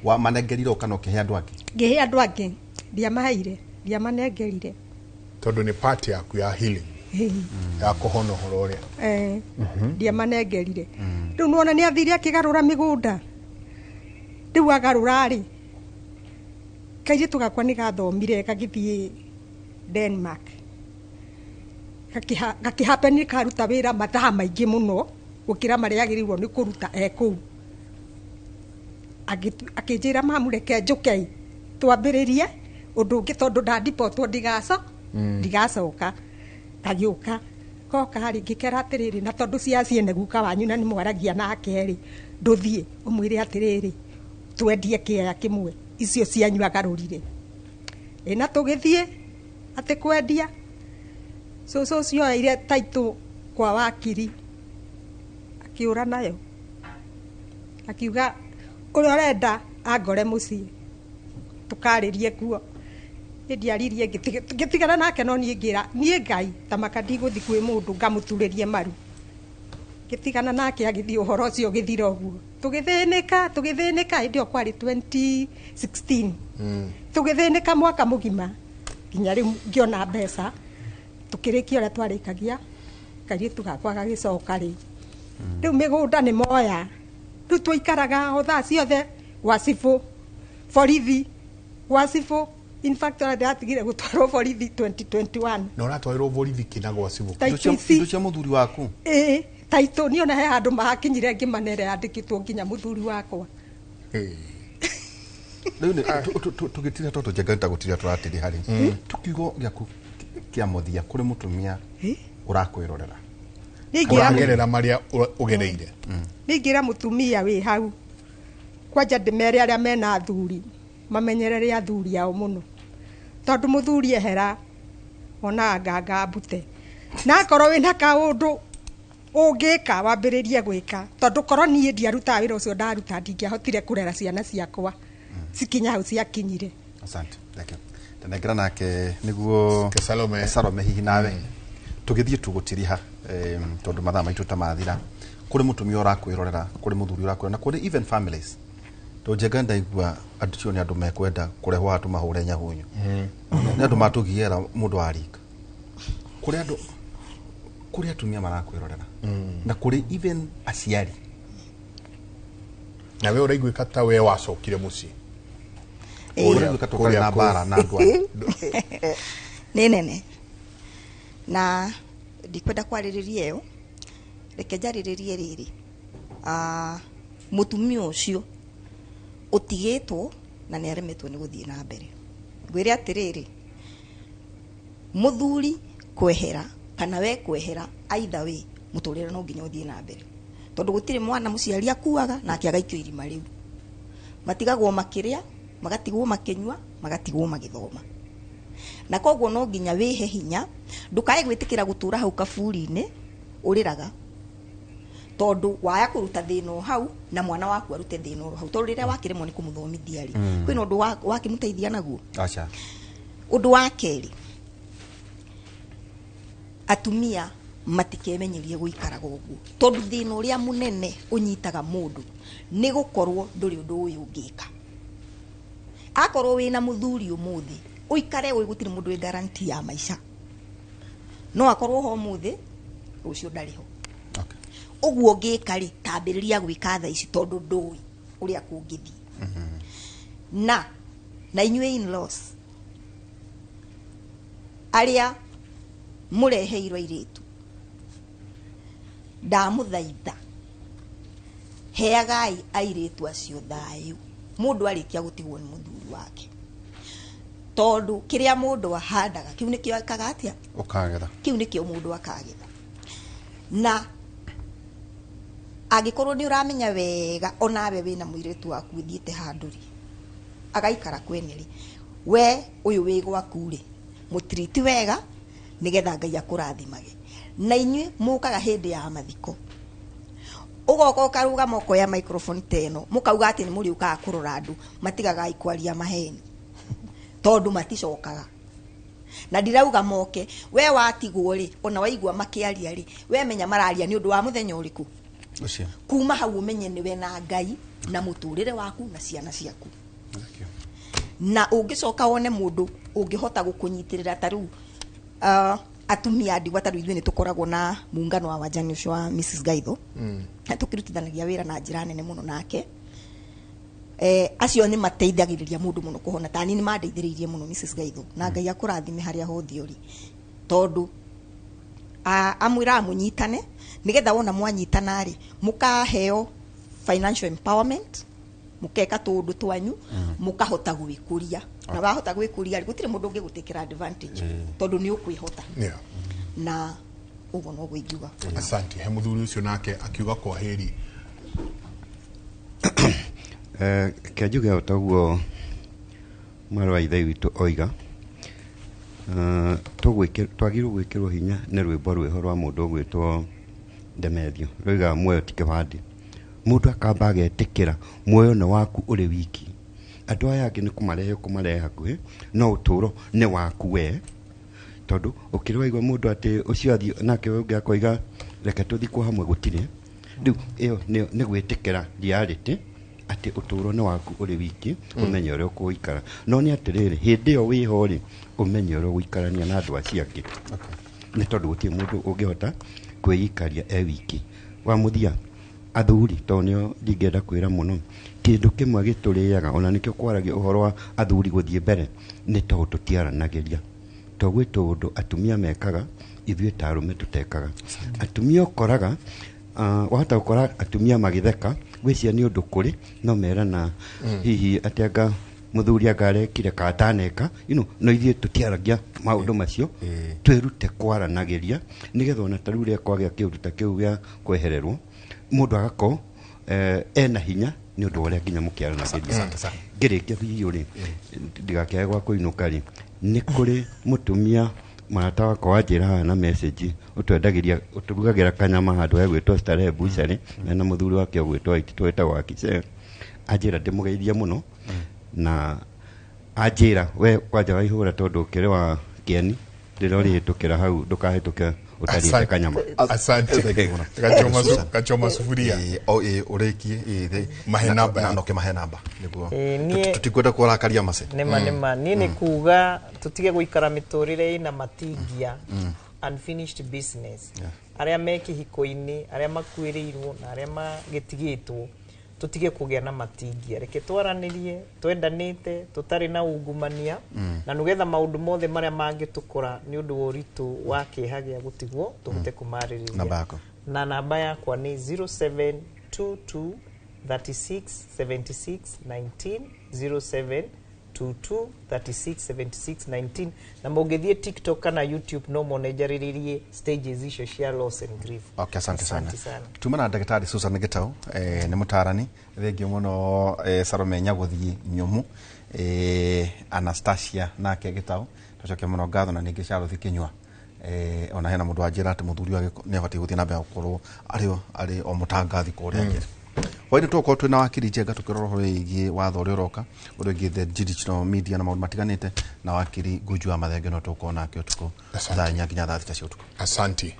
wamanengerire kana ũkĩhe andũ angĩ ngĩhe andũ angĩ ndiamanengerire tondũ nĩ part yaku ya healing ya kũhona ũhoro ũrĩa ndiamanengerire rĩu nĩwona nĩ athire akĩgarũra mĩgũnda rĩu agarũra rĩ kairĩtu gakwa nĩ gathomire gagĩthiĩ Denmark gakĩhapenĩ karuta wĩra mathaa maingĩ mũno gũkĩra marĩa agĩrĩirwo nĩ kũruta kũu akĩnjĩra mamũreke njũke twambĩrĩrie ũndũ ũngĩ tondũ ndandipotwo ndigacoka ngagĩũka goka harĩ ngĩkera atĩrĩrĩ na tondũ ciaciene guka wanyu na nĩ mwaragia nake rĩ ndũthiĩ ũmwĩre atĩrĩrĩ twendie kĩaya kĩmwe icio cianyu agarũrire na tũgĩthiĩ atĩ kwendia cũcũ ũcio oire taitũ kwa wakiri akĩũra nayo akiuga ũrĩa ũrenda angore mũciĩ tũkarĩrie kuo ndiaririe ngĩtigana nake no niĩ ngĩra niĩ Ngai tamaka ndigũthi kwĩ mũndũ ngamũturĩrie maru ngĩtigana nake agĩthiĩ ũhoro ũcio ũgĩthira ũguo tũgĩthĩnĩka hĩndĩ ĩyo kwarĩ 2016 tũgĩthĩnĩka mwaka mũgima nginya rĩu ngĩona mbeca tũkĩrĩkia ũrĩa twarĩkagia kairĩtu gakwa gagĩcoka rĩ rĩu mĩgũnda nĩ moya rĩu twaikaraga thaa ciothe gwacibũ borithi gwacibũ in fact ndatigire gũtwarwo borithi 2021 na ũratwarirwo borithi kina gwacibũ indo cia mũthuri waku taitũ niĩ ona he handũ mahakinyire ngĩmanere yandĩkĩtwo nginya mũthuri wakwa rĩu tũgĩtira tondũ njengeta gũtira tũratĩri harĩ tukiugo gĩaku kĩa mũthia kũrĩ mũtumia ũrakwĩrorera ũragerera marĩa ũgereire ningĩra mũtumia wĩ hau kwanja ndĩmere arĩa mena athuri mamenyerere athuri ao mũno tondũ mũthuri ehera ona nganga mbute na korwo wina kaundu ungika wambiririe gwika tondu korwo nie ndiarutaga wira ucio ndaruta ndingiahotire kurera ciana ciakwa cikinya hau ciakinyire. Asante. Thank you. Tenegera nake niguo Salome hihi nawe tugithie tugutiria tondu mathaa maitu ta mathira kuri mutumia urakwirorera kuri muthuri urakwirorera kuri even families to jeganda igua andu ni andu mekwenda kurehwo hatu mahure nyahunyu ni andu matugiera mundu arika kuri atumia marakwirorera na kuri even aciari na we uraigua kata we wacokire muci uraigua kata na bara na ndwa ni nene na ndikwenda kwaririria yo reke jariririe riri mutumia ucio utigitwo na ni aremetwo ni guthie na mbere gwire atiriri muthuri kwehera kana we kwehera aitha we muturire no nginya uthie na mbere tondu gutire mwana muciari akuaga na akiagaikio irima riu matigagwo makiria magatigwo makinywa magatigwo magithoma na koguo no nginya wihe hinya ndukae gwitikira gutura hau kaburi-ini uriraga tondu waya kuruta thino hau na mwana waku arute thino hau tondu riria wakiremwo ni kumuthomithia ri kwina undu wakimuteithia naguo acha undu wa keri atumia matikemenyerie guikaraga uguo tondu thino ria munene unyitaga mundu ni gukorwo nduri undu uyu ungika akorwo wina muthuri umuthi uikare we gutire mundu we guarantee ya maisha no akorwo ho muthi ucio ndariho uguo ngikari tambiriria gwika tha ici tondu ndui uria kungithi na inyue in-laws aria mureheirwo iritu ndamuthaitha heagai airitu acio thayu mundu arikia gutigwo ni muthuri wake tondu kiria mundu ahandaga kiu nikio akagatia ukagetha kiu nikio mundu akagetha na agikorwo ni uramenya wega onawe wina muiritu waku thiete handuri agaikara kweneri we uyu wi gwaku ri mutriti wega nigetha Ngai akurathimage na inyue mukaga hindi ya mathiko ugoka ukaruga moko ya microphone teno mukauga ati ni muri ukaga kurora andu matigaga ikwaria maheni tondu maticokaga na ndirauga moke we watigwo ri ona waigua makiaria ri we menya mararia ni undu wa muthenya uriku ucio kuma hau umenye ni we na Ngai na muturire waku na ciana ciaku na ungicoka wone mundu ungihota gukunyitirira taru atumia ndigwa taru ithuĩ nĩ tukoragwo na muungano wa wajani ucio wa Mrs Gaitho na tukirutithanagia wira na njira nene muno nake acio nĩ mateithagĩrĩria mundu muno kuhona tani nĩ mandeithĩrĩirie muno Mrs Gaitho na Ngai akurathime haria hothe uri tondu amwira munyitane nigetha wona mwanyitana ri mukaheo financial empowerment mukeka tundu twanyu mukahota gwikuria na wahota gwikuria ri gutire mundu ungi advantage tondu ni ukwihota na ugo no gwiguga. Asante. He muthuri ucio nake akiuga kwa heri kiajuge otaguo mwarwa ithe witu oiga twagirwo gwikirwo hinya ni rwimbo rweho rwa mundu gwitwo Ndemethio rwiga muoyo ti kibandi mundu akamba agetikira muoyo na waku uri wiki andu aya angi ni kumarehe hakuhi no uturo ni waku we tondu ukirwa igwa mundu ati ucio athi nake ungi akoiga reke tuthikwo hamwe gutire riu iyo ni gwitikira reality ati uturo ni waku uri wiki umenye uria ukuikara no ni atiriri hindi iyo wiho ri umenye uria uikarania na andu acio angi ni tondu gutie mundu ungihota kwiyikaria wiki wa muthia athuri tonio ndingenda kwira muno kindu kimwe gituriaga ona nikio kwaragia uhoro wa athuri guthie mbere ni tondu tutiaranagiria togwe tondu atumia mekaga ithuĩ ta arume tutekaga atumia ukoraga wahota gukora atumia magitheka gwĩcia ni undu kuri no merana hihi atianga muthuri agarekire kataneka no ithuĩ tutiaragia maundu macio twirute kwaranagiria nigetha ona taruria kwagĩa kiundu ta kiu gĩa kwehererwo mundu agako ena hinya ni undu uria nginya mukiaranagiria ngirikia hiyo ri ndigakĩae gwa kuinuka ri ni kuri mutumia marata wakwa wanjĩra na message ũtũrugagĩra kanyama handũ he gwĩtwo Starehe Butchery na mũthuri wake ũgwĩtwo twĩtagwo Akice. Anjĩra ndĩmũgeithie mũno na anjĩra we kwanja waihũra tondũ ũkĩrĩ wa kĩeni rĩrĩa ũrĩhĩtũkĩra hau ndũkahĩtũke utarite kanyama. Asante. Kachoma sufuria. Urekie mahe namba na noke mahe namba niguo. Nie tutikwenda kurakaria mase. Nema nie ni kuga tutige guikara miturire ina matingia unfinished business. Aria meki hiko-ini, aria makwiriirwo na aria magitigitwo tutige kugia na matingia. Reke twaranirie, twendanite, tutari na ungumania na nugetha maundu mothe maria mangitukora ni undu woritu wa kihagia gutigwo tugute kumaririria. Namba yako. Na namba yakwa ni 0722 36 76 19 0722 36 76 19 na mugithie TikTok kana YouTube no monejaririe stages icio cia loss and grief. Okay, asante sana. Tumana Daktari Susan Gitau ni mutarani thengio muno Salome Nyaguthie Nyumu Anastasia nake Gitau tucoke muno ngatho na ningi Charlotte Kinyua ona hena mundu anjira ati muthuri wake ni abati guthie na mbere gukorwo ari o mutangathi kuria ngire Waidi tuko twina wakiri njega tukiroro igi watho uri uroka uringi the digital media na maundu matiganite na wakiri Gujua Mathenge no tuko nake utuko thanya nginya thaa 6 cia utuko. Asante.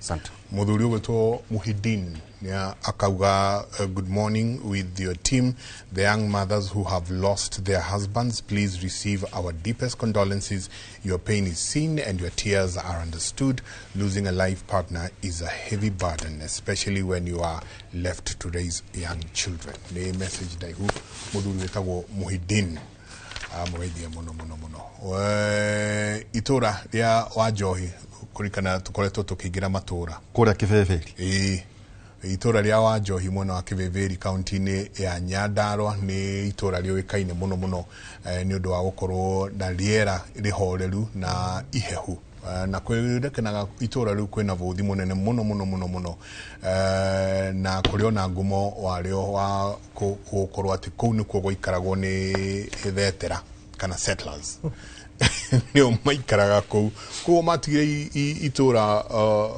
Muthuri ugwitwo Muhidin ni akauga good morning with your team, the young mothers who have lost their husbands, please receive our deepest condolences. Your pain is seen and your tears are understood. Losing a life partner is a heavy burden, especially when you are left to raise young children. The message daihu muthuri wetagwo Muhidin amweithie muno itura ria Wanjohi kurikana tukoretwo tukigira matura kuria Kibeberi. Itura ria Wanjohi mwena wa Kibeberi kaunti-ini ya Nyandarua ni itura rioikaine muno ni undu wa gukorwo na riera rihoreru na ihehu na kwirekenaga itura riu kwina vuthi munene muno na kuriona ngumo wario wa gukorwo ati kuu nikuo guikaragwo ni vetera kana settlers ni maikaraga kuu matigire itura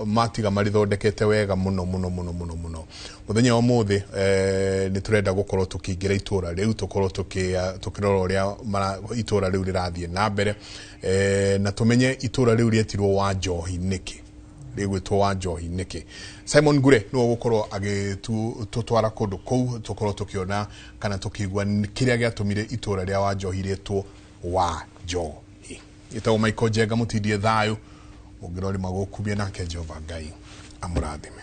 matiga marithondekete wega muno muthenya wa muthi ni turenda gukorwo tukiingira itura riu tukorwo tukirora uria itura riu rirathie na mbere na tumenye itura riu rietirwo Wanjohi niki rigwitwo Wanjohi niki. Simon Gure no gukorwo agitutwara kundu kou tukorwo tukiona kana tukigwa kiria giatumire itura ria Wanjohi rietwo Wanjohi. Itago Michael Jenga mutidie thayo ungirori magukubia nake Jehova Ngai amurathime.